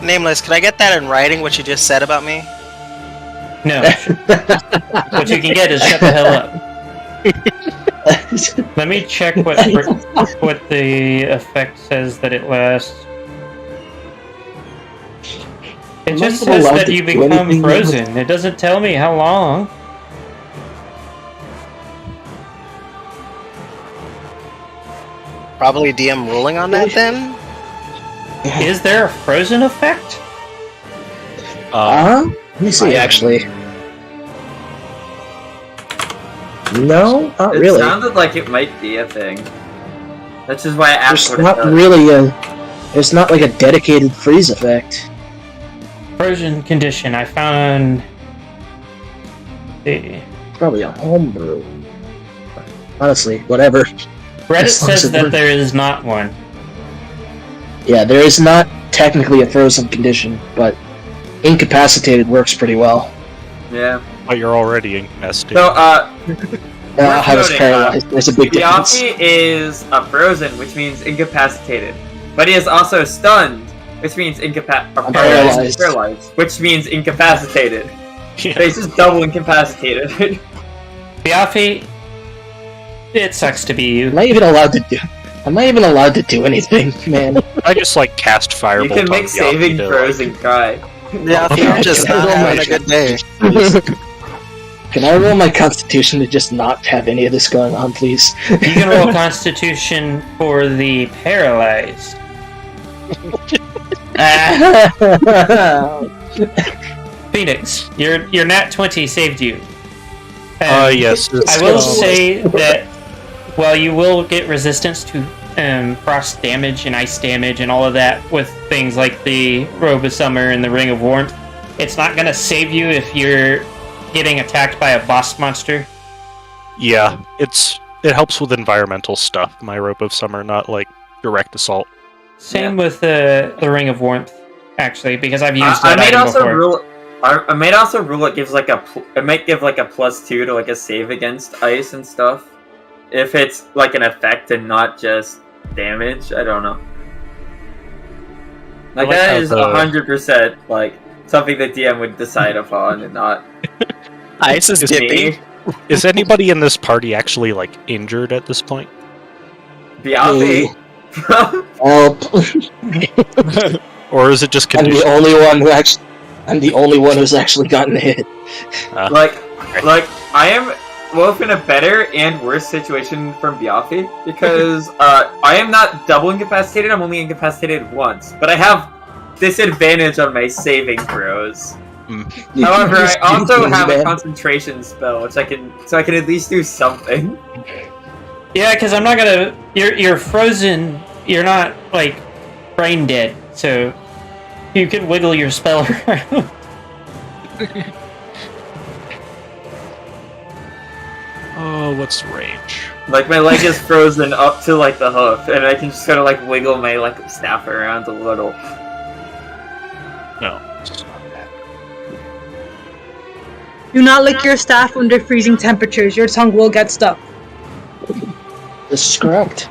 Speaker 2: Nameless, can I get that in writing, what you just said about me?
Speaker 1: No. What you can get is shut the hell up. Let me check what the effect says that it lasts. It
Speaker 3: Am I
Speaker 1: just
Speaker 3: even
Speaker 1: says
Speaker 3: allowed
Speaker 1: that
Speaker 3: to
Speaker 1: you
Speaker 3: do
Speaker 1: become
Speaker 3: anything with-
Speaker 1: frozen. It doesn't tell me how long.
Speaker 2: Probably DM ruling on that then?
Speaker 1: Is there a frozen effect?
Speaker 3: Let me see, actually. No, not
Speaker 5: It
Speaker 3: really.
Speaker 5: sounded like it might be a thing. That's just why I asked
Speaker 3: There's
Speaker 5: what
Speaker 3: not
Speaker 5: it does.
Speaker 3: really a... There's not like a dedicated freeze effect.
Speaker 1: Frozen condition. I found the
Speaker 3: Probably a homebrew. Honestly, whatever.
Speaker 1: Reddit
Speaker 3: As long as
Speaker 1: says
Speaker 3: it
Speaker 1: that
Speaker 3: works.
Speaker 1: there is not one.
Speaker 3: Yeah, there is not technically a frozen condition, but incapacitated works pretty well.
Speaker 5: Yeah.
Speaker 6: But you're already incapacitated.
Speaker 5: So,
Speaker 3: I was
Speaker 5: noting,
Speaker 3: paralyzed. There's a big difference.
Speaker 5: Biaffi is a frozen, which means incapacitated. But he is also stunned, which means
Speaker 3: paralyzed.
Speaker 5: paralyzed, which means incapacitated.
Speaker 6: Yeah.
Speaker 5: So he's just double incapacitated.
Speaker 1: Biaffi, it sucks to be you.
Speaker 3: Am I even allowed to do? Am I even allowed to do anything, man?
Speaker 6: I just like cast Firebolt.
Speaker 5: You can make
Speaker 6: on
Speaker 5: saving
Speaker 6: Biaffi to,
Speaker 5: throws and cry.
Speaker 2: Yeah, I think I'm just not having a good day.
Speaker 3: Can I roll my constitution to just not have any of this going on, please?
Speaker 1: You can roll Constitution for the paralyzed. Phoenix, your nat 20 saved you.
Speaker 6: yes.
Speaker 1: I will say that while you will get resistance to frost damage and ice damage and all of that with things like the Robe of Summer and the Ring of Warmth, it's not going to save you if you're getting attacked by a boss monster.
Speaker 6: Yeah, it helps with environmental stuff. My Rope of Summer, not like direct assault.
Speaker 1: Same with the Ring of Warmth, actually, because I've used
Speaker 5: I
Speaker 1: that
Speaker 5: might
Speaker 1: item
Speaker 5: also
Speaker 1: before.
Speaker 5: rule. I might also rule it gives like it might give like a +2 to like a save against ice and stuff, if it's like an effect and not just damage. I don't know. Like
Speaker 6: like
Speaker 5: that
Speaker 6: how
Speaker 5: is
Speaker 6: the-
Speaker 5: 100% like something that DM would decide upon and not
Speaker 2: Ice is dipping.
Speaker 5: me.
Speaker 6: Is anybody in this party actually like injured at this point?
Speaker 5: Biaffi.
Speaker 3: Help!
Speaker 6: Or is it just
Speaker 3: I'm the
Speaker 6: conditioned?
Speaker 3: only one who actually. I'm the only one who's actually gotten hit.
Speaker 5: like I am both in a better and worse situation from Biaffi because I am not double incapacitated. I'm only incapacitated once, but I have disadvantage on my saving throws. However, I also have a concentration spell, which I can at least do something.
Speaker 1: Yeah, because I'm not gonna. You're frozen. You're not like brain dead, so you can wiggle your spell around.
Speaker 6: Oh, what's the range?
Speaker 5: Like my leg is frozen up to like the hoof, and I can just kind of like wiggle my like staff around a little.
Speaker 6: No, it's not that.
Speaker 4: Do not lick your staff under freezing temperatures. Your tongue will get stuck.
Speaker 3: This is correct.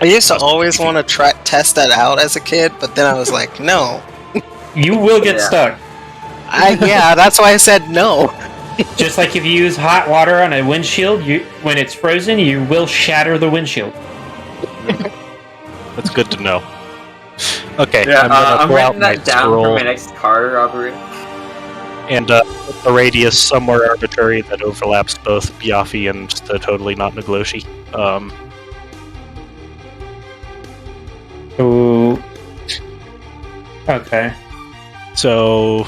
Speaker 2: I used to always want to test that out as a kid, but then I was like, no.
Speaker 1: You will get
Speaker 5: Yeah.
Speaker 1: stuck.
Speaker 2: Yeah, that's why I said no.
Speaker 1: Just like if you use hot water on a windshield, when it's frozen, you will shatter the windshield.
Speaker 6: That's good to know. Okay,
Speaker 5: Yeah,
Speaker 6: I'm
Speaker 5: I'm
Speaker 6: gonna pull out
Speaker 5: writing
Speaker 6: my
Speaker 5: that down for
Speaker 6: scroll
Speaker 5: my next car robbery.
Speaker 6: and put the radius somewhere arbitrary that overlaps both Biaffi and the totally not Nagloshi.
Speaker 1: Ooh. Okay.
Speaker 6: So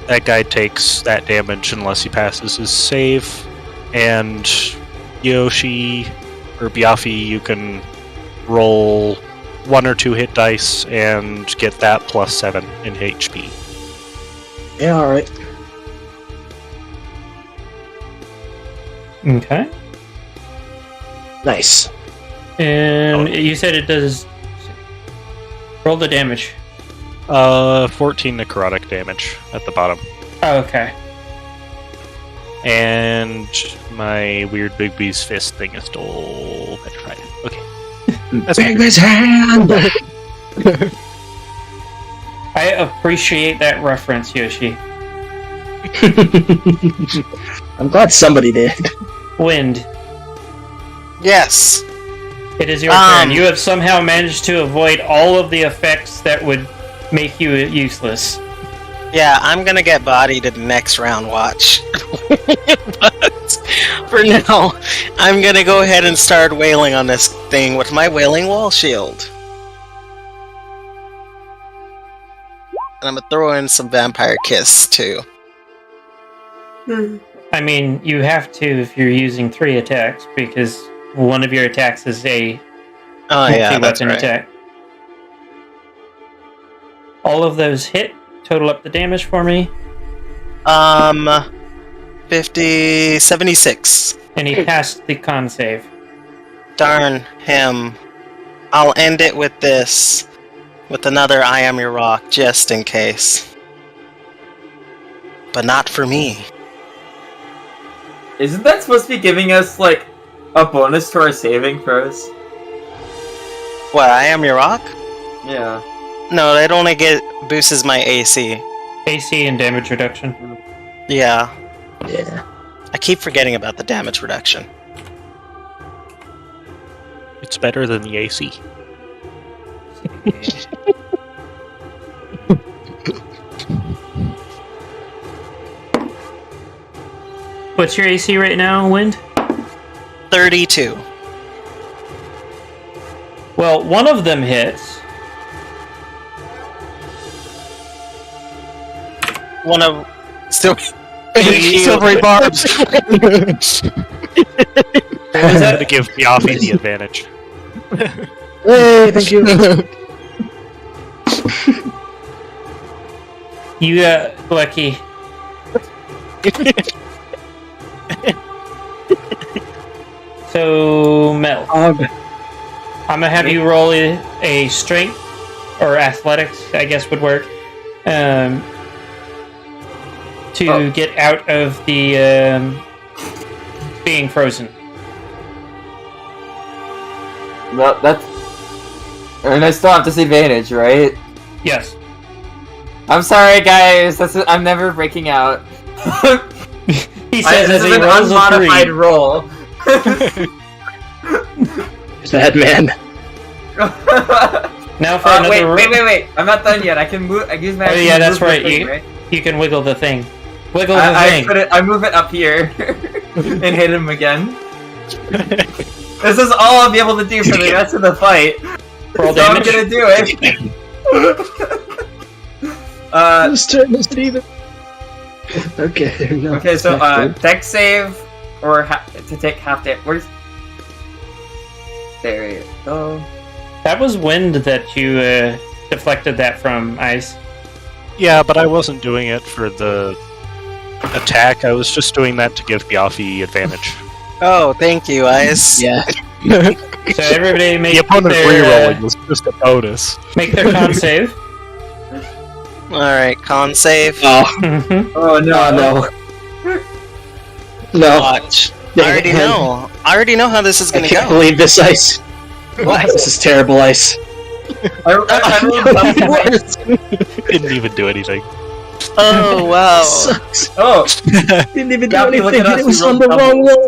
Speaker 6: that guy takes that damage unless he passes his save, and Yoshi or Biaffi, you can roll 1 or 2 hit dice and get that plus 7 in HP.
Speaker 3: Yeah, alright.
Speaker 1: Okay.
Speaker 3: Nice.
Speaker 1: And you said it does. Roll the damage.
Speaker 6: 14 necrotic damage at the bottom.
Speaker 1: Oh, okay.
Speaker 6: And my weird Big B's fist thing is still petrified. Okay. That's
Speaker 3: Big B's hand!
Speaker 1: I appreciate that reference, Yoshi.
Speaker 3: I'm glad somebody did.
Speaker 1: Wind,
Speaker 2: Yes.
Speaker 1: it is your turn. You have somehow managed to avoid all of the effects that would make you useless.
Speaker 2: Yeah, I'm gonna get bodied in the next round, watch. But for now, I'm gonna go ahead and start wailing on this thing with my wailing wall shield. And I'm gonna throw in some vampire kiss too.
Speaker 1: I mean, you have to if you're using 3 attacks, because one of your attacks is a
Speaker 2: Oh yeah, that's
Speaker 1: multi-weapon
Speaker 2: right.
Speaker 1: attack. All of those hit. Total up the damage for me.
Speaker 2: 76.
Speaker 1: And he passed the con save.
Speaker 2: Darn him. I'll end it with this. With another I am your rock, just in case. But not for me.
Speaker 5: Isn't that supposed to be giving us, like, a bonus to our saving throws?
Speaker 2: What, I am your rock?
Speaker 5: Yeah.
Speaker 2: No, it only boosts my AC.
Speaker 1: AC and damage reduction.
Speaker 2: Yeah.
Speaker 3: Yeah.
Speaker 2: I keep forgetting about the damage reduction.
Speaker 6: It's better than the AC.
Speaker 1: What's your AC right now, Wind?
Speaker 2: 32.
Speaker 1: Well, one of them hits.
Speaker 2: One of...
Speaker 6: Silvery barbs! I'm gonna give Piafi the advantage.
Speaker 3: Hey, thank you.
Speaker 1: You got lucky. So, Mel, I'm gonna have you roll a strength or athletics, I guess would work, to get out of the being frozen.
Speaker 5: No, that's... And I still have disadvantage, right?
Speaker 1: Yes.
Speaker 5: I'm sorry, guys. I'm never breaking out.
Speaker 1: He says
Speaker 5: This
Speaker 1: as
Speaker 5: is
Speaker 1: he
Speaker 5: an
Speaker 1: rolls a
Speaker 5: unmodified
Speaker 1: 3.
Speaker 5: roll.
Speaker 3: Bad man.
Speaker 1: Now for another.
Speaker 5: Wait! I'm not done yet. I can move. I use my.
Speaker 1: Oh
Speaker 5: action
Speaker 1: yeah,
Speaker 5: to
Speaker 1: that's
Speaker 5: move the
Speaker 1: right.
Speaker 5: thing,
Speaker 1: You can wiggle the thing. Wiggle the
Speaker 5: I
Speaker 1: thing.
Speaker 5: put it. I move it up here and hit him again. This is all I'll be able to do for the rest of the fight.
Speaker 1: Roll
Speaker 5: So I'm
Speaker 1: damage.
Speaker 5: gonna do it.
Speaker 3: Whose turn is it even? Okay, there we go.
Speaker 5: Okay, so deck save or to take half damage. Where's? There you go.
Speaker 1: That was wind that you deflected that from, Ice.
Speaker 6: Yeah, but I wasn't doing it for the attack. I was just doing that to give Piafi advantage.
Speaker 2: Oh, thank you, Ice.
Speaker 3: Yeah.
Speaker 1: So everybody make
Speaker 6: The opponent
Speaker 1: their
Speaker 6: rerolling was just a bonus.
Speaker 1: make their con save.
Speaker 2: Alright, con save.
Speaker 3: Oh,
Speaker 1: Mhm.
Speaker 5: Oh no,
Speaker 3: no. No.
Speaker 2: Watch.
Speaker 3: Dang
Speaker 2: I already
Speaker 3: it.
Speaker 2: know. I already know how this is
Speaker 3: I
Speaker 2: gonna
Speaker 3: can't
Speaker 2: go.
Speaker 3: believe this ice.
Speaker 2: What?
Speaker 3: This is terrible ice.
Speaker 5: I rolled
Speaker 3: Worse.
Speaker 6: Didn't even do anything.
Speaker 2: Oh, wow.
Speaker 3: Sucks.
Speaker 5: Oh,
Speaker 3: Didn't even do
Speaker 5: Gabi, look
Speaker 3: anything.
Speaker 5: at us,
Speaker 3: It was
Speaker 5: we
Speaker 3: on
Speaker 5: rolled
Speaker 3: the wrong roll.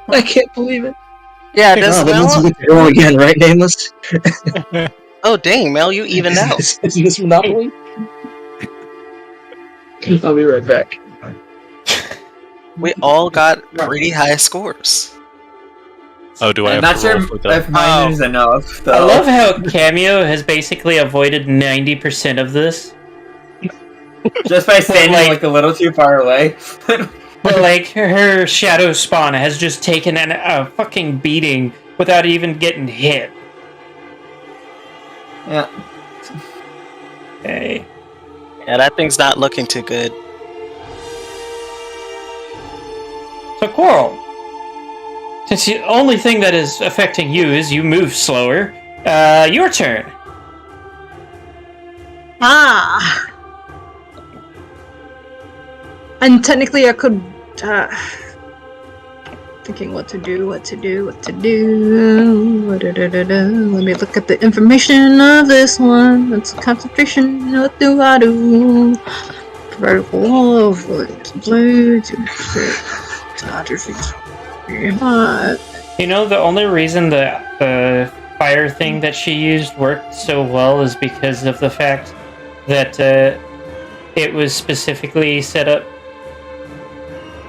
Speaker 3: I can't believe it.
Speaker 2: Yeah, does
Speaker 3: Oh, that means
Speaker 2: Mel...
Speaker 3: we can roll again, right, Nameless?
Speaker 2: Oh, dang, Mel, you evened out.
Speaker 3: Is this Monopoly? I'll be right back.
Speaker 2: We all got pretty high scores.
Speaker 6: Oh, do I
Speaker 5: I'm
Speaker 6: have
Speaker 5: not
Speaker 6: to roll
Speaker 5: sure
Speaker 6: for that?
Speaker 5: if mine is enough. Though.
Speaker 1: I love how Cameo has basically avoided 90% of this.
Speaker 5: Just by standing
Speaker 1: like-
Speaker 5: a little too far away.
Speaker 1: But like her shadow spawn has just taken a fucking beating without even getting hit.
Speaker 5: Yeah.
Speaker 1: Okay.
Speaker 2: Yeah, that thing's not looking too good.
Speaker 1: So, Coral, since the only thing that is affecting you is you move slower, your turn.
Speaker 4: Ah. And technically I could thinking what to do. Let me look at the information of this one. It's concentration. What do I do? Vertical wall of blades.
Speaker 1: You know, the only reason the fire thing that she used worked so well is because of the fact that it was specifically set up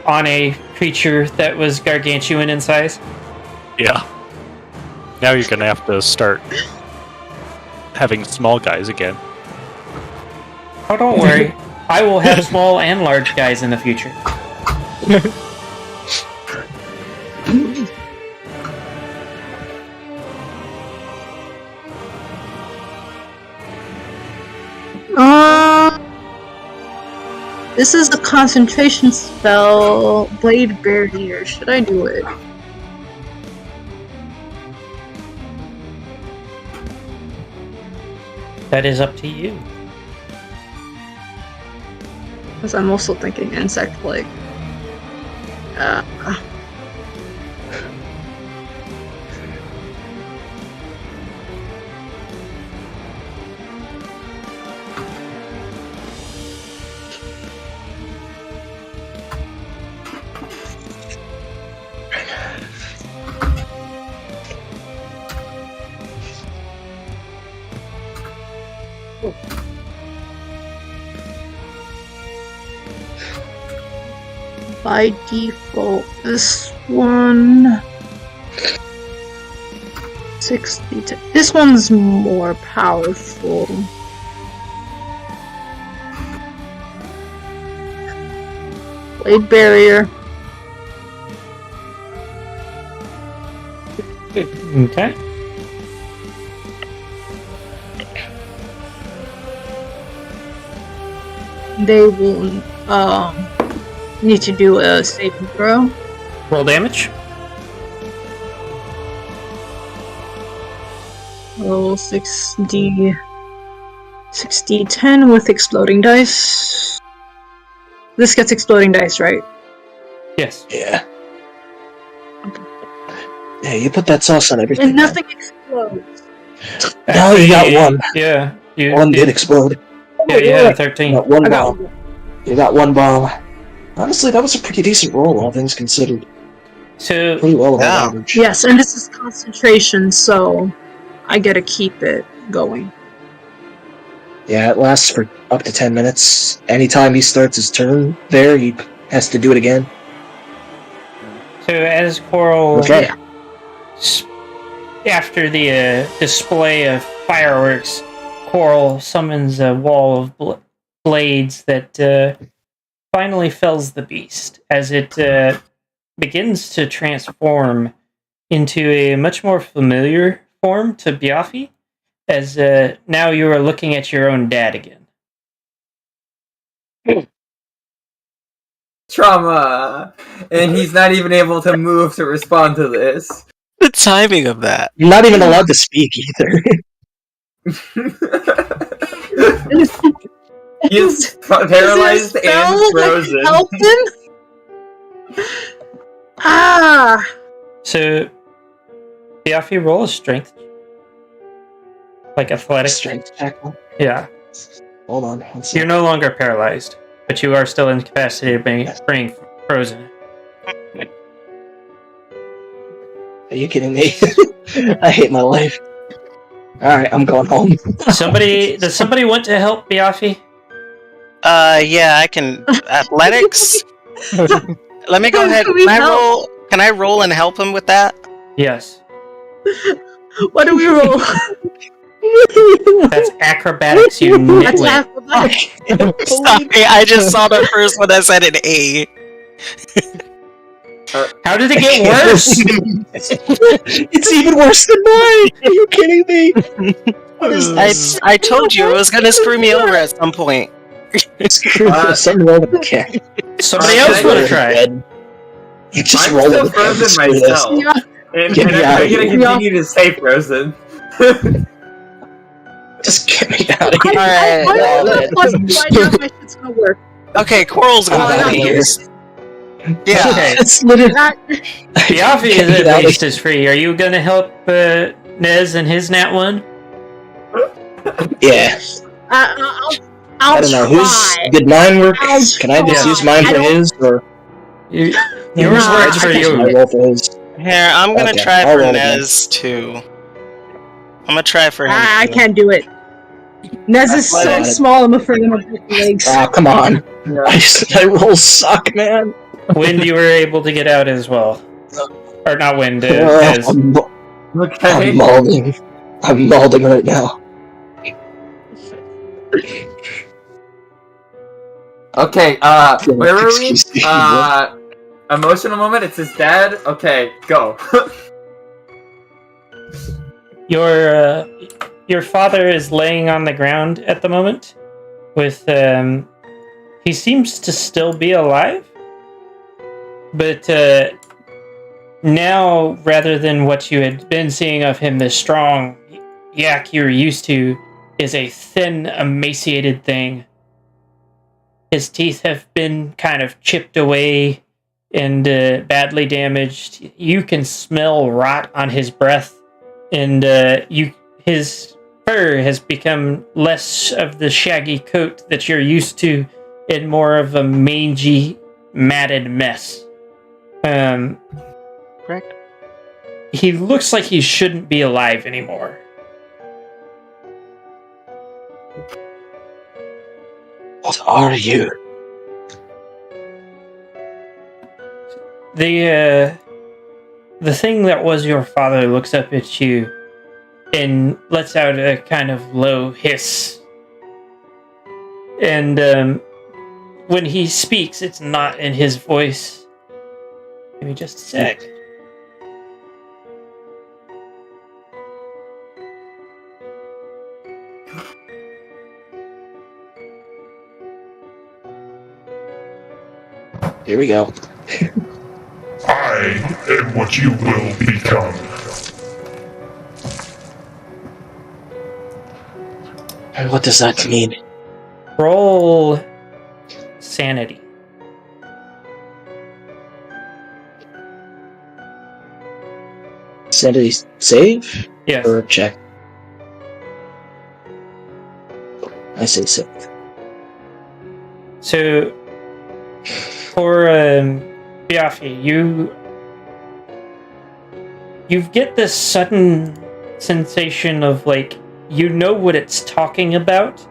Speaker 1: on a creature that was gargantuan in size.
Speaker 6: Yeah. Now you're gonna have to start having small guys again.
Speaker 1: Oh, don't worry. I will have small and large guys in the future.
Speaker 4: This is a concentration spell, Blade Barrier. Should I do it?
Speaker 1: That is up to you.
Speaker 4: Because I'm also thinking insect plague. By default, this one 60. This one's more powerful. Blade Barrier.
Speaker 1: Okay.
Speaker 4: They will need to do a saving throw.
Speaker 1: Roll damage.
Speaker 4: Roll 6d10 with exploding dice. This gets exploding dice, right?
Speaker 1: Yes.
Speaker 3: Yeah. Yeah, you put that sauce on everything.
Speaker 4: And nothing explodes.
Speaker 3: Now you got one.
Speaker 1: Yeah.
Speaker 3: One did explode.
Speaker 1: Yeah, you had a 13.
Speaker 3: You got one
Speaker 4: I got
Speaker 3: bomb. You got one bomb. Honestly, that was a pretty decent roll, all things considered.
Speaker 1: So,
Speaker 3: Pretty well above
Speaker 2: Yeah.
Speaker 3: average.
Speaker 4: Yes, and this is concentration, so I gotta keep it going.
Speaker 3: Yeah, it lasts for up to 10 minutes. Anytime he starts his turn there, he has to do it again.
Speaker 1: as Coral,
Speaker 3: Okay.
Speaker 1: after the display of fireworks, Coral summons a wall of blades that finally fells the beast as it begins to transform into a much more familiar form to Biafi, as now you are looking at your own dad again.
Speaker 5: Trauma! And he's not even able to move to respond to this.
Speaker 2: The timing of that.
Speaker 3: You're not even allowed to speak either.
Speaker 5: He's paralyzed and frozen.
Speaker 4: Help him? Ah!
Speaker 1: So, Biafi, roll a strength. Like athletics.
Speaker 3: Strength check.
Speaker 1: Yeah.
Speaker 3: Hold on. One
Speaker 1: You're
Speaker 3: second.
Speaker 1: no longer paralyzed, but you are still incapacitated by being frozen.
Speaker 3: Are you kidding me? I hate my life. Alright, I'm going home.
Speaker 1: Does somebody want to help Biafi?
Speaker 2: Yeah, I can. Athletics? Let me go ahead. Can I roll and help him with that?
Speaker 1: Yes.
Speaker 4: What do we roll?
Speaker 1: That's acrobatics, you
Speaker 4: That's
Speaker 1: nitwit.
Speaker 4: acrobatics.
Speaker 2: Sorry, I just saw the first one that said an A.
Speaker 1: How did it get worse?
Speaker 3: It's even worse than mine! Are you kidding me?
Speaker 2: I told you it was gonna screw me over at some point.
Speaker 3: Screw this, I'm rolling again.
Speaker 1: Somebody
Speaker 5: Alright,
Speaker 1: else want to try.
Speaker 3: You just
Speaker 5: I'm
Speaker 3: roll
Speaker 5: still
Speaker 3: it
Speaker 5: frozen
Speaker 3: screw this.
Speaker 5: myself.
Speaker 4: Yeah.
Speaker 5: And
Speaker 3: Get me out
Speaker 5: I'm
Speaker 3: of
Speaker 5: gonna
Speaker 3: here.
Speaker 5: continue to stay frozen.
Speaker 3: Just get me out of here.
Speaker 2: Alright,
Speaker 4: I'm
Speaker 3: well,
Speaker 4: not positive right now my shit's gonna work.
Speaker 2: Okay, Coral's gonna
Speaker 3: I'm
Speaker 2: go
Speaker 3: outta here.
Speaker 2: first. Yeah.
Speaker 1: Okay.
Speaker 3: It's literally.
Speaker 1: Biafi
Speaker 3: Get
Speaker 1: is
Speaker 3: me
Speaker 1: at
Speaker 3: out of
Speaker 1: least is free. Are you gonna help Nez and his nat one?
Speaker 3: Yeah.
Speaker 4: I'll
Speaker 3: I don't know.
Speaker 4: try.
Speaker 3: Did mine work?
Speaker 4: I'll
Speaker 3: Can I just
Speaker 4: try.
Speaker 3: use mine
Speaker 4: I
Speaker 3: for
Speaker 4: don't-
Speaker 3: his? Or.
Speaker 1: Yours
Speaker 4: No,
Speaker 1: works
Speaker 4: I
Speaker 1: for
Speaker 4: just
Speaker 3: use my
Speaker 1: you.
Speaker 3: roll for his.
Speaker 2: Here, I'm gonna
Speaker 3: Okay,
Speaker 2: try
Speaker 3: I'll
Speaker 2: for
Speaker 3: roll again.
Speaker 2: Nez too. I'm gonna try for him.
Speaker 4: I
Speaker 2: too.
Speaker 4: can't do it. Nez is so
Speaker 3: Athletic.
Speaker 4: small, I'm afraid I'm gonna break my legs.
Speaker 3: Ah, come on.
Speaker 5: Yeah.
Speaker 3: My rolls suck, man.
Speaker 1: Wind, you were able to get out as well. Or not Wind,
Speaker 3: Oh,
Speaker 1: Nez.
Speaker 3: I'm
Speaker 5: Okay.
Speaker 3: mauling. I'm mauling right now.
Speaker 5: Okay, where were we?
Speaker 3: Excuse me.
Speaker 5: Emotional moment, it's his dad. Okay, go.
Speaker 1: Your father is laying on the ground at the moment with he seems to still be alive, but now rather than what you had been seeing of him, the strong yak you're used to is a thin, emaciated thing. His teeth have been kind of chipped away and badly damaged. You can smell rot on his breath, and his fur has become less of the shaggy coat that you're used to and more of a mangy, matted mess.
Speaker 2: Correct.
Speaker 1: He looks like he shouldn't be alive anymore.
Speaker 3: What are you?
Speaker 1: The thing that was your father looks up at you and lets out a kind of low hiss. And when he speaks, it's not in his voice. Give me just a sec.
Speaker 3: Here we go.
Speaker 7: I am what you will become.
Speaker 3: And what does that mean?
Speaker 1: Roll sanity.
Speaker 3: Sanity save
Speaker 1: Yes.
Speaker 3: or check? I say save.
Speaker 1: So, for Biafi, you get this sudden sensation of like you know what it's talking about,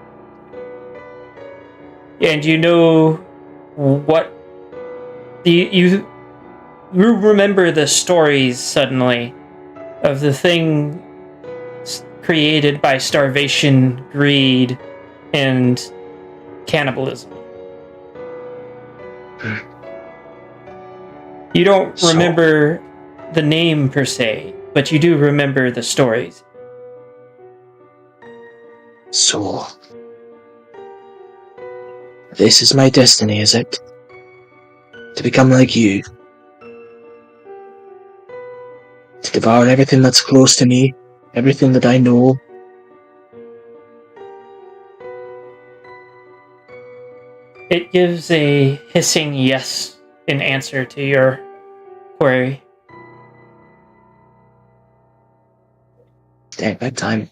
Speaker 1: and you know what you remember the stories suddenly of the thing created by starvation, greed, and cannibalism. You don't
Speaker 3: So-
Speaker 1: remember the name per se, but you do remember the stories.
Speaker 3: So, this is my destiny, is it? To become like you. To devour everything that's close to me, everything that I know.
Speaker 1: It gives a hissing yes in answer to your query.
Speaker 3: Dang, that time.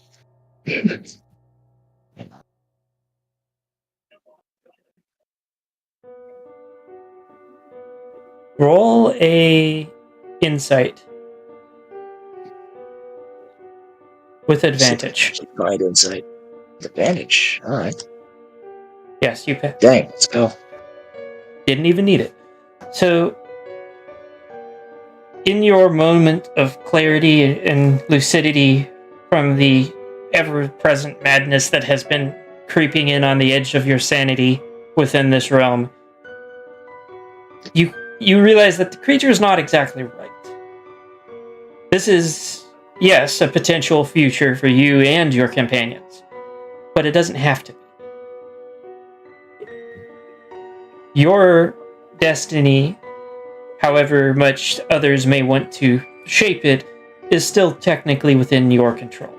Speaker 1: Roll a insight with advantage.
Speaker 3: Right insight. Advantage. Alright.
Speaker 1: Yes, you pick.
Speaker 3: Dang, let's go.
Speaker 1: Didn't even need it. So, in your moment of clarity and lucidity from the ever-present madness that has been creeping in on the edge of your sanity within this realm, you realize that the creature is not exactly right. This is yes, a potential future for you and your companions. But it doesn't have to be. Your destiny, however much others may want to shape it, is still technically within your control.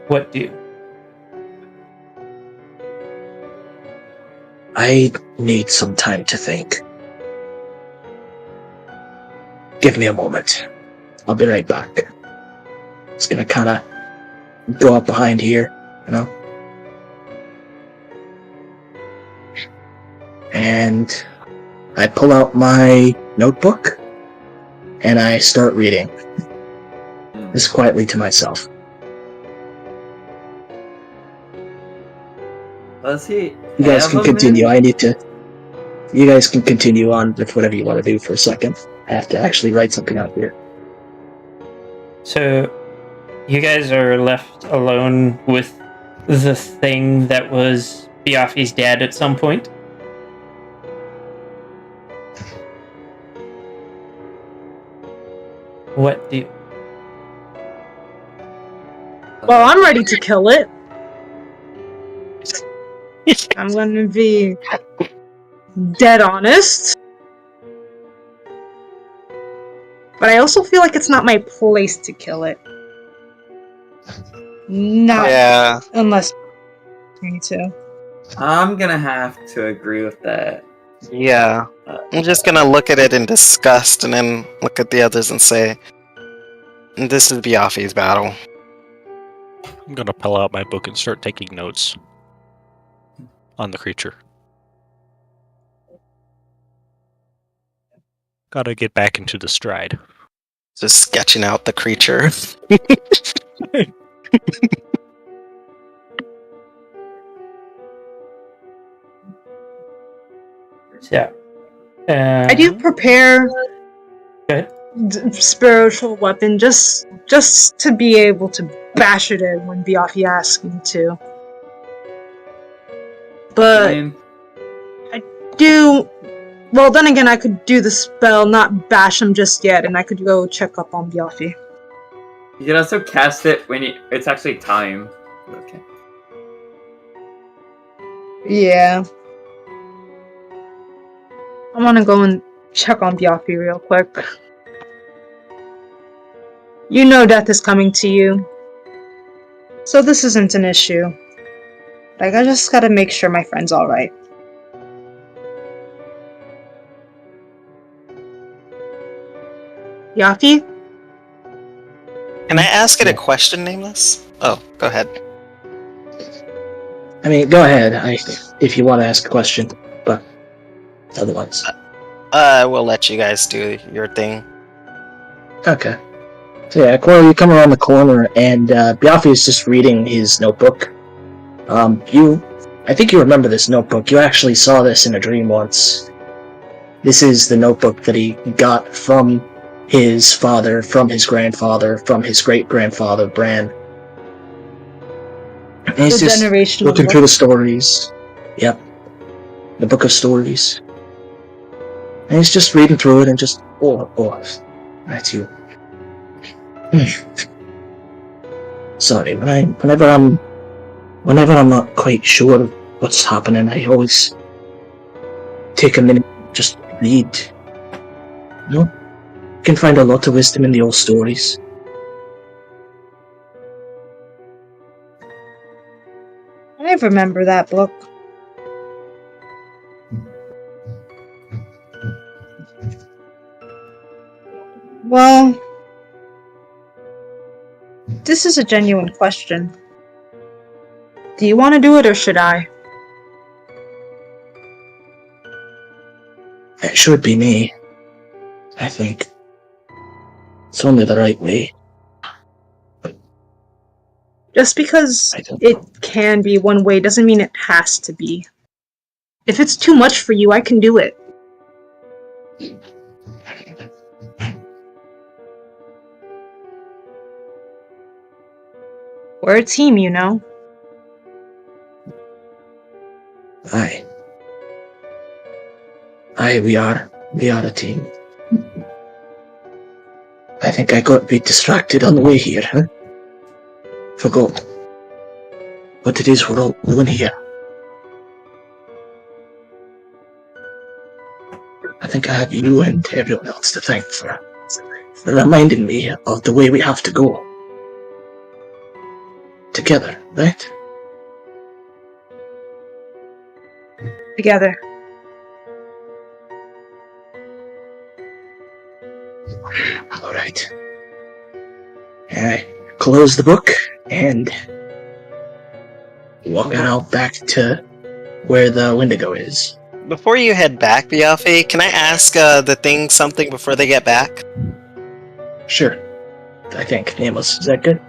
Speaker 1: What do?
Speaker 3: I need some time to think. Give me a moment. I'll be right back. Just gonna kinda go up behind here, you know? And I pull out my notebook and I start reading. Just quietly to myself.
Speaker 5: Does he?
Speaker 3: You guys can continue. You guys can continue on with whatever you want to do for a second. I have to actually write something out here.
Speaker 1: So, you guys are left alone with the thing that was Biafi's dad at some point. What do?
Speaker 4: Well, I'm ready to kill it. I'm gonna be dead honest. But I also feel like it's not my place to kill it. Not
Speaker 2: Yeah.
Speaker 4: unless me too.
Speaker 5: I'm gonna have to agree with that.
Speaker 2: Yeah. I'm just gonna look at it in disgust and then look at the others and say, this is Biafi's battle.
Speaker 6: I'm gonna pull out my book and start taking notes on the creature. Gotta get back into the stride.
Speaker 2: Just sketching out the creature.
Speaker 1: Yeah.
Speaker 4: I do prepare
Speaker 1: Good.
Speaker 4: spiritual weapon just to be able to bash it in when Biafi asks me to. But
Speaker 5: I mean,
Speaker 4: well, then again, I could do the spell, not bash him just yet, and I could go check up on Biafi.
Speaker 5: you can also cast it when it's actually time. Okay.
Speaker 4: Yeah. I want to go and check on Biafi real quick. You know death is coming to you. So this isn't an issue. Like, I just gotta make sure my friend's alright. Biafi?
Speaker 2: Can I ask it a question, Nameless? Oh, go ahead.
Speaker 3: I mean, go ahead if you want to ask a question, but otherwise.
Speaker 2: We'll let you guys do your thing.
Speaker 3: Okay. So yeah, Coral, you come around the corner, and Biafi is just reading his notebook. I think you remember this notebook. You actually saw this in a dream once. This is the notebook that he got from his father, from his grandfather, from his great-grandfather, Bran. And he's
Speaker 4: The
Speaker 3: just
Speaker 4: generational
Speaker 3: looking
Speaker 4: book.
Speaker 3: through the stories. Yep. The book of stories. And he's just reading through it and just, oh, that's you. Sorry, whenever I'm not quite sure what's happening, I always take a minute, just read. You know? You can find a lot of wisdom in the old stories.
Speaker 4: I remember that book. Well, this is a genuine question. Do you want to do it or should I?
Speaker 3: It should be me, I think. It's only the right way.
Speaker 4: Just because
Speaker 3: I don't
Speaker 4: it
Speaker 3: know.
Speaker 4: can be one way doesn't mean it has to be. If it's too much for you, I can do it. We're a team, you know?
Speaker 3: Aye, we are a team. I think I got a bit distracted on the way here, huh? Forgot what it is we're all doing here. I think I have you and everyone else to thank for reminding me of the way we have to go. Together, right?
Speaker 4: Together.
Speaker 3: Alright. I close the book and walk out back to where the Wendigo is.
Speaker 2: Before you head back, Biafi, can I ask the thing something before they get back?
Speaker 3: Sure. I think. Nameless. Is that good?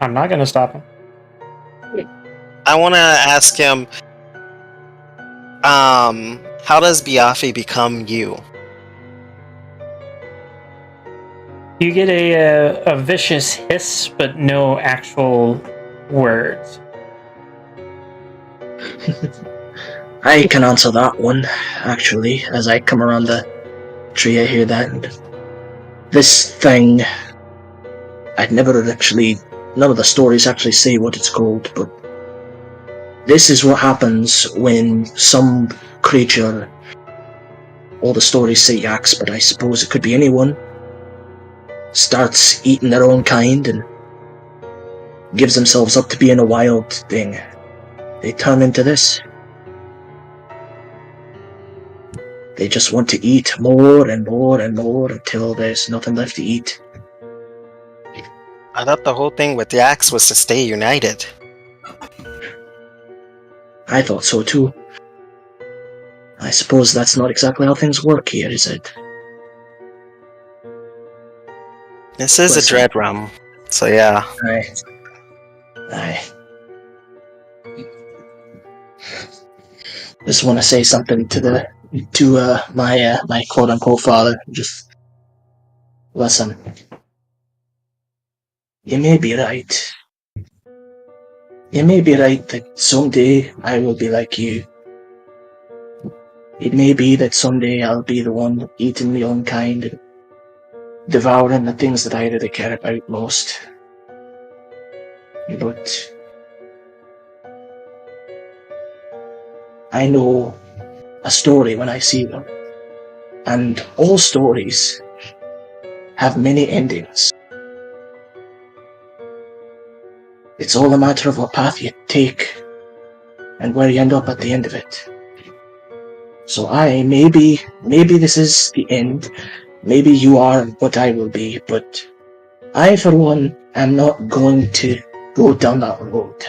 Speaker 1: I'm not going to stop him.
Speaker 2: I want to ask him, how does Biafi become you?
Speaker 1: You get a vicious hiss, but no actual words.
Speaker 3: I can answer that one, actually, as I come around the tree. I hear that. And this thing, I'd never actually, none of the stories actually say what it's called, but this is what happens when some creature, all the stories say yaks, but I suppose it could be anyone, starts eating their own kind and gives themselves up to being a wild thing. They turn into this. They just want to eat more and more and more until there's nothing left to eat.
Speaker 2: I thought the whole thing with yaks was to stay united.
Speaker 3: I thought so too. I suppose that's not exactly how things work here, is it?
Speaker 2: This is
Speaker 3: Listen.
Speaker 2: a dread realm, so yeah.
Speaker 3: I just want to say something to my quote unquote father. Just listen. You may be right. You may be right that someday I will be like you. It may be that someday I'll be the one eating my own kind and devouring the things that I really care about most. But I know a story when I see them. And all stories have many endings. It's all a matter of what path you take and where you end up at the end of it. So maybe this is the end. Maybe you are what I will be, but I, for one, am not going to go down that road.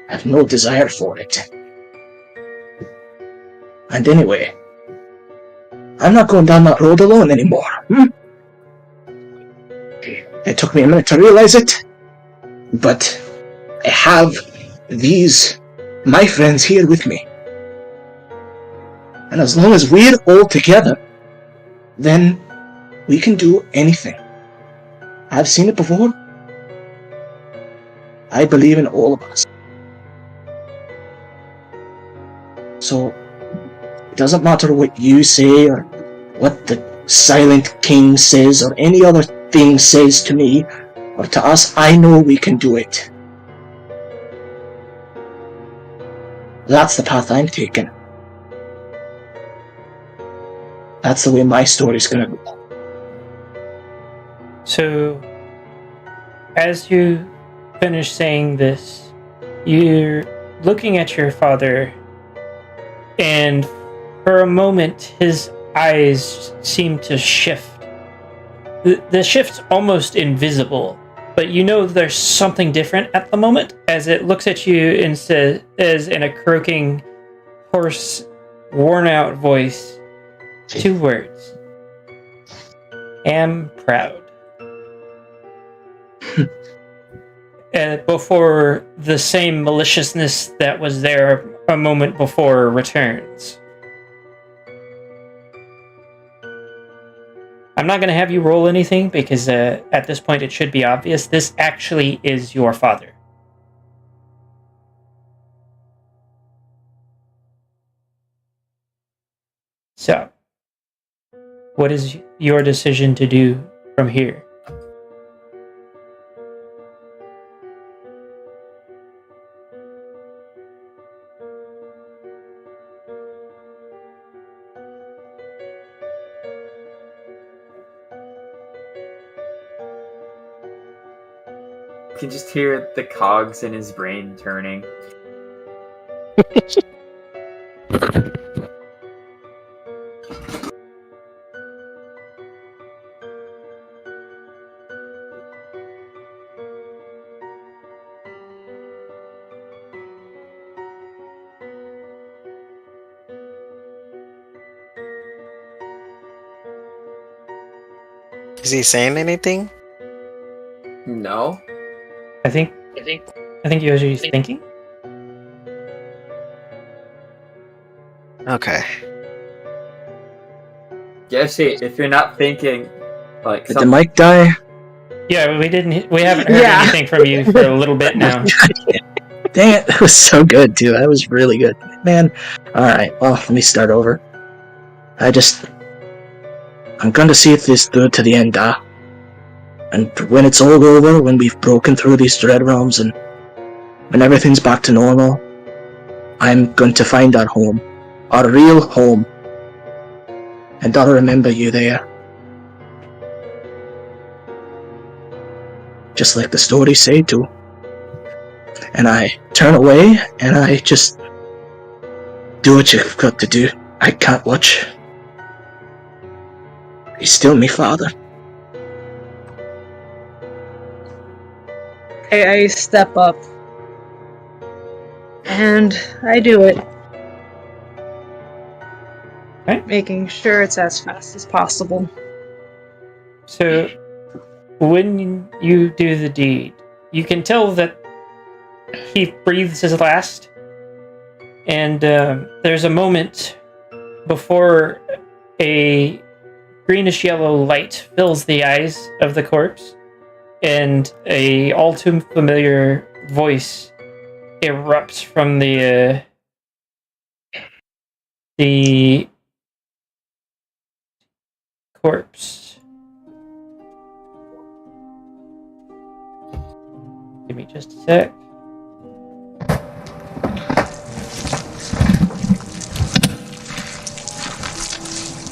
Speaker 3: I have no desire for it. And anyway, I'm not going down that road alone anymore. It took me a minute to realize it, but I have my friends here with me. And as long as we're all together, then we can do anything. I've seen it before. I believe in all of us. So, it doesn't matter what you say or what the Silent King says or any other thing says to me or to us. I know we can do it. That's the path I'm taking. That's the way my story's gonna go.
Speaker 1: So, as you finish saying this, you're looking at your father, and for a moment, his eyes seem to shift. The shift's almost invisible, but you know there's something different at the moment as it looks at you and says, in a croaking, hoarse, worn-out voice, 2 words. Am proud. Before the same maliciousness that was there a moment before returns. I'm not going to have you roll anything because at this point it should be obvious. This actually is your father. So, what is your decision to do from here?
Speaker 5: You can just hear the cogs in his brain turning.
Speaker 2: Is he saying anything?
Speaker 5: No?
Speaker 1: I think Yoshi's thinking.
Speaker 2: Okay.
Speaker 5: Yoshi, if you're not thinking, like,
Speaker 3: Did the mic die?
Speaker 1: Yeah, we haven't heard
Speaker 4: Yeah.
Speaker 1: anything from you for a little bit now.
Speaker 3: Dang it, that was so good, too. That was really good. Man. Alright, well, let me start over. I'm going to see this through to the end, And when it's all over, when we've broken through these dread realms and when everything's back to normal, I'm going to find our home. Our real home. And I'll remember you there. Just like the stories say to. And I turn away and I just do what you've got to do. I can't watch. He's still me father.
Speaker 4: I step up. And I do it.
Speaker 1: Okay.
Speaker 4: Making sure it's as fast as possible.
Speaker 1: So, when you do the deed, you can tell that he breathes his last, and there's a moment before a greenish-yellow light fills the eyes of the corpse, and a all too familiar voice erupts from the corpse. Give me just a sec.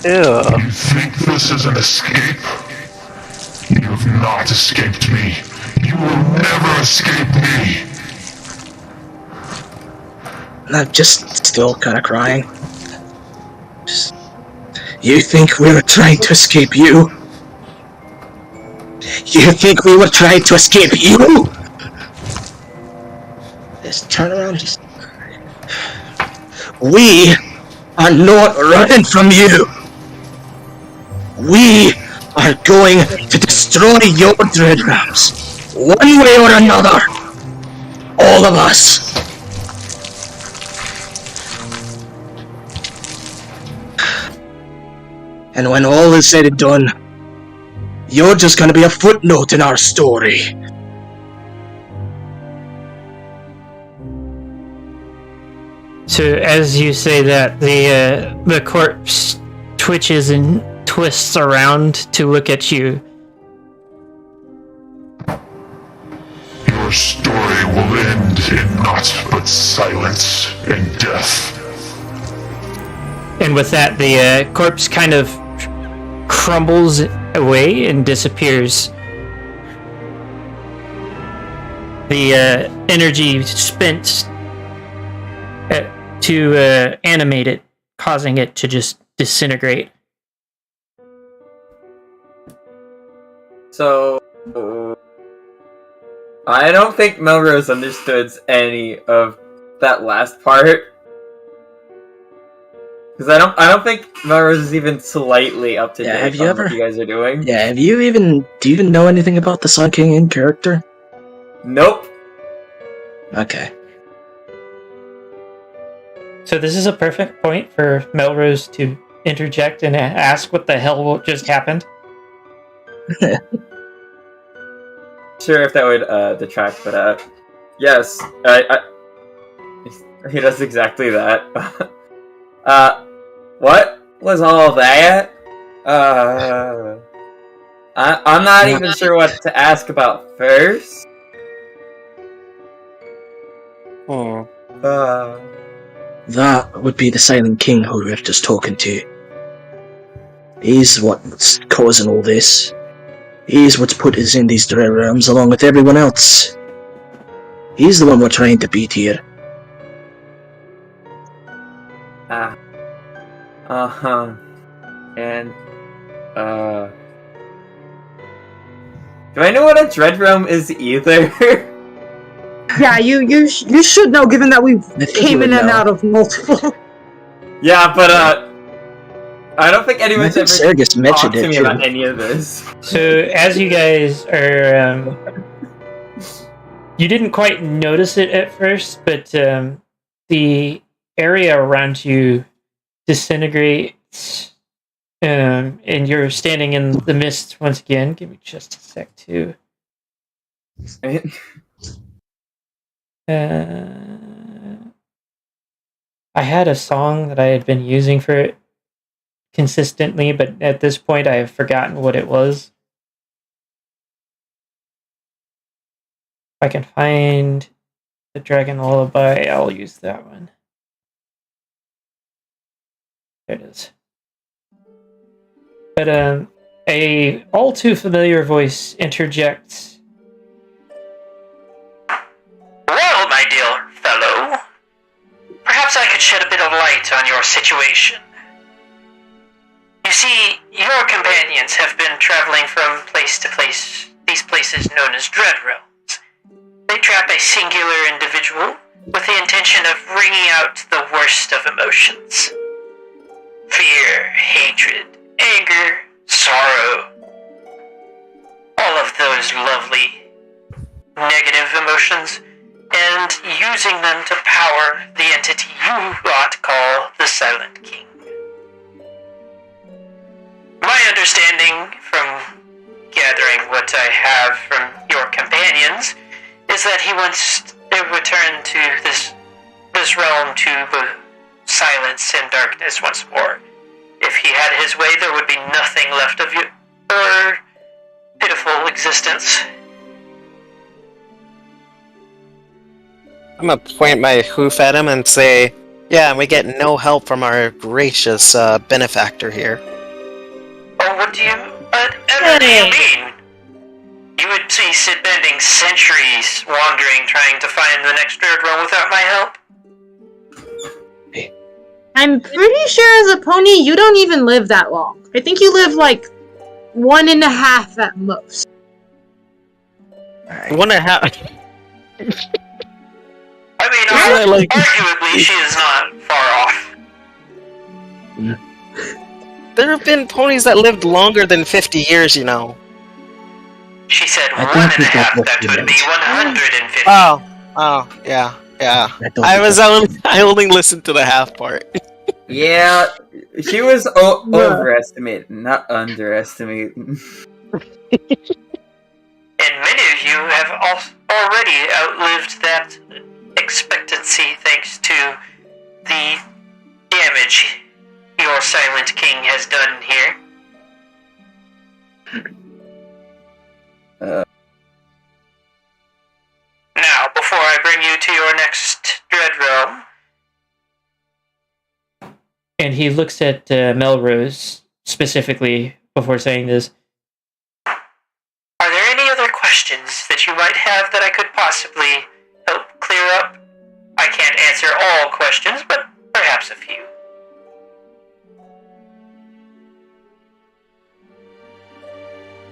Speaker 2: Ew.
Speaker 7: You think this is an escape? You have not escaped me. You will never escape me.
Speaker 3: And I'm just still kind of crying. You think we were trying to escape you? You think we were trying to escape you? Just turn around, just... We are not running from you! We are going to destroy your dread realms, one way or another. All of us. And when all is said and done, you're just gonna be a footnote in our story.
Speaker 1: So as you say that, the corpse twitches and twists around to look at you.
Speaker 7: Your story will end in naught but silence and death.
Speaker 1: And with that, the corpse kind of crumbles away and disappears. The energy spent to animate it, causing it to just disintegrate.
Speaker 5: So, I don't think Melrose understood any of that last part. Because I don't think Melrose is even slightly up to date on what you guys are doing.
Speaker 3: Yeah, do you even know anything about the Sun King in character?
Speaker 5: Nope.
Speaker 3: Okay.
Speaker 1: So this is a perfect point for Melrose to interject and ask what the hell just happened.
Speaker 5: Sure, if that would detract, but yes, he does exactly that. What was all that? I'm not even sure what to ask about first.
Speaker 3: That would be the Silent King who we were just talking to. He's what's causing all this. He's what's put us in these dread realms along with everyone else. He's the one we're trying to beat here.
Speaker 5: And, do I know what a dread realm is either?
Speaker 4: Yeah, you should know, given that we
Speaker 3: I think
Speaker 4: came
Speaker 3: you
Speaker 4: in
Speaker 3: would
Speaker 4: and
Speaker 3: know.
Speaker 4: out of multiple.
Speaker 5: Yeah, but, I don't think anyone's
Speaker 3: I think
Speaker 5: ever
Speaker 3: Sergus mentioned
Speaker 5: talked to
Speaker 3: it
Speaker 5: me
Speaker 3: too.
Speaker 5: about any of this.
Speaker 1: So as you guys are, you didn't quite notice it at first, but the area around you disintegrates, and you're standing in the mist once again. Give me just a sec too. I had a song that I had been using for it consistently, but at this point I have forgotten what it was. If I can find the Dragon Lullaby, I'll use that one. There it is. But a all too familiar voice interjects.
Speaker 8: Well, my dear fellow, perhaps I could shed a bit of light on your situation. You see, your companions have been traveling from place to place, these places known as dread realms. They trap a singular individual with the intention of wringing out the worst of emotions. Fear, hatred, anger, sorrow. All of those lovely negative emotions, and using them to power the entity you ought call the Silent King. My understanding from gathering what I have from your companions is that he wants to return to this realm to silence and darkness once more. If he had his way, there would be nothing left of your pitiful existence.
Speaker 2: I'm gonna point my hoof at him and say, yeah, we get no help from our gracious benefactor here.
Speaker 8: Oh, what do you mean? You would be spending centuries wandering trying to find the next dread realm without my help?
Speaker 4: I'm pretty sure as a pony, you don't even live that long. I think you live like 1.5 at most.
Speaker 2: 1.5.
Speaker 8: I mean, arguably, she is not far off.
Speaker 2: There have been ponies that lived longer than 50 years, you know.
Speaker 8: She said
Speaker 3: I
Speaker 8: 1.5,
Speaker 3: don't think that's what
Speaker 8: that
Speaker 3: she
Speaker 8: would be
Speaker 3: meant.
Speaker 8: 150.
Speaker 2: Oh, yeah.
Speaker 3: I
Speaker 2: I only listened to the half part.
Speaker 5: Yeah, she was overestimating, not underestimating.
Speaker 8: And many of you have already outlived that expectancy thanks to the damage your Silent King has done here. Now, before I bring you to your next dread realm,
Speaker 1: And he looks at Melrose specifically before saying this.
Speaker 8: are there any other questions that you might have that I could possibly help clear up? I can't answer all questions, but perhaps a few.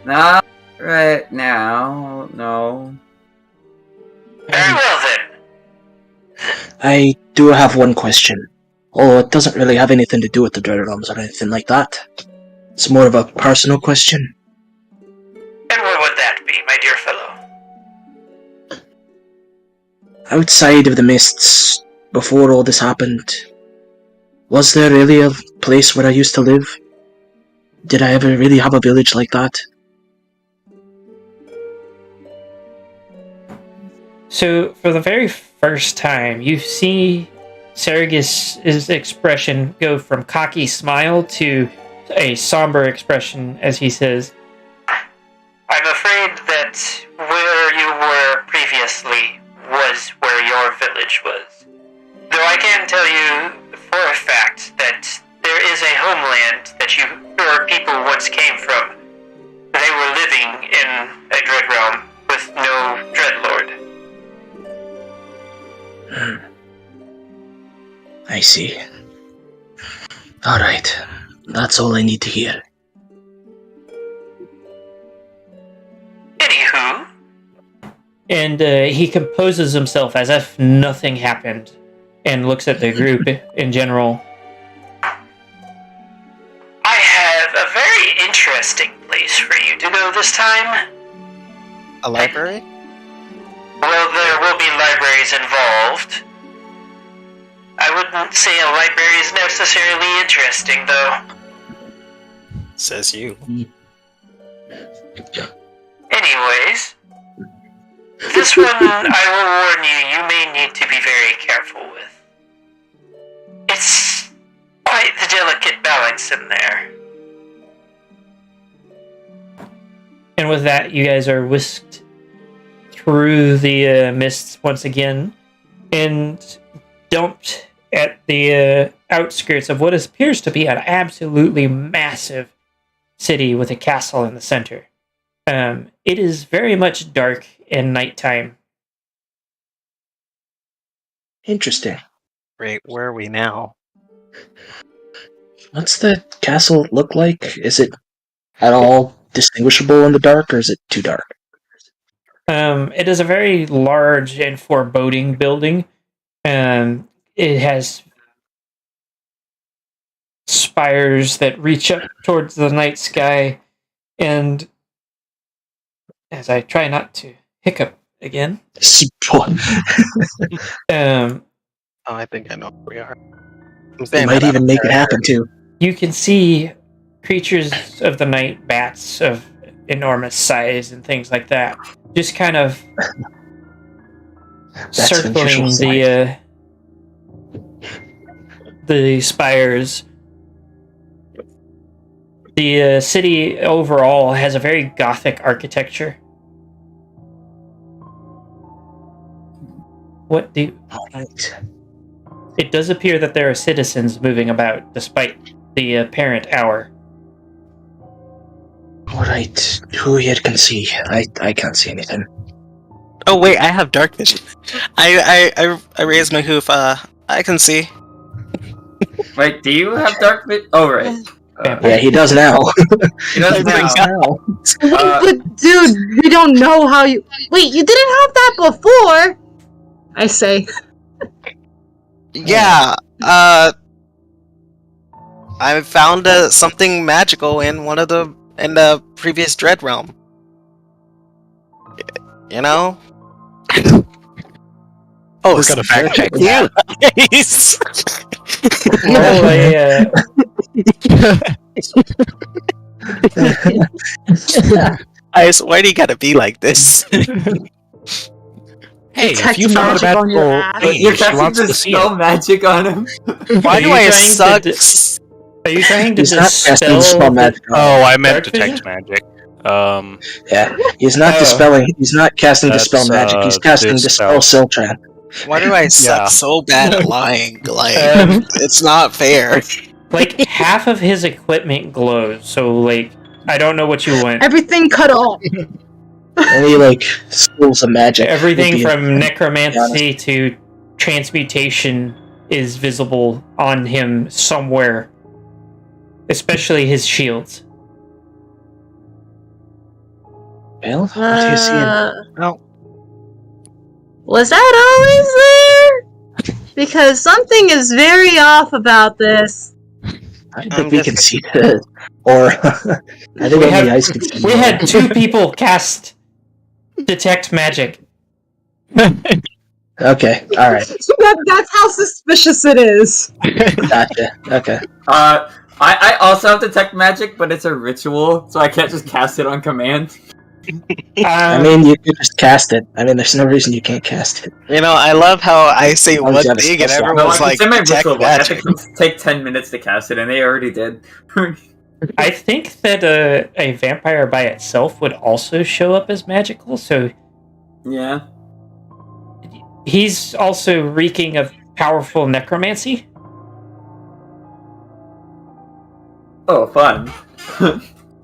Speaker 5: Not right now, no.
Speaker 8: Very well then.
Speaker 3: I do have one question. Although it doesn't really have anything to do with the Dread Realms or anything like that. It's more of a personal question.
Speaker 8: And what would that be, my dear fellow?
Speaker 3: Outside of the mists, before all this happened, was there really a place where I used to live? Did I ever really have a village like that?
Speaker 1: So, for the very first time, you see Sergus's expression go from cocky smile to a somber expression as he says,
Speaker 8: I'm afraid that where you were previously was where your village was. Though I can tell you for a fact that there is a homeland that your people once came from. They were living in a dread realm with no dreadlord.
Speaker 3: I see. Alright. That's all I need to hear.
Speaker 8: Anywho,
Speaker 1: and he composes himself as if nothing happened and looks at the group in general.
Speaker 8: I have a very interesting place for you to go this time.
Speaker 2: A library?
Speaker 8: Well, there will be libraries involved. I wouldn't say a library is necessarily interesting, though.
Speaker 2: Says you.
Speaker 8: Anyways, this one I will warn you, you may need to be very careful with. It's quite the delicate balance in there.
Speaker 1: And with that, you guys are whisked through the mists once again and dumped at the outskirts of what appears to be an absolutely massive city with a castle in the center. It is very much dark and nighttime.
Speaker 3: Interesting.
Speaker 2: Great, where are we now?
Speaker 3: What's the castle look like? Is it at all distinguishable in the dark, or is it too dark?
Speaker 1: It is a very large and foreboding building. It has spires that reach up towards the night sky, and as I try not to hiccup again,
Speaker 2: Oh, I think I know where we are.
Speaker 3: They might even make it happen too.
Speaker 1: you can see creatures of the night, bats of enormous size and things like that, just kind of
Speaker 3: That's an
Speaker 1: circling
Speaker 3: unusual
Speaker 1: the spires. The city overall has a very gothic architecture. What do
Speaker 3: Alright.
Speaker 1: It does appear that there are citizens moving about, despite the apparent hour.
Speaker 3: Alright. Who here can see? I can't see anything.
Speaker 2: Oh wait, I have dark vision. I raised my hoof. I can see.
Speaker 5: Wait, do you have dark vision? Oh, right.
Speaker 3: Yeah, he does now.
Speaker 5: He does now.
Speaker 4: Wait, but dude, we don't know how you. Wait, you didn't have that before. I say.
Speaker 2: Yeah. I found something magical in the previous Dread Realm. You know. Oh,
Speaker 6: We're gonna fact check
Speaker 2: you. Nice. Ice, why do you gotta be like this?
Speaker 6: Hey,
Speaker 4: Detect
Speaker 6: if you found a
Speaker 4: magic on your
Speaker 6: magical
Speaker 4: ass.
Speaker 6: thing,
Speaker 5: You're
Speaker 6: she
Speaker 5: casting
Speaker 6: wants to see
Speaker 5: dispel
Speaker 6: it.
Speaker 5: magic on him.
Speaker 2: Why
Speaker 1: Are
Speaker 2: do
Speaker 1: you
Speaker 2: I
Speaker 1: trying to
Speaker 2: suck?
Speaker 1: Are you trying to
Speaker 3: He's not casting
Speaker 1: dispel
Speaker 3: dispel magic.
Speaker 6: Oh, I meant
Speaker 1: Dark
Speaker 6: detect
Speaker 1: vision?
Speaker 6: magic.
Speaker 3: Yeah, he's not
Speaker 1: Oh.
Speaker 3: dispelling. He's not casting
Speaker 6: That's,
Speaker 3: dispel magic. He's casting dispel Siltran.
Speaker 2: Why do I suck
Speaker 6: Yeah.
Speaker 2: so bad at lying? Like,
Speaker 1: Um,
Speaker 2: it's not fair.
Speaker 1: like half of his equipment glows, so like I don't know what you want.
Speaker 4: Everything cut off.
Speaker 3: Any schools of magic.
Speaker 1: Everything
Speaker 3: would be-
Speaker 1: from necromancy to transmutation is visible on him somewhere, especially his shields.
Speaker 3: Well, what do you see?
Speaker 2: No.
Speaker 4: Was that always there? Because something is very off about this.
Speaker 3: I think we can see that. Or I think only Ice can see.
Speaker 1: We had two people cast detect magic.
Speaker 3: Okay, all right,
Speaker 4: That's how suspicious it is.
Speaker 3: gotcha. Okay,
Speaker 5: I also have detect magic, but it's a ritual, so I can't just cast it on command.
Speaker 3: I mean you could just cast it. I mean, there's no reason you can't cast it.
Speaker 2: You know, I love how I say
Speaker 3: Oh,
Speaker 2: one
Speaker 3: you have a
Speaker 2: thing and
Speaker 3: spell slot.
Speaker 5: No,
Speaker 2: everyone's like,
Speaker 5: it's in my
Speaker 2: detect
Speaker 5: ritual, but I have
Speaker 2: magic.
Speaker 5: to take 10 minutes to cast it, and they already did.
Speaker 1: I think that a vampire by itself would also show up as magical, so
Speaker 5: Yeah.
Speaker 1: he's also reeking of powerful necromancy.
Speaker 5: Oh, fun.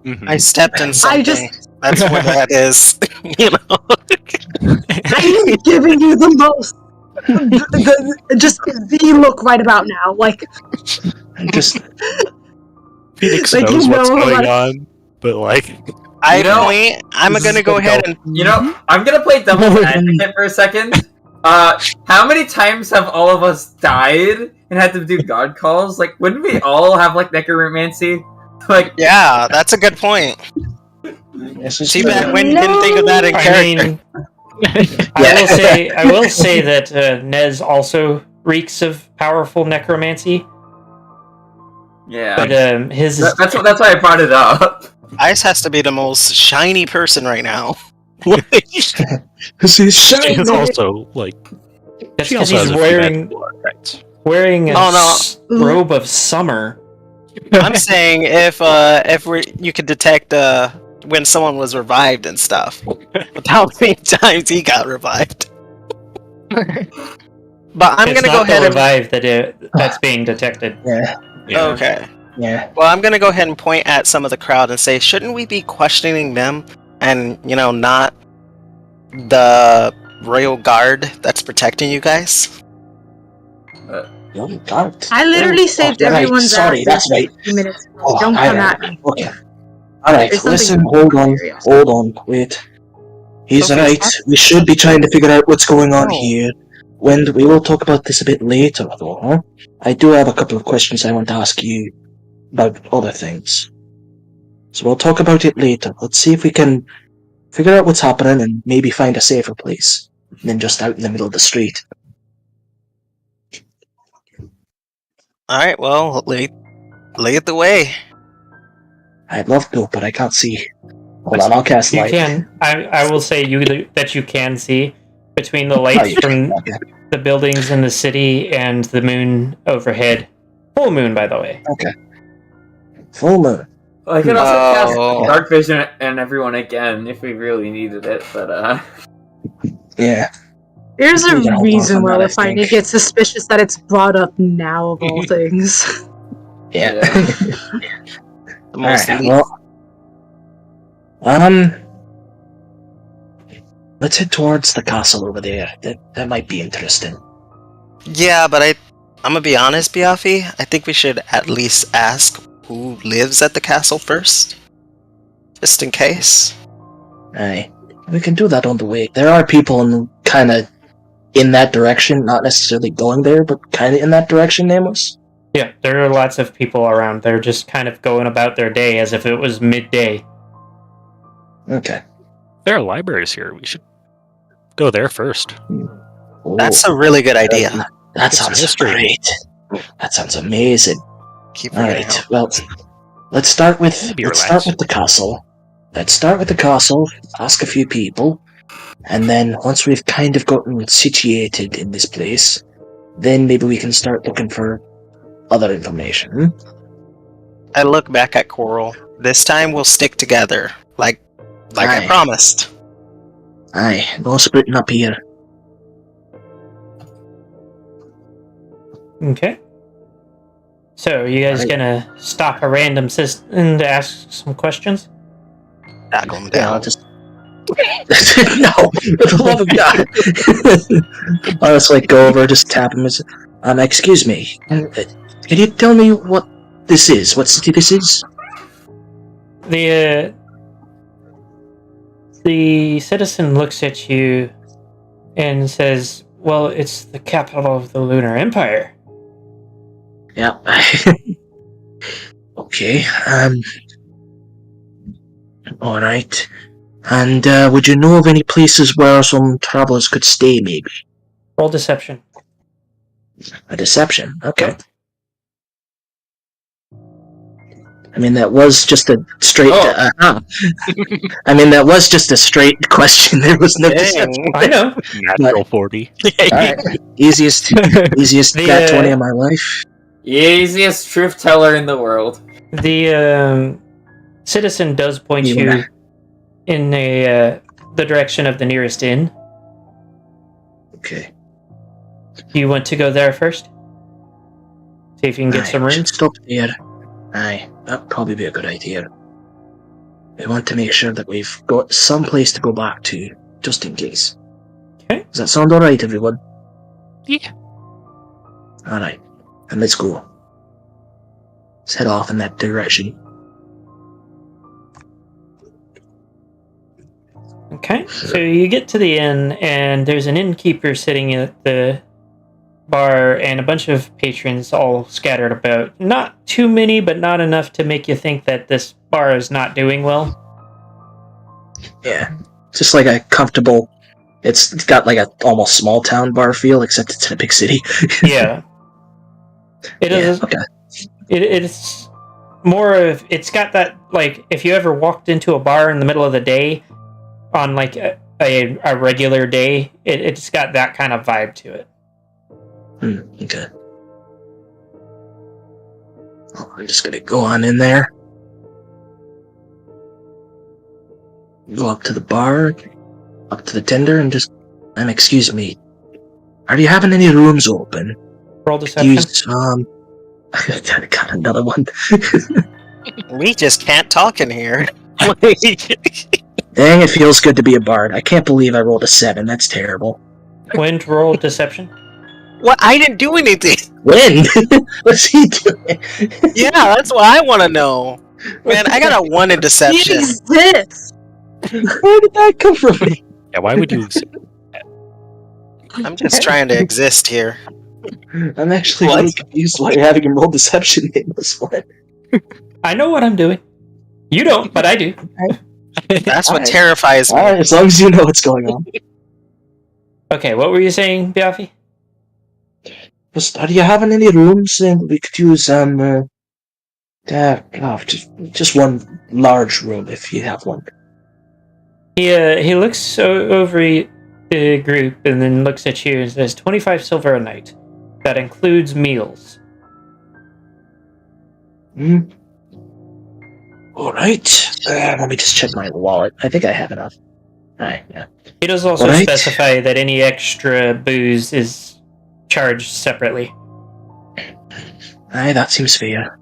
Speaker 6: Mhm.
Speaker 2: I stepped in something.
Speaker 4: just-
Speaker 2: That's what that is. You know.
Speaker 4: I'm giving you the most. Just the look right about now. Like,
Speaker 3: Just
Speaker 6: Phoenix
Speaker 4: Like,
Speaker 6: knows
Speaker 4: you
Speaker 6: what's
Speaker 4: know,
Speaker 6: going
Speaker 4: like-
Speaker 6: on, but like,
Speaker 2: I'm gonna go ahead and.
Speaker 5: You know, I'm gonna play devil's advocate for a second. How many times have all of us died and had to do god calls? Like, wouldn't we all have like necromancy? Like,
Speaker 2: Yeah, that's a good point.
Speaker 3: this is
Speaker 2: Too bad when you didn't think of that in
Speaker 1: I
Speaker 2: character.
Speaker 1: mean, I will say that Nez also reeks of powerful necromancy,
Speaker 5: yeah.
Speaker 1: but his is
Speaker 5: That's why I brought it up.
Speaker 2: Ice has to be the most shiny person right now.
Speaker 3: because he's shiny.
Speaker 6: it's also like
Speaker 1: that's
Speaker 6: she
Speaker 1: because
Speaker 6: also
Speaker 1: he's
Speaker 6: has a few
Speaker 1: wearing
Speaker 6: magical artifacts.
Speaker 1: a
Speaker 2: Oh,
Speaker 1: robe of summer.
Speaker 2: I'm saying if you could detect when someone was revived and stuff, with how many times he got revived. But I'm
Speaker 1: It's
Speaker 2: gonna
Speaker 1: not
Speaker 2: go ahead
Speaker 1: the
Speaker 2: and
Speaker 1: revive that's being detected.
Speaker 3: Yeah,
Speaker 6: Yeah.
Speaker 2: okay.
Speaker 3: yeah.
Speaker 2: Well, I'm gonna go ahead and point at some of the crowd and say, shouldn't we be questioning them and not the royal guard that's protecting you guys?
Speaker 3: No, God.
Speaker 4: I literally saved
Speaker 3: right.
Speaker 4: everyone's
Speaker 3: Sorry,
Speaker 4: ass
Speaker 3: that's right.
Speaker 4: a few minutes ago.
Speaker 3: Oh,
Speaker 4: Don't
Speaker 3: I
Speaker 4: come
Speaker 3: know.
Speaker 4: at me.
Speaker 3: Okay. Alright,
Speaker 4: There's something
Speaker 3: listen, hold on, wait. He's
Speaker 2: Okay,
Speaker 3: right. We should be trying to figure out what's going on
Speaker 2: No.
Speaker 3: here. When we will talk about this a bit later, though, huh? I do have a couple of questions I want to ask you about other things. So we'll talk about it later. Let's see if we can figure out what's happening and maybe find a safer place than just out in the middle of the street.
Speaker 2: Alright, well, lead the way.
Speaker 3: I'd love to, but I can't see. Hold on, I'll cast
Speaker 1: You
Speaker 3: light.
Speaker 1: can. I will say that you can see between the lights from
Speaker 3: Okay.
Speaker 1: the buildings in the city and the moon overhead. Full moon, by the way.
Speaker 3: Full moon.
Speaker 5: Well, I could also
Speaker 2: Oh.
Speaker 5: cast dark vision and everyone again if we really needed it, but
Speaker 3: Yeah.
Speaker 4: There's a
Speaker 3: We can hold off
Speaker 4: reason
Speaker 3: on
Speaker 4: why
Speaker 3: that, I
Speaker 4: we're finding
Speaker 3: think.
Speaker 4: it gets suspicious that it's brought up now of all things.
Speaker 3: Yeah.
Speaker 2: The most
Speaker 3: Alright,
Speaker 2: elite-
Speaker 3: well, let's head towards the castle over there. That might be interesting.
Speaker 2: Yeah, but I'm gonna be honest, Biafi. I think we should at least ask who lives at the castle first, just in case.
Speaker 3: Aye, we can do that on the way. There are people kind of in that direction, not necessarily going there, but kind of in that direction, Amos.
Speaker 1: Yeah, there are lots of people around. They're just kind of going about their day as if it was midday.
Speaker 3: Okay.
Speaker 6: There are libraries here. We should go there first.
Speaker 3: Oh,
Speaker 2: That's a really good idea.
Speaker 3: that
Speaker 6: Get some
Speaker 3: sounds
Speaker 6: history.
Speaker 3: great. That sounds amazing.
Speaker 2: Keep
Speaker 3: All
Speaker 2: forgetting
Speaker 3: right. Well, let's start with
Speaker 6: Maybe
Speaker 3: let's
Speaker 6: relax.
Speaker 3: start with the castle. Let's start with the castle. Ask a few people, and then once we've kind of gotten situated in this place, then maybe we can start looking for other information.
Speaker 2: I look back at Coral. This time we'll stick together, like I
Speaker 3: Aye.
Speaker 2: promised.
Speaker 3: Aye, no splitting up here.
Speaker 1: Okay. So, you guys
Speaker 3: Right.
Speaker 1: gonna stop a random citizen to ask some questions?
Speaker 2: Tackle him
Speaker 3: Yeah, I'll
Speaker 2: down.
Speaker 3: just. No, for the love of God! I'll just like go over, just tap him. Excuse me. Can you tell me what this is? What city this is?
Speaker 1: The citizen looks at you and says, "Well, it's the capital of the Lunar Empire."
Speaker 3: Yeah. Okay. All right. And would you know of any places where some travelers could stay? Maybe
Speaker 1: Roll deception.
Speaker 3: a deception. Okay.
Speaker 1: Yep.
Speaker 3: I mean, that was just a straight.
Speaker 5: Oh.
Speaker 3: I mean, that was just a straight question. There was no
Speaker 2: Dang.
Speaker 3: deception.
Speaker 1: I know.
Speaker 6: Natural 40.
Speaker 3: Alright. Easiest
Speaker 1: The,
Speaker 3: nat 20 of my life.
Speaker 5: easiest truth teller in the world.
Speaker 1: The citizen does point you in the direction of the nearest inn.
Speaker 3: Okay.
Speaker 1: Do you want to go there first? See if you can get some rooms?
Speaker 3: Just stop there. Aye, that'd probably be a good idea. We want to make sure that we've got some place to go back to, just in case.
Speaker 1: Okay.
Speaker 3: Does that sound alright, everyone?
Speaker 6: Yeah.
Speaker 3: Alright, and let's go. Let's head off in that direction.
Speaker 1: Okay, so you get to the inn, and there's an innkeeper sitting at the bar, and a bunch of patrons all scattered about. Not too many, but not enough to make you think that this bar is not doing well.
Speaker 3: Yeah, just like a comfortable. It's got like a almost small town bar feel, except it's in a big city.
Speaker 1: Yeah, it is.
Speaker 3: Okay.
Speaker 1: It's more of. It's got that, like, if you ever walked into a bar in the middle of the day, on like a regular day, it's got that kind of vibe to it.
Speaker 3: Okay. Oh, I'm just gonna go on in there. Go up to the bar, up to the tender, and just... excuse me. Are you having any rooms open?
Speaker 1: Roll deception.
Speaker 3: Use, I got another one.
Speaker 2: We just can't talk in here.
Speaker 3: Dang, it feels good to be a bard. I can't believe I rolled a 7. That's terrible.
Speaker 1: Wind, roll deception.
Speaker 2: What? I didn't do anything.
Speaker 3: When? What's he doing?
Speaker 2: Yeah, that's what I want to know. Man, I got a 1 in deception.
Speaker 4: Jesus!
Speaker 3: Where did that come from?
Speaker 6: Yeah, why would you...
Speaker 2: I'm just trying to exist here.
Speaker 3: I'm actually really confused why you're having him roll deception in this one.
Speaker 1: I know what I'm doing. You don't, but I do.
Speaker 2: That's what terrifies me.
Speaker 3: Alright, as long as you know what's going on.
Speaker 1: Okay, what were you saying, Biaffi?
Speaker 3: Are you having any rooms? We could use just one large room if you have one.
Speaker 1: He looks over the group and then looks at you and says, 25 silver a night. That includes meals.
Speaker 3: Alright. Let me just check my wallet. I think I have enough. Alright, yeah.
Speaker 1: He does also specify that any extra booze is charged separately.
Speaker 3: Aye, that seems fair.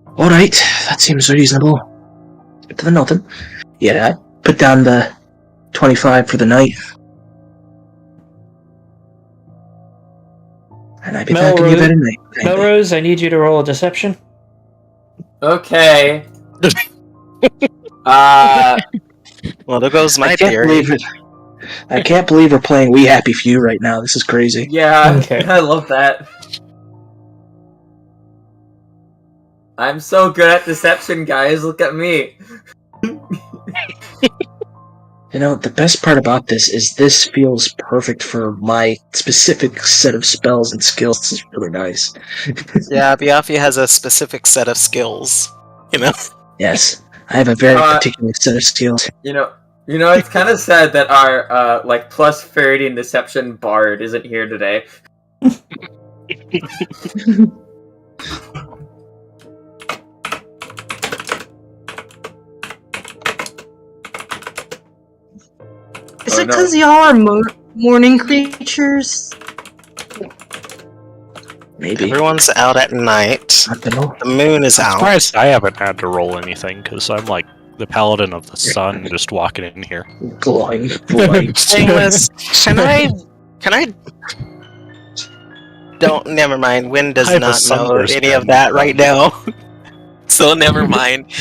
Speaker 3: Alright, that seems reasonable. Better than nothing. Yeah, I put down the 25 for the night. And I'll be back in you very night.
Speaker 1: Melrose, I need you to roll a deception.
Speaker 5: Okay.
Speaker 2: Well, there goes my theory.
Speaker 3: I can't believe we're playing We Happy Few right now. This is crazy.
Speaker 5: Yeah,
Speaker 1: Okay.
Speaker 5: I love that. I'm so good at deception, guys. Look at me.
Speaker 3: You know, the best part about this feels perfect for my specific set of spells and skills. This is really nice.
Speaker 2: Yeah, Biaffi has a specific set of skills. You know?
Speaker 3: Yes, I have a very particular set of skills.
Speaker 5: You know, it's kind of sad that our like plus 30 in deception bard isn't here today.
Speaker 4: Is it because y'all are morning creatures?
Speaker 3: Maybe.
Speaker 2: Everyone's out at night.
Speaker 3: I don't know.
Speaker 2: The moon is
Speaker 6: I'm
Speaker 2: out.
Speaker 6: surprised I haven't had to roll anything, because I'm like the paladin of the sun just walking in here.
Speaker 3: Glowing light.
Speaker 2: Shameless. Can I... Don't, never mind. Wynn does
Speaker 6: I have a
Speaker 2: not know
Speaker 6: sunburst
Speaker 2: any of
Speaker 6: pen.
Speaker 2: that right now. So never mind.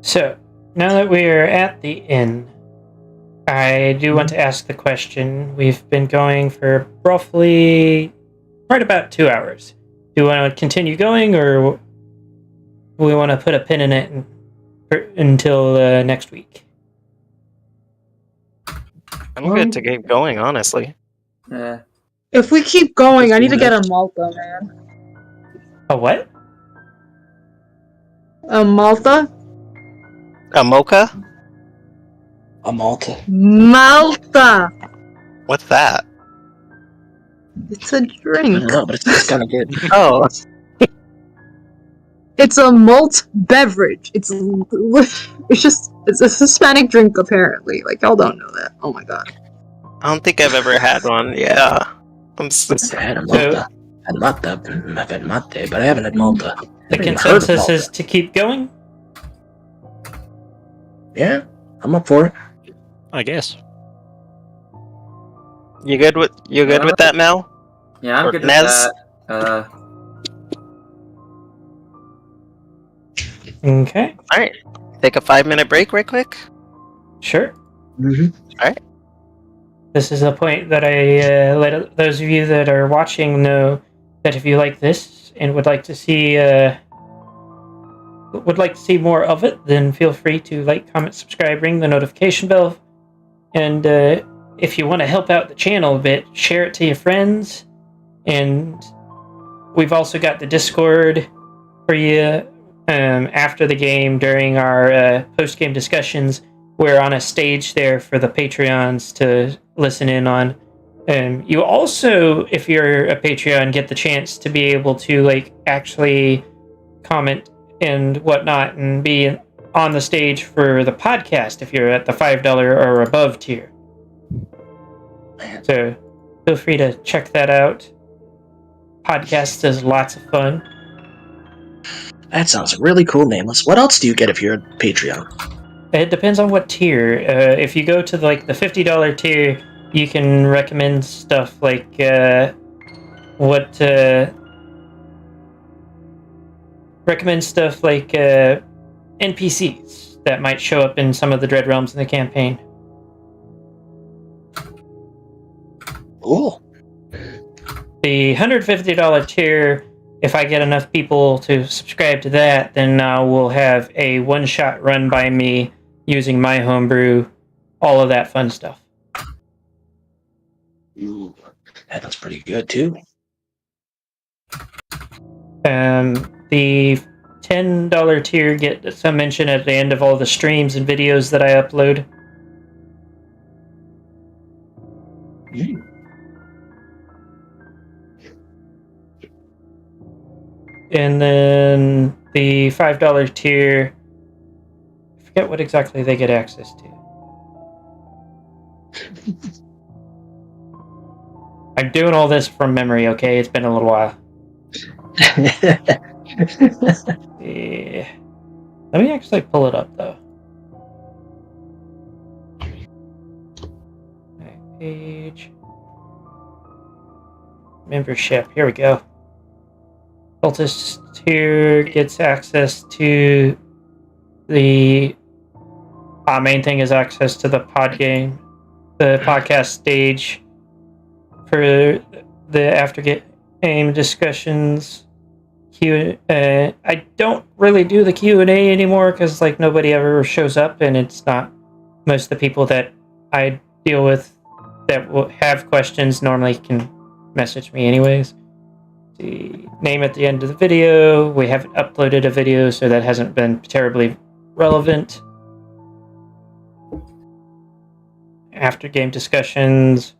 Speaker 1: So, now that we are at the inn, I do want to ask the question. We've been going for roughly right about 2 hours. Do we want to continue going, or we want to put a pin in it until next week?
Speaker 2: I'm good to get going, honestly.
Speaker 5: Yeah.
Speaker 4: If we keep going, I need to get a Malta, man.
Speaker 1: A what?
Speaker 4: A Malta?
Speaker 2: A mocha?
Speaker 3: A Malta.
Speaker 4: Malta!
Speaker 2: What's that?
Speaker 4: It's a
Speaker 3: I
Speaker 4: drink.
Speaker 3: don't know, but it's kind of good.
Speaker 2: Oh,
Speaker 4: It's a malt beverage. It's a Hispanic drink apparently. Like y'all don't know that. Oh my god.
Speaker 2: I don't think I've ever had one. Yeah.
Speaker 3: I had a Malta. I've had mate, but I haven't had Malta.
Speaker 1: The
Speaker 3: I've even heard of
Speaker 1: consensus
Speaker 3: Malta.
Speaker 1: is to keep going.
Speaker 3: Yeah, I'm up for it.
Speaker 6: I guess.
Speaker 2: You good with that, Mel?
Speaker 5: Yeah, I'm
Speaker 2: Or
Speaker 5: good
Speaker 2: Nez?
Speaker 5: with that.
Speaker 1: Okay,
Speaker 2: Take a 5-minute break right quick.
Speaker 1: sure.
Speaker 3: Mm-hmm.
Speaker 1: This is a point that I let those of you that are watching know that if you like this and would like to see more of it, then feel free to like, comment, subscribe, ring the notification bell, and if you want to help out the channel a bit, share it to your friends. And we've also got the Discord for you after the game during our post-game discussions. We're on a stage there for the Patreons to listen in on. You also, if you're a Patreon, get the chance to be able to like actually comment and whatnot and be on the stage for the podcast if you're at the $5 or above tier. So feel free to check that out. Podcast is lots of fun.
Speaker 3: That sounds really cool, Nameless. What else do you get if you're a Patreon?
Speaker 1: It depends on what tier. If you go to the $50 tier, you can recommend stuff like NPCs that might show up in some of the Dread Realms in the campaign.
Speaker 3: Cool.
Speaker 1: The $150 tier, if I get enough people to subscribe to that, then we'll have a one-shot run by me using my homebrew, all of that fun stuff.
Speaker 3: Ooh, that looks pretty good too.
Speaker 1: The $10 tier gets some mention at the end of all the streams and videos that I upload. And then the $5 tier, I forget what exactly they get access to. I'm doing all this from memory, okay? It's been a little while. Yeah. Let me actually pull it up, though. Page. Membership. Here we go. Cultist tier gets access to the main thing is access to the podcast stage for the after game discussions. I don't really do the Q&A anymore because nobody ever shows up, and it's not most of the people that I deal with that will have questions normally can message me anyways. The name at the end of the video. We haven't uploaded a video, so that hasn't been terribly relevant. After game discussions,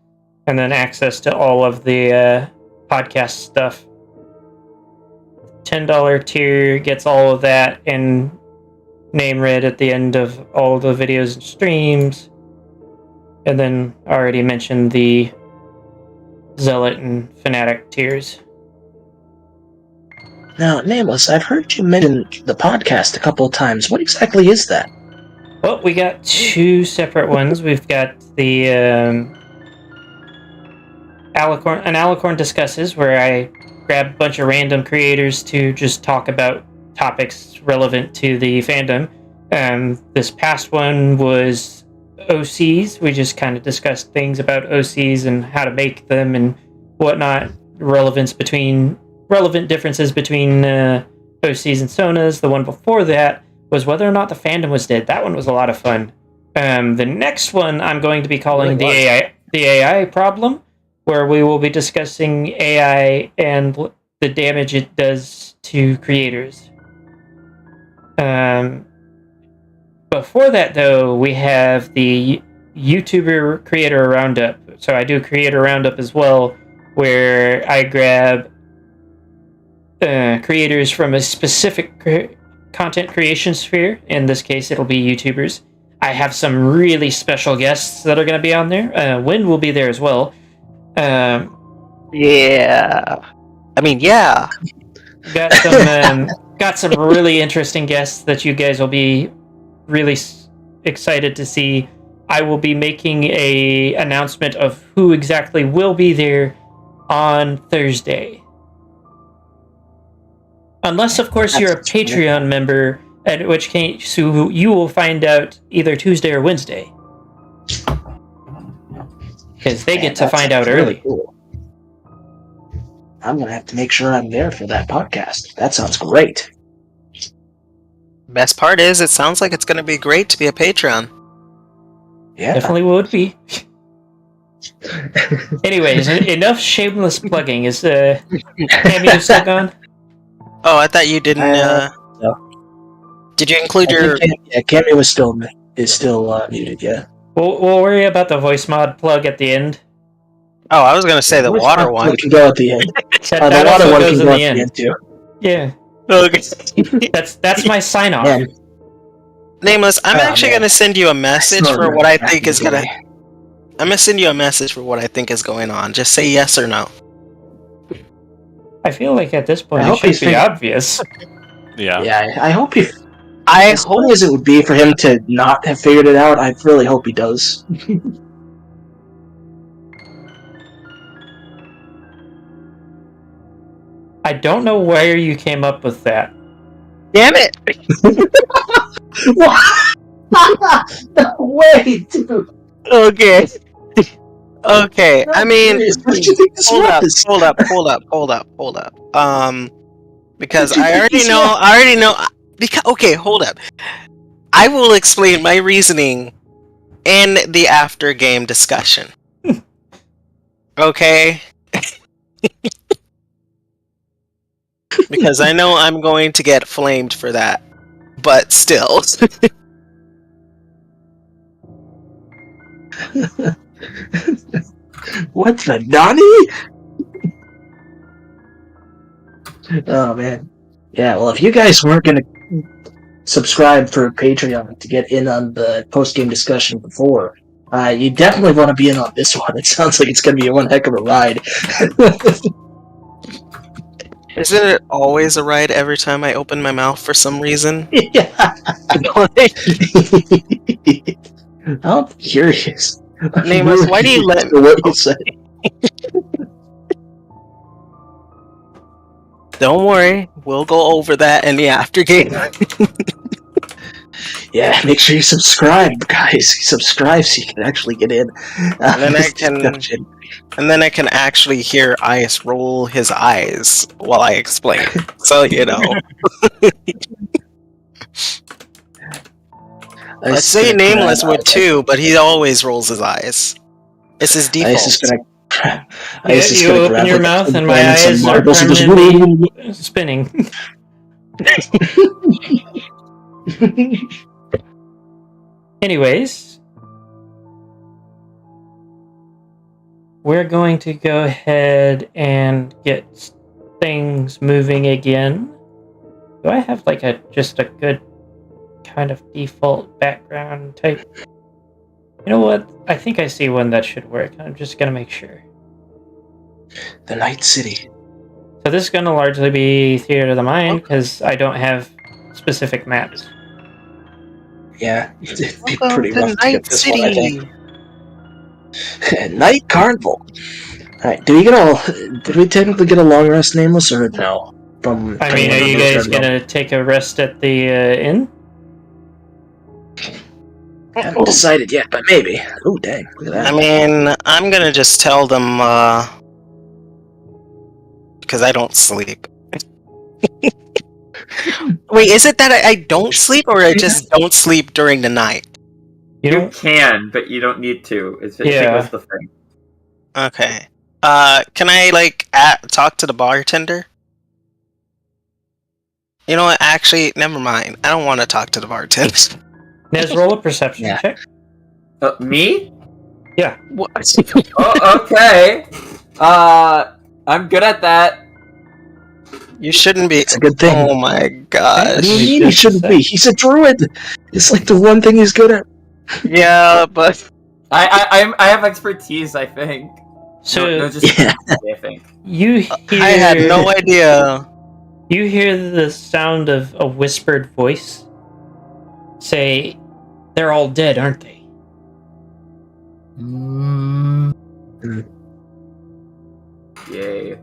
Speaker 1: and then access to all of the podcast stuff. $10 tier gets all of that and name read at the end of all the videos and streams. And then I already mentioned the Zealot and Fanatic tiers.
Speaker 3: Now, Nameless, I've heard you mention the podcast a couple of times. What exactly is that?
Speaker 1: Well, we got two separate ones. We've got the Alicorn Discusses, where I grab a bunch of random creators to just talk about topics relevant to the fandom. This past one was OCs. We just kind of discussed things about OCs and how to make them and whatnot. Relevant differences between OCs and Sonas. The one before that was whether or not the fandom was dead. That one was a lot of fun. The next one I'm going to be calling the AI problem, where we will be discussing AI and the damage it does to creators. Before that, though, we have the YouTuber Creator Roundup. So I do Creator Roundup as well, where I grab creators from a specific content creation sphere. In this case, it'll be YouTubers. I have some really special guests that are going to be on there. Wind will be there as well.
Speaker 2: Yeah. I mean, yeah.
Speaker 1: Got some really interesting guests that you guys will be really excited to see. I will be making a announcement of who exactly will be there on Thursday. Unless, of course, you're a Patreon member, at which case you will find out either Tuesday or Wednesday. Because they get to find out early.
Speaker 3: Cool. I'm going to have to make sure I'm there for that podcast. That sounds great.
Speaker 2: Best part is, it sounds like it's going to be great to be a Patreon.
Speaker 3: Yeah.
Speaker 1: Definitely would be. Anyways, enough shameless plugging. Is Cameo still gone?
Speaker 2: Oh, I thought you didn't.
Speaker 3: No.
Speaker 2: Did you include your?
Speaker 3: Cameo is still muted. Yeah.
Speaker 1: We'll worry about the voice mod plug at the end.
Speaker 2: Oh, I was going to say the water one.
Speaker 3: Can go at the end.
Speaker 1: That
Speaker 3: The water
Speaker 1: also
Speaker 3: one
Speaker 1: goes
Speaker 3: can
Speaker 1: in
Speaker 3: go
Speaker 1: the
Speaker 3: at
Speaker 1: end.
Speaker 3: the end too.
Speaker 1: Yeah,
Speaker 2: Okay.
Speaker 1: that's my sign off.
Speaker 3: Man,
Speaker 2: Nameless, I'm
Speaker 3: Oh,
Speaker 2: actually
Speaker 3: man.
Speaker 2: going to send you a message
Speaker 3: That's not
Speaker 2: for what I
Speaker 3: right.
Speaker 2: think is going to. I'm going to send you a message for what I think is going on. Just say yes or no.
Speaker 1: I feel like at this point
Speaker 3: I
Speaker 1: it
Speaker 3: hope
Speaker 1: should
Speaker 3: he's
Speaker 1: be
Speaker 3: thinking-
Speaker 1: obvious.
Speaker 6: Yeah.
Speaker 3: Yeah, I hope he.
Speaker 2: I
Speaker 3: As funny as it would be for him to not have figured it out, I really hope he does.
Speaker 1: I don't know where you came up with that.
Speaker 2: Damn it!
Speaker 3: What? No way, dude.
Speaker 2: Okay. Okay. I mean,
Speaker 3: What do you think this was?
Speaker 2: hold up. Because
Speaker 3: What do you
Speaker 2: I
Speaker 3: think
Speaker 2: already
Speaker 3: this
Speaker 2: know. Because okay, hold up. I will explain my reasoning in the after game discussion. Okay. Because I know I'm going to get flamed for that, but still.
Speaker 3: What the Nani? Oh man. Yeah, well if you guys weren't gonna subscribe for Patreon to get in on the post-game discussion before, you definitely want to be in on this one. It sounds like it's gonna be one heck of a ride.
Speaker 2: Isn't it always a ride every time I open my mouth for some reason?
Speaker 3: Yeah. I'm curious.
Speaker 2: Nameless, why do you let-
Speaker 3: what you say?
Speaker 2: Don't worry, we'll go over that in the after game.
Speaker 3: Yeah, make sure you subscribe, guys. Subscribe so you can actually get in.
Speaker 2: And then
Speaker 3: this discussion.
Speaker 2: And then I can actually hear Ice roll his eyes while I explain. So, you know. Let's say Nameless would too, but he always rolls his eyes. It's his default.
Speaker 3: Ice is gonna.
Speaker 1: Yeah,
Speaker 3: Ice is
Speaker 1: you
Speaker 3: gonna
Speaker 1: open
Speaker 3: grab
Speaker 1: your
Speaker 3: like
Speaker 1: mouth
Speaker 3: some
Speaker 1: and my
Speaker 3: buns and
Speaker 1: eyes are
Speaker 3: marbles and just-
Speaker 1: permanently spinning. Anyways, we're going to go ahead and get things moving again. Do I have like just a good kind of default background type? You know what? I think I see one that should work. I'm just gonna make sure.
Speaker 3: The Night City.
Speaker 1: So this is gonna largely be Theater of the Mind because I don't have specific maps.
Speaker 3: Yeah, it'd be
Speaker 2: Welcome
Speaker 3: pretty
Speaker 2: to
Speaker 3: rough to get
Speaker 2: Night
Speaker 3: this
Speaker 2: City.
Speaker 3: one, I think. Night Carnival. Alright, did we technically get a long rest, Nameless, or no? From
Speaker 1: I mean, are you guys gonna take a rest at the inn?
Speaker 3: Haven't decided yet, but maybe. Oh, dang, look at that.
Speaker 2: I mean, I'm gonna just tell them, because I don't sleep. Wait, is it that I don't sleep, or I just don't sleep during the night?
Speaker 1: You
Speaker 5: You
Speaker 1: know,
Speaker 5: can, but you don't need to. It's just
Speaker 1: Yeah.
Speaker 5: was the thing.
Speaker 2: Okay. Can I, like, talk to the bartender? You know what, actually, never mind. I don't want to talk to the bartender.
Speaker 1: Nez, roll a perception
Speaker 3: Yeah.
Speaker 1: check.
Speaker 5: Me?
Speaker 1: Yeah.
Speaker 2: What?
Speaker 5: Oh, okay. I'm good at that.
Speaker 2: You shouldn't be.
Speaker 3: It's a good thing.
Speaker 2: Oh my
Speaker 3: What
Speaker 2: gosh.
Speaker 3: do you
Speaker 1: Wait
Speaker 3: mean he
Speaker 1: just a
Speaker 3: shouldn't
Speaker 1: sec.
Speaker 3: be? He's a druid. It's like the one thing he's good at.
Speaker 2: Yeah, but
Speaker 5: I have expertise, I think.
Speaker 1: So
Speaker 5: no, just
Speaker 3: Yeah.
Speaker 5: I think.
Speaker 1: you hear
Speaker 2: I had no idea.
Speaker 1: you hear the sound of a whispered voice say, "They're all dead, aren't they?"
Speaker 5: Yay.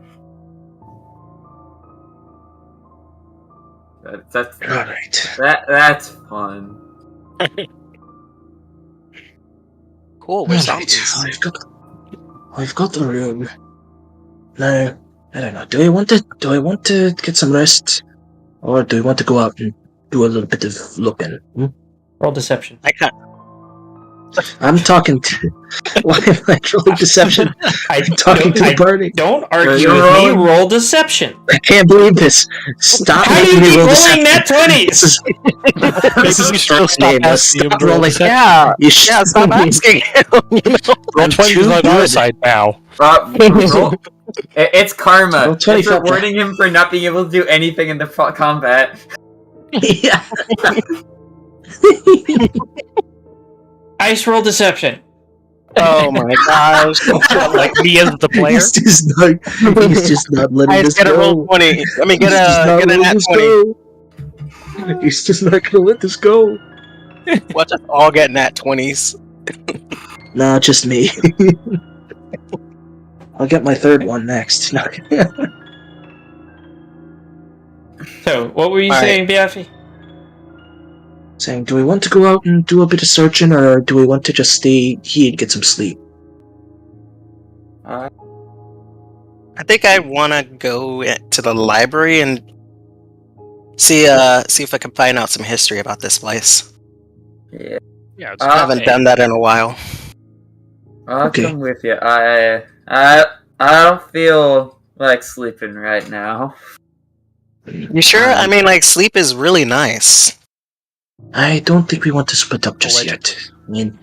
Speaker 5: That's
Speaker 3: Alright.
Speaker 5: that's fun.
Speaker 2: Cool, we're
Speaker 3: Alright.
Speaker 2: zombies.
Speaker 3: I've got the room. Now, I don't know. Do I want to get some rest? Or do I want to go out and do a little bit of looking?
Speaker 1: Roll deception.
Speaker 2: I can't.
Speaker 3: I'm talking to why am I rolling deception? I'm talking to the party.
Speaker 1: Don't argue
Speaker 5: You're
Speaker 1: with me.
Speaker 5: rolling-
Speaker 1: Roll deception.
Speaker 3: I can't believe this. Stop
Speaker 1: How do you
Speaker 3: making me
Speaker 1: keep
Speaker 3: roll
Speaker 1: rolling
Speaker 3: deception.
Speaker 1: net 20s?
Speaker 3: This is
Speaker 6: You still stop
Speaker 3: name.
Speaker 6: asking him
Speaker 3: Stop
Speaker 6: to roll
Speaker 3: rolling.
Speaker 6: deception.
Speaker 2: Yeah,
Speaker 3: You
Speaker 2: yeah, stop asking him. You know?
Speaker 3: I'm
Speaker 6: That 20 is
Speaker 3: too
Speaker 6: on our
Speaker 3: good.
Speaker 6: side now.
Speaker 5: It's karma.
Speaker 3: Roll 20
Speaker 5: It's
Speaker 3: felt
Speaker 5: rewarding him for not being able to do anything in the combat.
Speaker 3: Yeah.
Speaker 1: Ice roll deception.
Speaker 2: Oh my gosh.
Speaker 6: Like me as the player.
Speaker 3: He's just not letting
Speaker 2: I
Speaker 3: this
Speaker 2: just gotta roll
Speaker 3: go.
Speaker 2: 20. Let me
Speaker 3: He's just not
Speaker 2: get a
Speaker 3: letting
Speaker 2: nat
Speaker 3: this
Speaker 2: 20.
Speaker 3: go. He's just not gonna let this go.
Speaker 2: Watch us all get nat 20s.
Speaker 3: Nah, just me. I'll get my third one next.
Speaker 1: So, what were you
Speaker 2: All right.
Speaker 1: saying, Biaffi?
Speaker 3: Saying, do we want to go out and do a bit of searching, or do we want to just stay here and get some sleep?
Speaker 2: I think I want to go to the library and see if I can find out some history about this place.
Speaker 5: Yeah.
Speaker 6: Yeah, it's
Speaker 2: I haven't done that in a while.
Speaker 5: I'll
Speaker 3: Okay.
Speaker 5: come with you. I don't feel like sleeping right now.
Speaker 2: You sure? I mean, like, sleep is really nice.
Speaker 3: I don't think we want to split up just yet. I mean,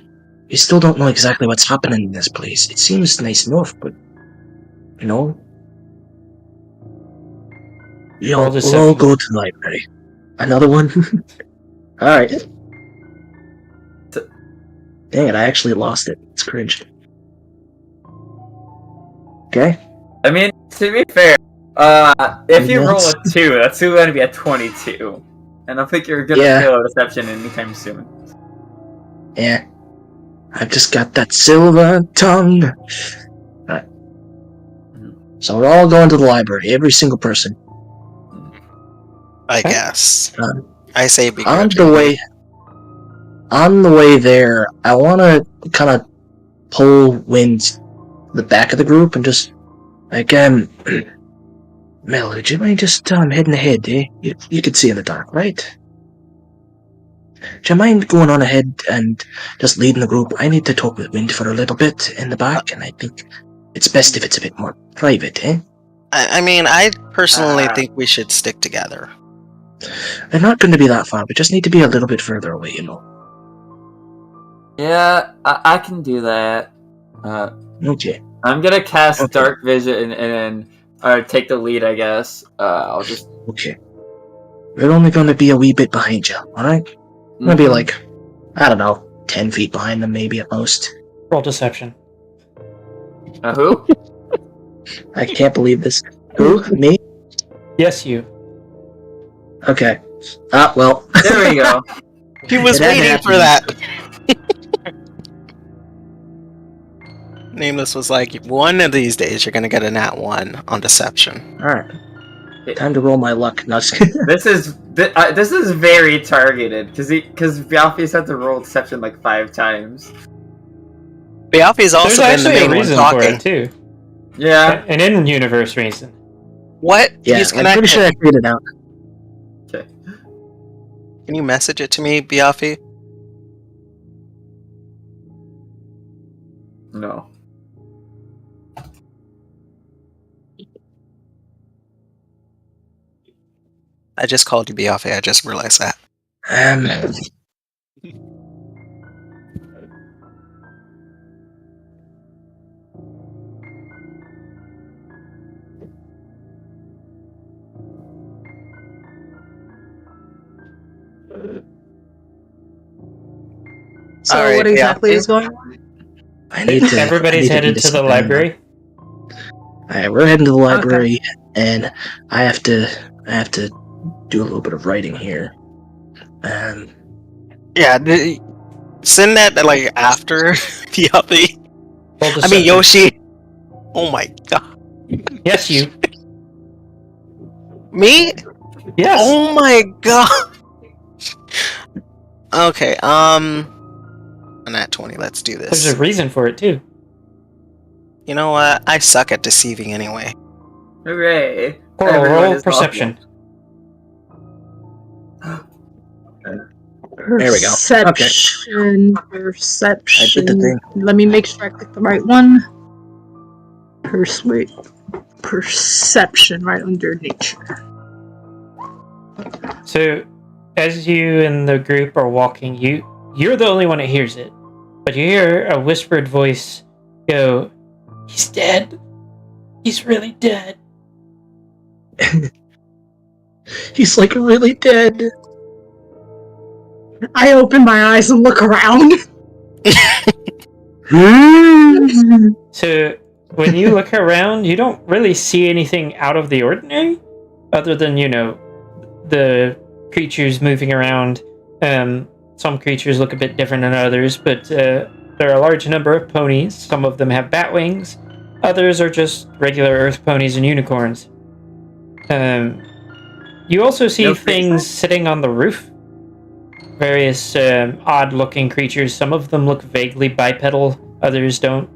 Speaker 3: we still don't know exactly what's happening in this place. It seems nice enough, but you know,
Speaker 1: Roll
Speaker 3: we'll
Speaker 1: deception.
Speaker 3: all go to the library. Another one. All right. Dang it! I actually lost it. It's cringe. Okay.
Speaker 5: I mean, to be fair, if you
Speaker 3: Anything
Speaker 5: roll
Speaker 3: else?
Speaker 5: a 2, that's still going to be a 22. And I don't think you're gonna
Speaker 3: Yeah.
Speaker 5: fail a deception anytime soon.
Speaker 3: Yeah. I've just got that silver tongue. Alright. So we're all going to the library, every single person.
Speaker 2: I guess. I say be
Speaker 3: On
Speaker 2: good.
Speaker 3: the way there, I want to kind of pull wind the back of the group and just like Mel, would you mind just heading ahead, eh? You can see in the dark, right? Do you mind going on ahead and just leading the group? I need to talk with Wind for a little bit in the back, and I think it's best if it's a bit more private, eh?
Speaker 2: I mean, I personally think we should stick together.
Speaker 3: They're not going to be that far, we just need to be a little bit further away, you know.
Speaker 5: Yeah, I can do that.
Speaker 3: Okay.
Speaker 5: I'm gonna cast
Speaker 3: Okay.
Speaker 5: Dark Vision and take the lead, I guess. I'll just...
Speaker 3: Okay. We're only going to be a wee bit behind you, alright? Maybe like, I don't know, 10 feet behind them maybe at most.
Speaker 1: Roll deception.
Speaker 5: Who?
Speaker 3: I can't believe this. Who? Me?
Speaker 1: Yes, you.
Speaker 3: Okay. Well.
Speaker 5: There we go.
Speaker 2: He was
Speaker 3: It had
Speaker 2: waiting
Speaker 3: happened.
Speaker 2: for that. Nameless was like, one of these days you're gonna get a nat 1 on deception.
Speaker 3: Alright. Time to roll my luck. No, just kidding.
Speaker 5: This is very targeted because Bialfi's had to roll deception like 5 times.
Speaker 2: Bialfi's
Speaker 1: There's
Speaker 2: also been the
Speaker 1: actually a
Speaker 2: main one
Speaker 1: reason for
Speaker 2: talking.
Speaker 1: it, too.
Speaker 5: Yeah.
Speaker 1: An in-universe reason.
Speaker 2: What?
Speaker 3: Yeah,
Speaker 2: He's
Speaker 3: I'm pretty
Speaker 2: connected.
Speaker 3: sure I figured it out.
Speaker 5: Okay.
Speaker 2: Can you message it to me, Bialfi?
Speaker 5: No.
Speaker 2: I just called you Bialfi, I just realized that.
Speaker 4: So
Speaker 2: All right,
Speaker 4: what exactly
Speaker 2: yeah.
Speaker 4: is going on?
Speaker 3: I need to.
Speaker 1: Everybody's headed to the library.
Speaker 3: Alright, we're heading to the library, and I have to do a little bit of writing here.
Speaker 2: Yeah, send that like after the other.
Speaker 1: Roll
Speaker 2: I
Speaker 1: deception.
Speaker 2: mean Yoshi. Oh my god.
Speaker 1: Yes, you.
Speaker 2: Me?
Speaker 1: Yes.
Speaker 2: Oh my god. Okay, nat 20, let's do
Speaker 1: There's
Speaker 2: this.
Speaker 1: a reason for it too.
Speaker 2: You know what? I suck at deceiving anyway.
Speaker 5: Hooray!
Speaker 1: Coral,
Speaker 5: Everyone
Speaker 1: roll
Speaker 5: is
Speaker 1: perception.
Speaker 3: There we go.
Speaker 4: Perception.
Speaker 3: I did the
Speaker 4: Perception.
Speaker 3: thing.
Speaker 4: Let me make sure I click the right one. Perception right under nature.
Speaker 1: So, as you and the group are walking, you're the only one that hears it, but you hear a whispered voice go, "He's dead. He's really dead."
Speaker 3: He's like really dead.
Speaker 4: I open my eyes and look around.
Speaker 1: So, when you look around, you don't really see anything out of the ordinary, other than, the creatures moving around. Some creatures look a bit different than others, but there are a large number of ponies. Some of them have bat wings. Others are just regular earth ponies and unicorns. You also see things sitting on the roof. Various odd-looking creatures. Some of them look vaguely bipedal, others don't.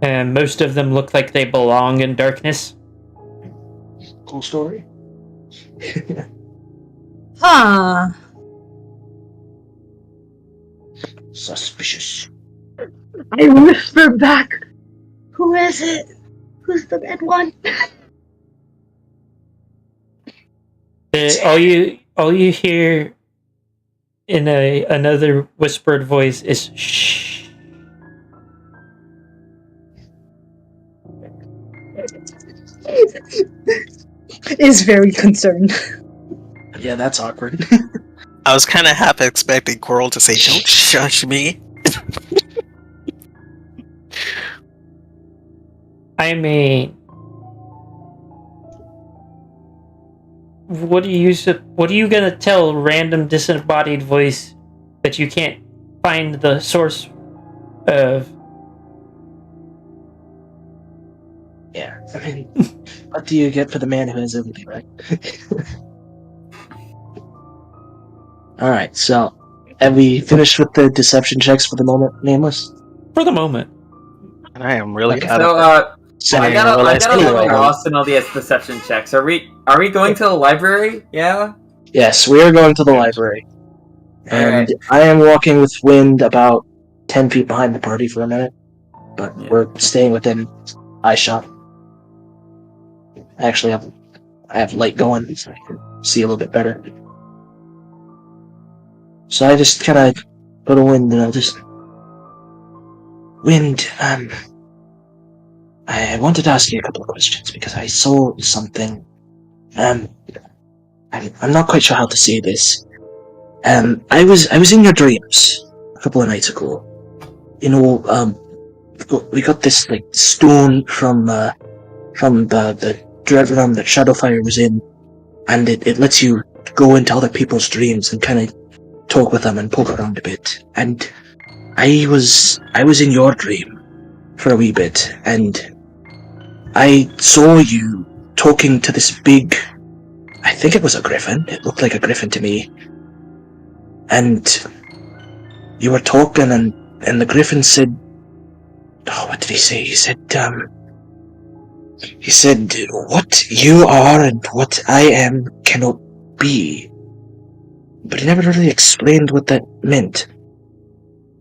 Speaker 1: And most of them look like they belong in darkness.
Speaker 3: Cool story.
Speaker 4: Huh.
Speaker 3: Suspicious.
Speaker 4: I whisper back. Who is it? Who's the dead one?
Speaker 1: All you hear in another whispered voice is shh.
Speaker 4: Is very concerned.
Speaker 3: Yeah, that's awkward.
Speaker 2: I was kind of half expecting Coral to say, "Don't shush me."
Speaker 1: I mean, what are you gonna tell random disembodied voice that you can't find the source of?
Speaker 3: Yeah, I mean, what do you get for the man who has everything, right? Alright, so, have we finished with the deception checks for the moment, Nameless?
Speaker 1: For the moment.
Speaker 2: And I am really
Speaker 3: Okay.
Speaker 2: bad
Speaker 5: So,
Speaker 2: at
Speaker 5: I got a little
Speaker 3: Anyway.
Speaker 5: lost in all these deception checks. Are we going to the library? Yeah.
Speaker 3: Yes, we are going to the library. And
Speaker 5: Alright.
Speaker 3: I am walking with Wind about 10 feet behind the party for a minute. But
Speaker 5: Yeah.
Speaker 3: we're staying within eye shot. I have light going, so I can see a little bit better. So I just kind of go to Wind and I'll just... Wind, I wanted to ask you a couple of questions because I saw something. I'm not quite sure how to say this. I was in your dreams a couple of nights ago. You know, we got this like stone from the dread realm that Shadowfire was in, and it lets you go into other people's dreams and kind of talk with them and poke around a bit. And I was in your dream for a wee bit, and I saw you talking to this big, I think it was a griffin. It looked like a griffin to me. And you were talking, and the griffin said, oh, what did he say? He said, what you are and what I am cannot be. But he never really explained what that meant.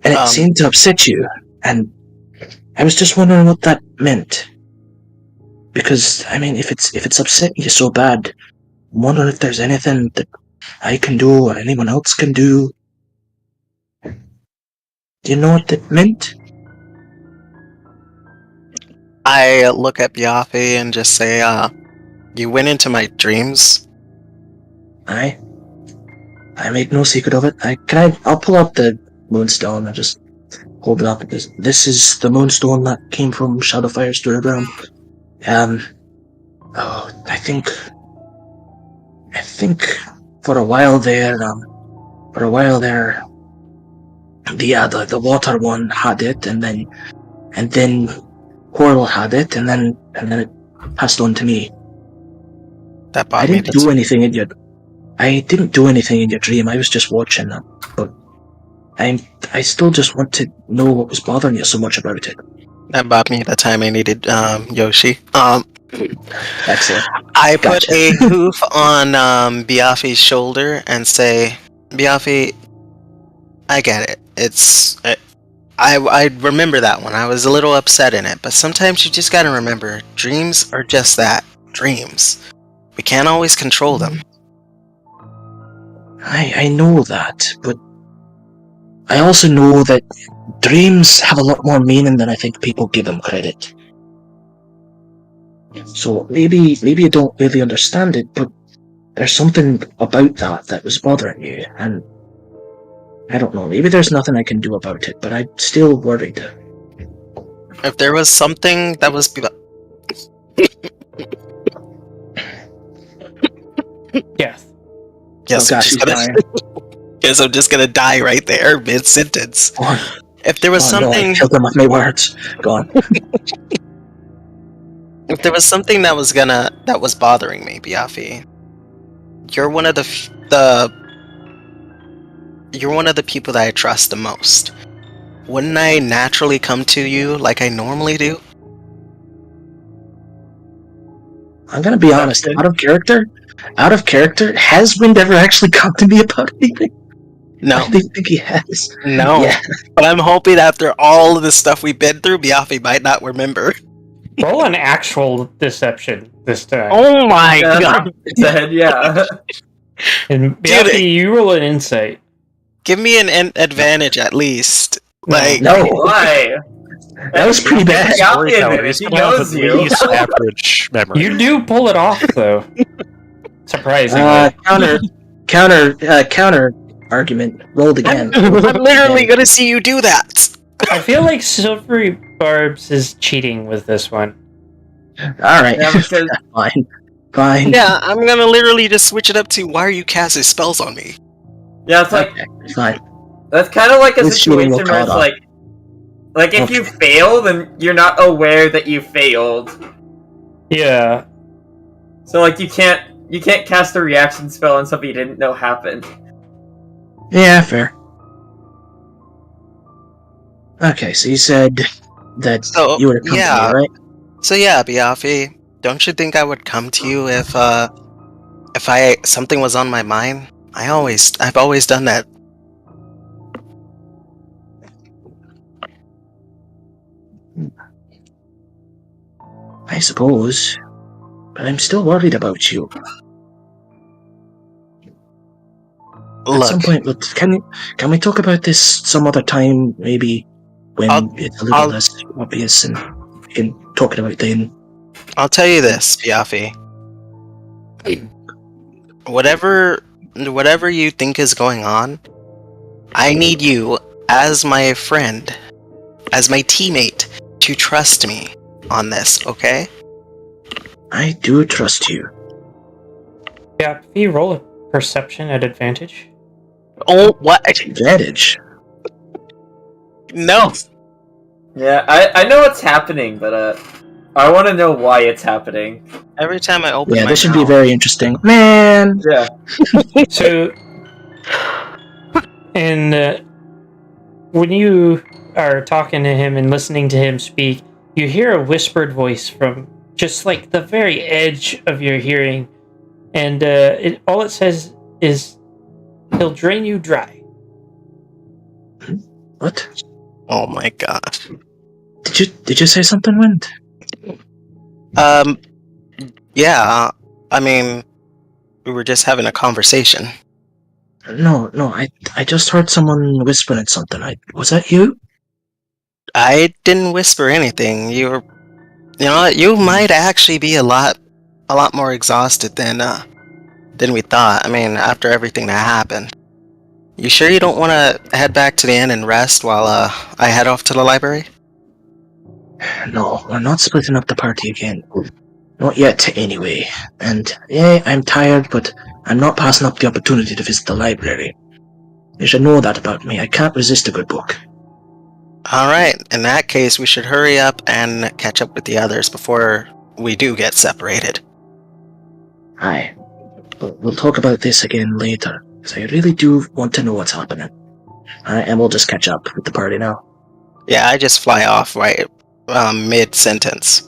Speaker 3: And it seemed to upset you, and I was just wondering what that meant. Because, I mean, if it's upsetting you so bad, I'm wondering if there's anything that I can do or anyone else can do. Do you know what that meant?
Speaker 2: I look at Biafi and just say, you went into my dreams.
Speaker 3: I make no secret of it. I'll pull out the moonstone. I just hold it up because this is the moonstone that came from Shadowfire's Spirit Realm. I think for a while there, the water one had it, and then Coral had it, and then it passed on to me.
Speaker 2: That
Speaker 3: I
Speaker 2: bought me
Speaker 3: didn't do anything in your dream. I was just watching them, but I still just want to know what was bothering you so much about it.
Speaker 2: That bought me the time I needed Yoshi.
Speaker 3: Excellent.
Speaker 2: I
Speaker 3: Gotcha.
Speaker 2: put a hoof on Biafi's shoulder and say, Biafi, I get it. I remember that one. I was a little upset in it, but sometimes you just gotta remember, dreams are just that, dreams. We can't always control them.
Speaker 3: I know that, but I also know that dreams have a lot more meaning than I think people give them credit. So maybe you don't really understand it, but there's something about that was bothering you, and I don't know, maybe there's nothing I can do about it, but I'm still worried.
Speaker 2: If there was something that was...
Speaker 1: Yes.
Speaker 2: Yes,
Speaker 3: Oh gosh, he's dying.
Speaker 2: Guess I'm just gonna die right there, mid-sentence. If there was something...
Speaker 3: No, I killed him with my words. Go on.
Speaker 2: If there was something that was bothering me, Biafi, you're one of you're one of the people that I trust the most. Wouldn't I naturally come to you like I normally do?
Speaker 3: I'm gonna be honest, out of character, has Wind ever actually come to me about anything?
Speaker 2: No.
Speaker 3: I didn't think he has.
Speaker 2: No.
Speaker 3: Yeah.
Speaker 2: But I'm hoping after all of the stuff we've been through, Biafi might not remember.
Speaker 1: Roll an actual deception this time.
Speaker 2: Oh my god.
Speaker 5: Dead, yeah.
Speaker 1: And
Speaker 2: Dude,
Speaker 1: Biafi, you roll an insight.
Speaker 2: Give me an advantage at least. Like,
Speaker 3: No.
Speaker 5: Why?
Speaker 3: That was pretty bad.
Speaker 6: Storyteller, he's
Speaker 5: He
Speaker 6: gonna have
Speaker 5: knows
Speaker 6: at
Speaker 5: you.
Speaker 6: least average memory.
Speaker 1: You do pull it off, though. Surprisingly.
Speaker 3: Counter argument. Rolled again.
Speaker 2: I'm literally gonna see you do that.
Speaker 1: I feel like Silvery Barbs is cheating with this one.
Speaker 3: Alright.
Speaker 5: Yeah, because
Speaker 3: Fine.
Speaker 2: Yeah, I'm gonna literally just switch it up to why are you casting spells on me?
Speaker 5: yeah, it's like
Speaker 3: Okay, fine.
Speaker 5: that's kind of like a
Speaker 3: This shooting
Speaker 5: situation
Speaker 3: will
Speaker 5: where it's
Speaker 3: caught
Speaker 5: like if you fail, then you're not aware that you failed.
Speaker 1: Yeah.
Speaker 5: So like you can't cast a reaction spell on something you didn't know happened.
Speaker 3: Yeah, fair. Okay, so you said that
Speaker 2: So,
Speaker 3: you would have come
Speaker 2: yeah.
Speaker 3: to me, right?
Speaker 2: So yeah, Biafi, don't you think I would come to you if something was on my mind? I've always done that.
Speaker 3: I suppose. But I'm still worried about you. At some
Speaker 2: Look,
Speaker 3: point, can we talk about this some other time? Maybe when it's a little less obvious and we can talk it out then.
Speaker 2: I'll tell you this, Biafi. Whatever you think is going on, I need you as my friend, as my teammate, to trust me on this, okay?
Speaker 3: I do trust you.
Speaker 1: Yeah, if you roll a perception at advantage.
Speaker 2: Oh, what?
Speaker 3: Advantage.
Speaker 2: No.
Speaker 5: Yeah, I know what's happening, but I want to know why it's happening.
Speaker 2: Every time I open
Speaker 3: Yeah,
Speaker 2: my
Speaker 3: this should be
Speaker 2: mouth-
Speaker 3: very interesting. Man!
Speaker 5: Yeah.
Speaker 1: So, and when you are talking to him and listening to him speak, you hear a whispered voice from just like the very edge of your hearing, and all it says is, "He'll drain you dry."
Speaker 3: What?
Speaker 2: Oh my god.
Speaker 3: Did you say something, Wind?
Speaker 2: Yeah, I mean, we were just having a conversation.
Speaker 3: No, I just heard someone whispering something. Was that you?
Speaker 2: I didn't whisper anything. You know what? You might actually be a lot more exhausted than we thought. I mean, after everything that happened. You sure you don't want to head back to the inn and rest while I head off to the library?
Speaker 3: No, we're not splitting up the party again. Not yet, anyway. And, yeah, I'm tired, but I'm not passing up the opportunity to visit the library. You should know that about me. I can't resist a good book.
Speaker 2: Alright, in that case, we should hurry up and catch up with the others before we do get separated.
Speaker 3: Aye. But we'll talk about this again later, because I really do want to know what's happening. Alright, and we'll just catch up with the party now.
Speaker 2: Yeah, I just fly off right mid-sentence.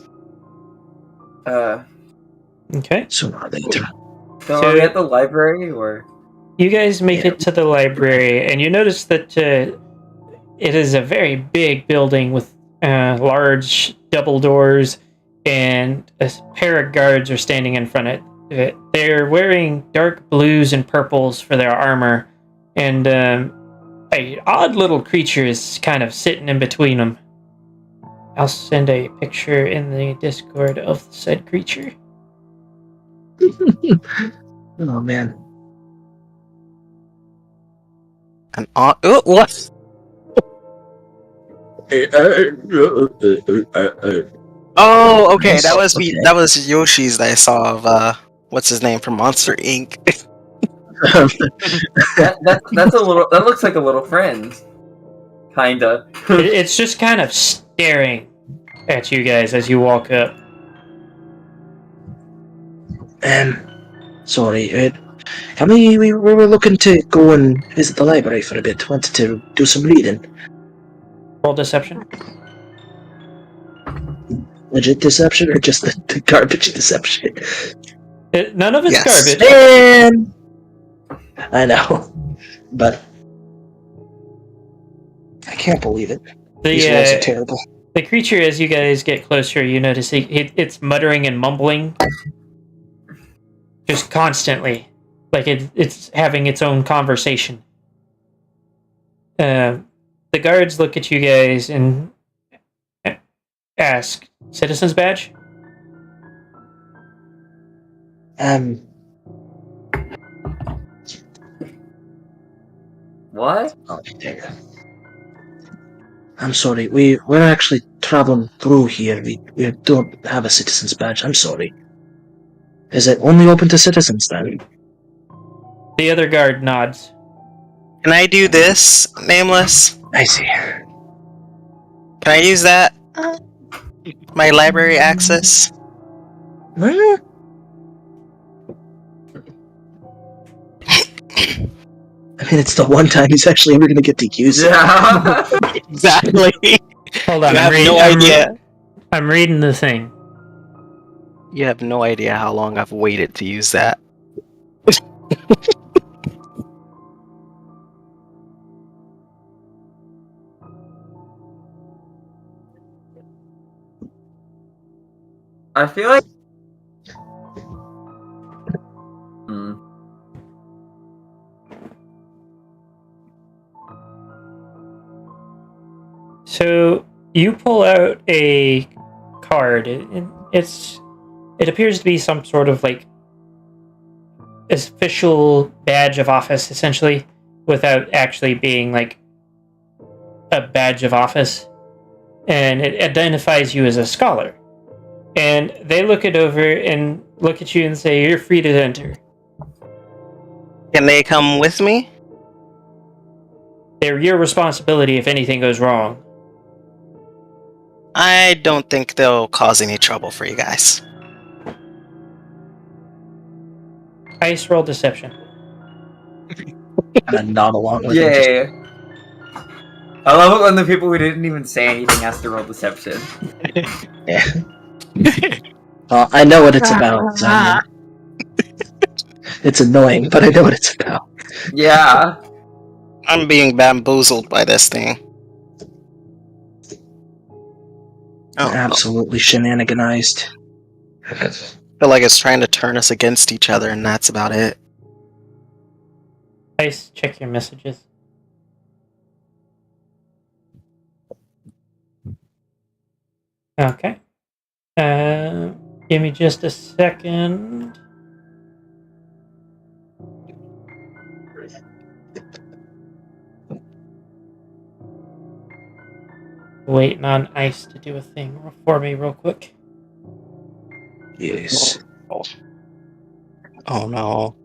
Speaker 1: Okay.
Speaker 3: Sooner or later.
Speaker 5: So are we at the library, or?
Speaker 1: You guys make it to the library, and you notice that it is a very big building with large double doors, and a pair of guards are standing in front of it. They're wearing dark blues and purples for their armor, and a odd little creature is kind of sitting in between them. I'll send a picture in the Discord of said creature.
Speaker 3: Oh, man.
Speaker 2: An odd... Oh, what? Oh, okay,
Speaker 3: Yes, okay.
Speaker 2: that was Yoshi's that I saw of what's his name from Monster Inc.
Speaker 5: That's a little. That looks like a little friend. Kinda.
Speaker 1: It's just kind of staring at you guys as you walk up.
Speaker 3: Sorry, we were looking to go and visit the library for a bit. Wanted to do some reading.
Speaker 1: Roll deception.
Speaker 3: Legit deception or just the garbage deception?
Speaker 1: None of it's
Speaker 2: Yes.
Speaker 1: garbage.
Speaker 3: Man! I know, but I can't believe it. These rolls are terrible.
Speaker 1: The creature, as you guys get closer, you notice it's muttering and mumbling just constantly, like it's having its own conversation. The guards look at you guys and ask, "Citizen's badge?"
Speaker 5: What?
Speaker 3: Oh, dear. I'm sorry, we're actually traveling through here. We don't have a citizen's badge. I'm sorry. Is it only open to citizens then?
Speaker 1: The other guard nods.
Speaker 2: Can I do this, Nameless?
Speaker 3: I see.
Speaker 2: Can I use that? My library access?
Speaker 3: Huh? I mean, it's the one time he's actually ever going to get to use it.
Speaker 5: Yeah.
Speaker 2: Exactly.
Speaker 1: Hold on,
Speaker 2: You have no idea.
Speaker 1: I'm reading the thing.
Speaker 2: You have no idea how long I've waited to use that.
Speaker 5: I feel like.
Speaker 1: So you pull out a card. It appears to be some sort of like official badge of office, essentially, without actually being like a badge of office, and it identifies you as a scholar. And they look it over and look at you and say, "You're free to enter."
Speaker 2: Can they come with me?
Speaker 1: They're your responsibility if anything goes wrong.
Speaker 2: I don't think they'll cause any trouble for you guys.
Speaker 1: Ice roll deception.
Speaker 3: And nod along with him.
Speaker 5: Yay. I love it when the people who didn't even say anything has to roll deception.
Speaker 3: Yeah. Well, I know what it's about. It's annoying, but I know what it's about.
Speaker 5: Yeah.
Speaker 2: I'm being bamboozled by this thing. Oh,
Speaker 3: Absolutely shenaniganized.
Speaker 2: I feel like it's trying to turn us against each other, and that's about it.
Speaker 1: Ice, check your messages. Okay. Give me just a second. Waiting on Ice to do a thing for me real quick.
Speaker 3: Yes.
Speaker 2: Oh no.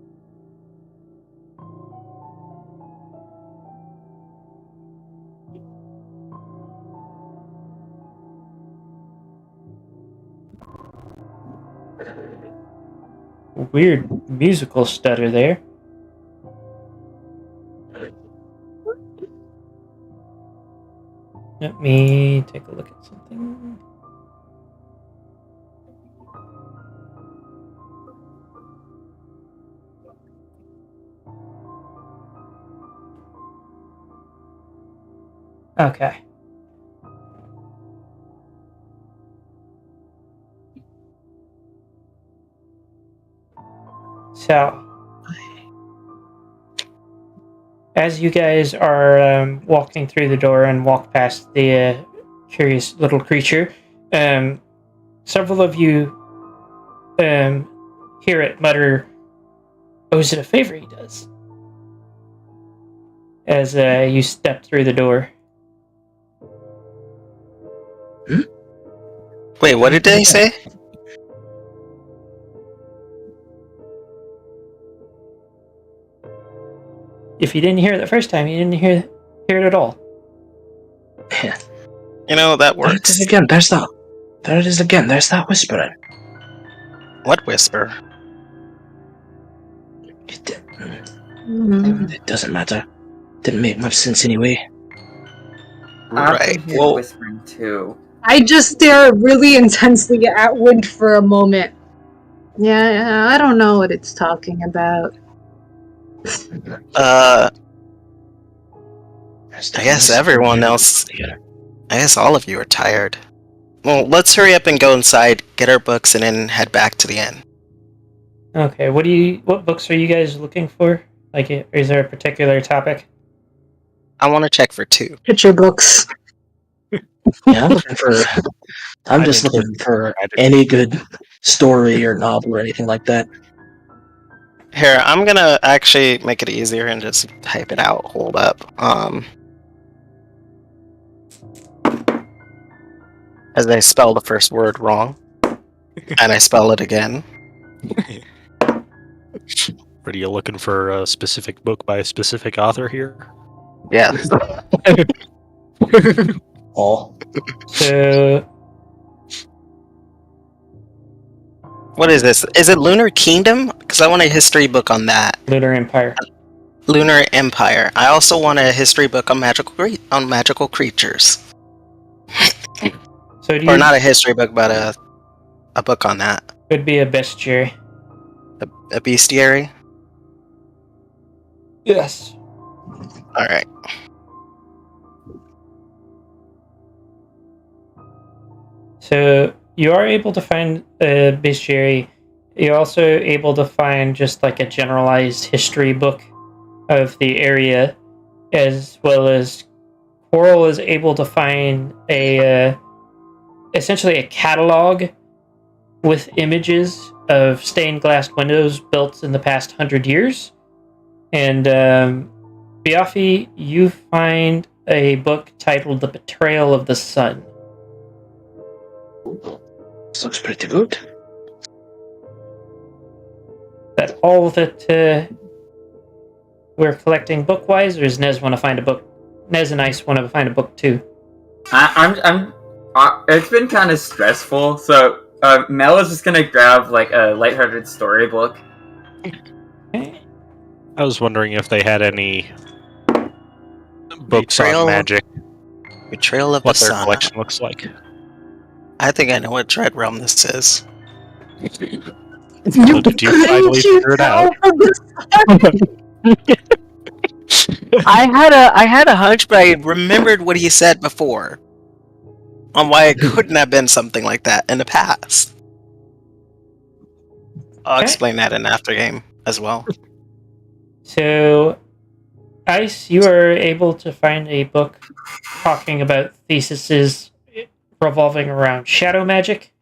Speaker 1: Weird musical stutter there. Let me take a look at something. Okay. So, as you guys are walking through the door and walk past the curious little creature, several of you hear it mutter, "Oh, is it a favor he does?" As you step through the door.
Speaker 2: Wait, what did they say?
Speaker 1: If you didn't hear it the first time, you didn't hear it at all.
Speaker 3: Yeah.
Speaker 2: You know, that
Speaker 3: There it
Speaker 2: works.
Speaker 3: is again. There it is again. There's that whispering.
Speaker 2: What whisper?
Speaker 3: It doesn't matter. Didn't make much sense anyway.
Speaker 5: I
Speaker 2: Right.
Speaker 5: can hear
Speaker 2: Well,
Speaker 5: whispering too.
Speaker 4: I just stare really intensely at Wind for a moment. Yeah, I don't know what it's talking about.
Speaker 2: I guess everyone else. I guess all of you are tired. Well, let's hurry up and go inside, get our books, and then head back to the inn.
Speaker 1: Okay, what books are you guys looking for? Like, is there a particular topic?
Speaker 2: I want to check for 2.
Speaker 4: Picture books.
Speaker 3: Yeah, I'm just looking
Speaker 6: didn't
Speaker 3: for any good story or novel or anything like that.
Speaker 2: Here, I'm gonna actually make it easier and just type it out. Hold up. As I spell the first word wrong, and I spell it again.
Speaker 6: Are you looking for a specific book by a specific author here?
Speaker 2: Yeah.
Speaker 3: All.
Speaker 1: So,
Speaker 2: What is this? Is it Lunar Kingdom? Because I want a history book on that.
Speaker 1: Lunar Empire.
Speaker 2: Lunar Empire. I also want a history book on magical creatures.
Speaker 1: So do
Speaker 2: Or
Speaker 1: you
Speaker 2: not a history book, but a book on that.
Speaker 1: could be a bestiary.
Speaker 2: A bestiary.
Speaker 1: Yes.
Speaker 2: All right.
Speaker 1: So you are able to find a bestiary. You're also able to find just like a generalized history book of the area, as well as Coral is able to find essentially a catalog with images of stained glass windows built in the past 100 years. And Biafi, you find a book titled The Betrayal of the Sun.
Speaker 3: This looks pretty good.
Speaker 1: That all that we're collecting book-wise, or does Nez want to find a book? Nez and Ice want to find a book too.
Speaker 5: It's been kind of stressful, so Mel is just gonna grab like a lighthearted storybook.
Speaker 1: Okay.
Speaker 6: I was wondering if they had any books
Speaker 2: Betrayal-
Speaker 6: on magic,
Speaker 2: Betrayal of
Speaker 6: what
Speaker 2: the
Speaker 6: their
Speaker 2: Sun.
Speaker 6: collection looks like.
Speaker 2: I think I know what Dread Realm this is.
Speaker 6: So did you finally figure it out?
Speaker 2: I had a hunch, but I remembered what he said before on why it couldn't have been something like that in the past. I'll
Speaker 1: Okay.
Speaker 2: explain that in after game as well.
Speaker 1: So, Ice, you are able to find a book talking about theses revolving around shadow magic.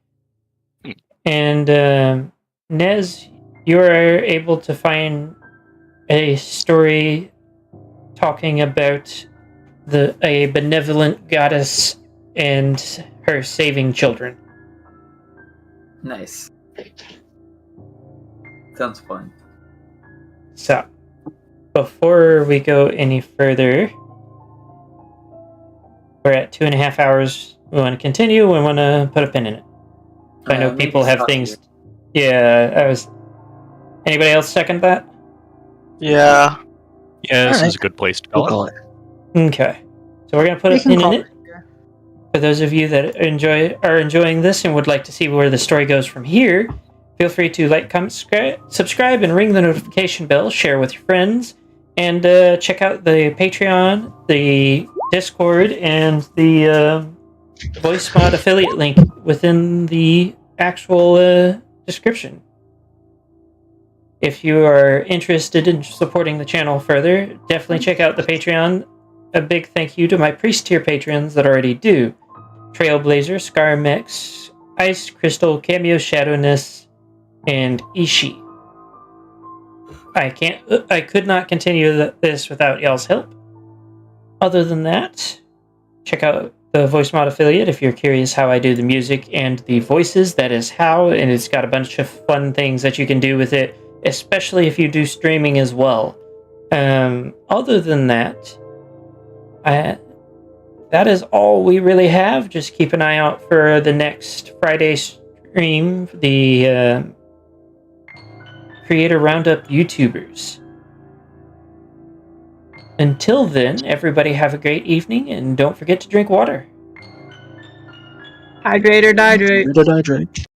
Speaker 1: And Nez, you are able to find a story talking about a benevolent goddess and her saving children.
Speaker 5: Nice. Sounds fun.
Speaker 1: So, before we go any further, we're at 2.5 hours. We want to continue. We want to put a pin in it. I know
Speaker 5: Maybe
Speaker 1: people have
Speaker 5: stop
Speaker 1: things.
Speaker 5: here.
Speaker 1: Yeah, I was. Anybody else second that?
Speaker 2: Yeah.
Speaker 6: Yeah, this
Speaker 3: Alright.
Speaker 6: is a good place to
Speaker 3: We'll
Speaker 6: call it.
Speaker 3: call it.
Speaker 1: Okay. So we're gonna put
Speaker 4: We
Speaker 1: a
Speaker 4: can
Speaker 1: pin in
Speaker 4: call
Speaker 1: it. For those of you that are enjoying this and would like to see where the story goes from here, feel free to like, comment, subscribe, and ring the notification bell. Share with your friends, and check out the Patreon, the Discord, and the voice mod affiliate link within the actual description. If you are interested in supporting the channel further, definitely check out the Patreon. A big thank you to my priest tier patrons that already do: Trailblazer, Scarmex, Ice Crystal, Cameo Shadowness, and Ishi. I could not continue this without y'all's help. Other than that, check out the voice mod affiliate if you're curious how I do the music and the voices. That is how, and it's got a bunch of fun things that you can do with it, especially if you do streaming as well. Other than that, that is all we really have. Just keep an eye out for the next Friday stream, the Creator Roundup YouTubers. Until then, everybody have a great evening, and don't forget to drink water.
Speaker 4: Hydrate or dihydrate.
Speaker 3: Hydrate.